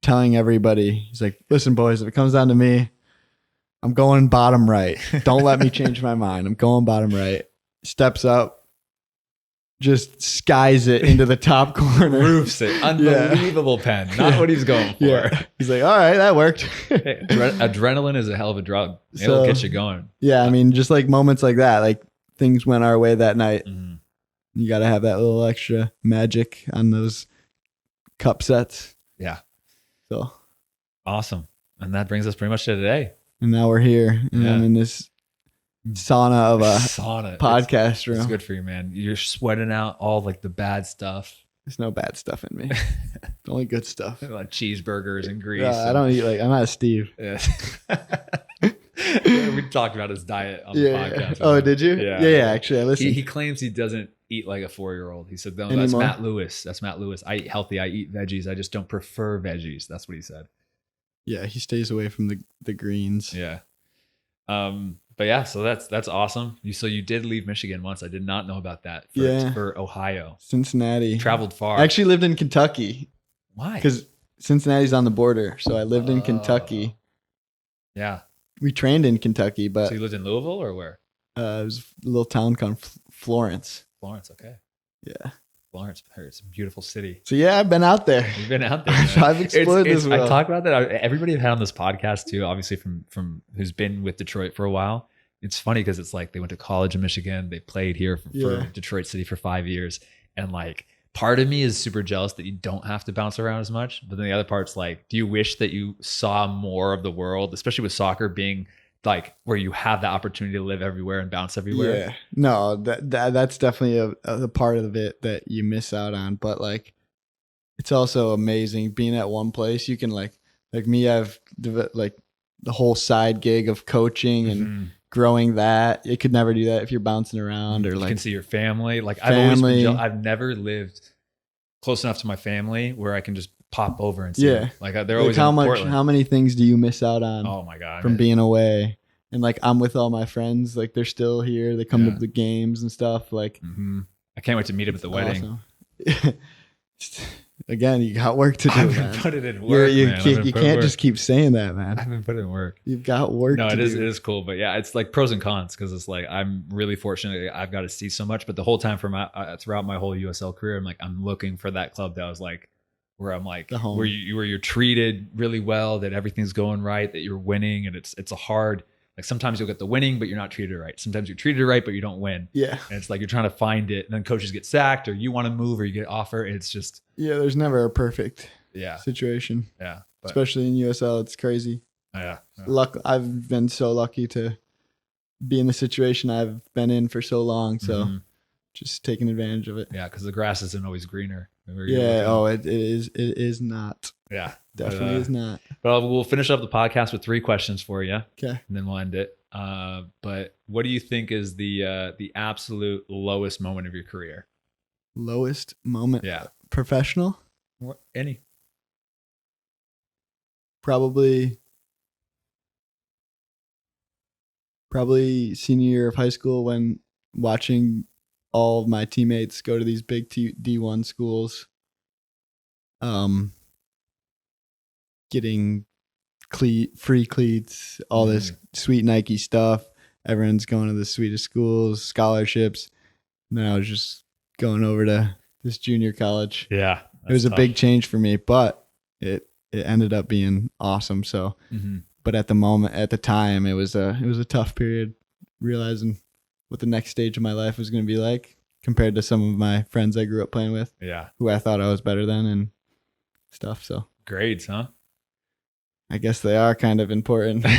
Speaker 2: telling everybody, he's like, "Listen, boys, if it comes down to me, I'm going bottom right. Don't let me change my mind. I'm going bottom right." Steps up, just skies it into the top corner.
Speaker 1: Roofs it. Unbelievable pen. Not what he's going for.
Speaker 2: Yeah. He's like, all right, that worked.
Speaker 1: Hey, adrenaline is a hell of a drug. It'll get you going.
Speaker 2: Yeah, I mean, just like moments like that, like things went our way that night. Mm-hmm. You got to have that little extra magic on those cup sets.
Speaker 1: Yeah.
Speaker 2: So
Speaker 1: awesome. And that brings us pretty much to today.
Speaker 2: And now we're here and I'm in this sauna of a podcast room.
Speaker 1: It's good for you, man. You're sweating out all like the bad stuff.
Speaker 2: There's no bad stuff in me. Only good stuff.
Speaker 1: Like cheeseburgers and grease.
Speaker 2: I don't eat I'm not a Steve.
Speaker 1: Yeah. We talked about his diet on the podcast.
Speaker 2: Oh, did you?
Speaker 1: Yeah.
Speaker 2: Actually, I listened.
Speaker 1: He claims he doesn't eat like a 4-year-old. He said, "No, that's Matt Lewis. That's Matt Lewis. I eat healthy. I eat veggies. I just don't prefer veggies." That's what he said.
Speaker 2: Yeah, he stays away from the greens.
Speaker 1: Yeah. But yeah, so that's awesome. So you did leave Michigan once. I did not know about that. For Ohio.
Speaker 2: Cincinnati.
Speaker 1: Traveled far.
Speaker 2: I actually lived in Kentucky.
Speaker 1: Why?
Speaker 2: Because Cincinnati's on the border. So I lived in Kentucky.
Speaker 1: Yeah.
Speaker 2: We trained in Kentucky, but
Speaker 1: so you lived in Louisville or where?
Speaker 2: It was a little town called Florence.
Speaker 1: Florence, okay.
Speaker 2: Yeah.
Speaker 1: Florence, it's a beautiful city.
Speaker 2: So yeah, I've been out there.
Speaker 1: You've been out there.
Speaker 2: I've explored this world.
Speaker 1: I talk about that. Everybody I've had on this podcast too, obviously from who's been with Detroit for a while. It's funny because it's like they went to college in Michigan. They played here for Detroit City for 5 years. And like part of me is super jealous that you don't have to bounce around as much. But then the other part's like, do you wish that you saw more of the world, especially with soccer being like where you have the opportunity to live everywhere and bounce everywhere?
Speaker 2: Yeah, no, that's definitely a part of it that you miss out on. But like, it's also amazing being at one place. You can like me, I've like the whole side gig of coaching and growing that. You could never do that if you're bouncing around or
Speaker 1: you
Speaker 2: like
Speaker 1: can see your family. Like I've never lived close enough to my family where I can just pop over and see them. Like they're always in Portland.
Speaker 2: How many things do you miss out on?
Speaker 1: Oh my God,
Speaker 2: from being away. And like I'm with all my friends, like they're still here. They come to the games and stuff. Like
Speaker 1: I can't wait to meet them at the wedding.
Speaker 2: Again, you got work to do.
Speaker 1: I've been putting in work.
Speaker 2: You can't just keep saying that, man.
Speaker 1: I've been putting in work.
Speaker 2: You've got work.
Speaker 1: No,
Speaker 2: it
Speaker 1: is cool, but yeah, it's like pros and cons because it's like I'm really fortunate. I've got to see so much, but the whole time throughout my whole USL career, I'm looking for that club that was like where I'm like where you're treated really well, that everything's going right, that you're winning, and it's a hard. Like sometimes you'll get the winning, but you're not treated right. Sometimes you're treated right, but you don't win.
Speaker 2: Yeah.
Speaker 1: And it's like you're trying to find it, and then coaches get sacked, or you want to move, or you get offer. It's just
Speaker 2: there's never a perfect situation.
Speaker 1: Yeah.
Speaker 2: Especially in USL, it's crazy.
Speaker 1: Yeah.
Speaker 2: I've been so lucky to be in the situation I've been in for so long. So just taking advantage of it.
Speaker 1: Yeah, because the grass isn't always greener.
Speaker 2: Yeah. Oh, it is. It is not.
Speaker 1: Yeah.
Speaker 2: Definitely is not.
Speaker 1: But we'll finish up the podcast with 3 questions for you.
Speaker 2: Okay.
Speaker 1: And then we'll end it. But what do you think is the absolute lowest moment of your career?
Speaker 2: Lowest moment?
Speaker 1: Yeah.
Speaker 2: Professional?
Speaker 1: Any.
Speaker 2: Probably senior year of high school when watching all of my teammates go to these big D1 schools. Getting free cleats, all this sweet Nike stuff. Everyone's going to the sweetest schools, scholarships. And then I was just going over to this junior college.
Speaker 1: Yeah.
Speaker 2: It was a big change for me, but it ended up being awesome. So, but at the time, it was a tough period, realizing what the next stage of my life was going to be like compared to some of my friends I grew up playing with.
Speaker 1: Yeah. Who
Speaker 2: I thought I was better than and stuff. So
Speaker 1: grades, huh?
Speaker 2: I guess they are kind of important.
Speaker 1: I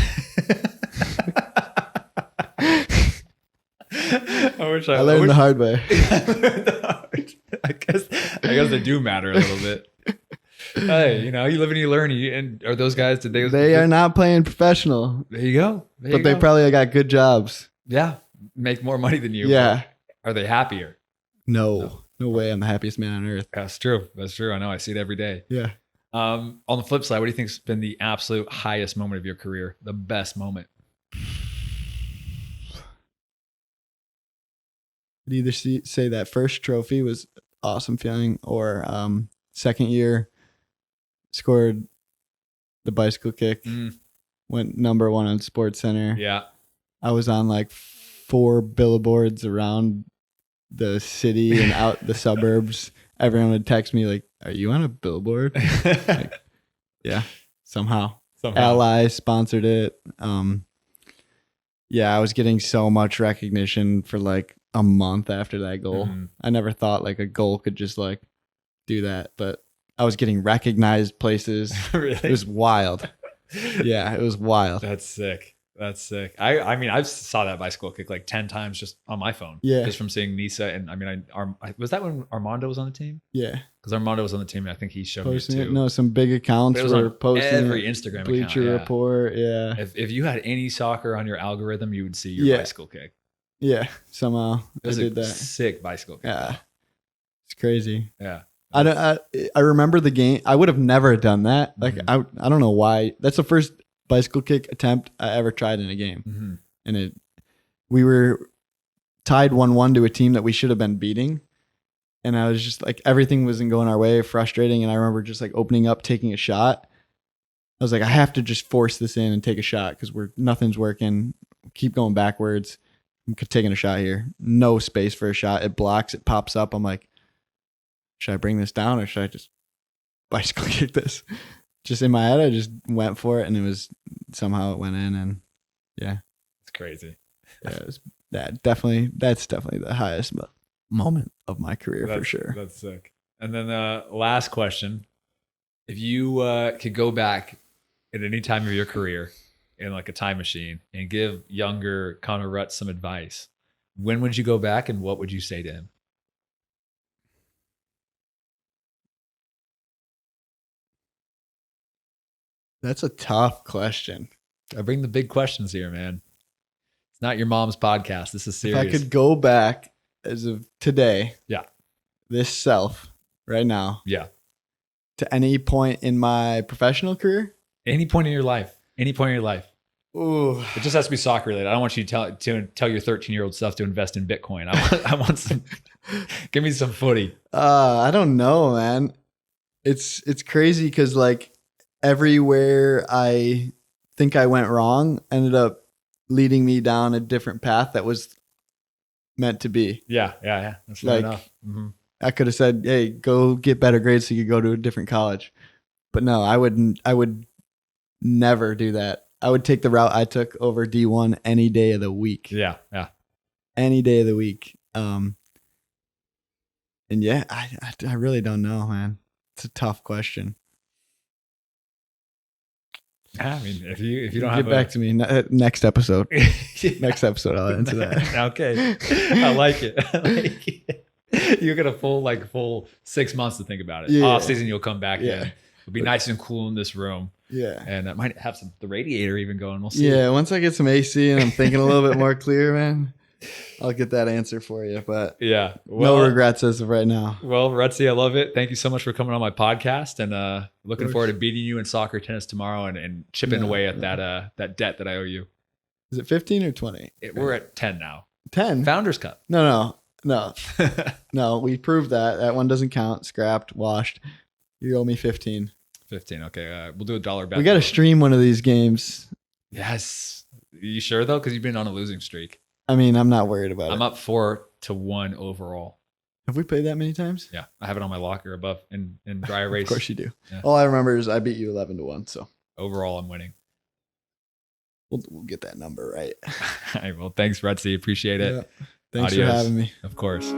Speaker 2: learned the hard way.
Speaker 1: I guess they do matter a little bit. Hey, you live and you learn. And are those guys?
Speaker 2: They are not playing professional.
Speaker 1: There you go.
Speaker 2: They probably got good jobs.
Speaker 1: Yeah, make more money than you.
Speaker 2: Yeah.
Speaker 1: Are they happier?
Speaker 2: No way. I'm the happiest man on earth.
Speaker 1: That's true. I know. I see it every day.
Speaker 2: Yeah.
Speaker 1: On the flip side, what do you think's been the absolute highest moment of your career? The best moment?
Speaker 2: I'd either say that first trophy was awesome feeling, or second year scored the bicycle kick, went number 1 on Sports Center.
Speaker 1: Yeah.
Speaker 2: I was on like 4 billboards around the city and out the suburbs. Everyone would text me like, "Are you on a billboard?" Like, yeah, somehow. Ally sponsored it. Yeah, I was getting so much recognition for like a month after that goal. I never thought like a goal could just like do that, but I was getting recognized places.
Speaker 1: Really?
Speaker 2: It was wild. Yeah, it was wild.
Speaker 1: That's sick. I mean, I saw that bicycle kick like 10 times just on my phone.
Speaker 2: Yeah.
Speaker 1: Just from seeing Nisa. And I mean, was that when Armando was on the team?
Speaker 2: Yeah.
Speaker 1: Because Armando was on the team, and I think he showed me it too.
Speaker 2: No, some big accounts were posting
Speaker 1: every Instagram
Speaker 2: Bleacher
Speaker 1: account.
Speaker 2: Report. Yeah.
Speaker 1: If you had any soccer on your algorithm, you would see your bicycle kick.
Speaker 2: Yeah. Somehow
Speaker 1: I did that.
Speaker 2: Sick
Speaker 1: bicycle kick.
Speaker 2: Yeah. It's crazy.
Speaker 1: Yeah.
Speaker 2: I remember the game. I would have never done that. Like I don't know why. That's the first bicycle kick attempt I ever tried in a game. and we were tied 1-1 to a team that we should have been beating. And I was just like, everything wasn't going our way, frustrating. And I remember just like opening up, taking a shot. I was like, I have to just force this in and take a shot because nothing's working. Keep going backwards. I'm taking a shot here. No space for a shot. It blocks. It pops up. I'm like, should I bring this down or should I just bicycle kick this? Just in my head, I just went for it, and somehow it went in, and yeah,
Speaker 1: it's crazy.
Speaker 2: Yeah, that's definitely the highest moment of my career for sure.
Speaker 1: That's sick. And then the last question: if you could go back at any time of your career in like a time machine and give younger Connor Rutz some advice, when would you go back, and what would you say to him?
Speaker 2: That's a tough question.
Speaker 1: I bring the big questions here, man. It's not your mom's podcast. This is serious.
Speaker 2: If I could go back as of today,
Speaker 1: yeah,
Speaker 2: this self right now,
Speaker 1: yeah,
Speaker 2: to any point in my professional career,
Speaker 1: any point in your life,
Speaker 2: Ooh.
Speaker 1: It just has to be soccer related. I don't want you to tell your 13-year-old self to invest in Bitcoin. I want some. Give me some footy.
Speaker 2: I don't know, man. It's crazy because like everywhere I think I went wrong ended up leading me down a different path that was meant to be.
Speaker 1: Yeah. That's fair enough. Mm-hmm.
Speaker 2: I could have said, "Hey, go get better grades so you could go to a different college," but no, I would never do that. I would take the route I took over D1 any day of the week.
Speaker 1: Yeah.
Speaker 2: Any day of the week. And yeah, I really don't know, man. It's a tough question.
Speaker 1: I mean, if you don't
Speaker 2: get back to me next episode. Next episode, I'll answer that.
Speaker 1: Okay, I like it. You get a full 6 months to think about it.
Speaker 2: Yeah.
Speaker 1: Off season, you'll come back in. It'll be nice and cool in this room.
Speaker 2: Yeah,
Speaker 1: and I might have the radiator even going. We'll see.
Speaker 2: Yeah, once I get some AC and I'm thinking a little bit more clear, man, I'll get that answer for you. But
Speaker 1: yeah,
Speaker 2: no regrets as of right now.
Speaker 1: Well, Rutzy, I love it. Thank you so much for coming on my podcast, and looking forward to beating you in soccer, tennis tomorrow, and chipping away at that debt that I owe you.
Speaker 2: Is it 15 or 20?
Speaker 1: We're at 10 now.
Speaker 2: 10?
Speaker 1: Founders Cup.
Speaker 2: No. No, we proved that. That one doesn't count. Scrapped, washed. You owe me 15.
Speaker 1: 15. Okay. We'll do $1 bet.
Speaker 2: We got to stream one of these games.
Speaker 1: Yes. You sure though? Because you've been on a losing streak.
Speaker 2: I mean, I'm not worried about it.
Speaker 1: I'm up 4-1 overall.
Speaker 2: Have we played that many times?
Speaker 1: Yeah. I have it on my locker above in dry erase.
Speaker 2: Of course you do.
Speaker 1: Yeah.
Speaker 2: All I remember is I beat you 11-1. So
Speaker 1: overall, I'm winning.
Speaker 2: We'll get that number right.
Speaker 1: All right. Well, thanks, Rutzy. Appreciate it.
Speaker 2: Yeah. Thanks
Speaker 1: Adios.
Speaker 2: for having me.
Speaker 1: Of course.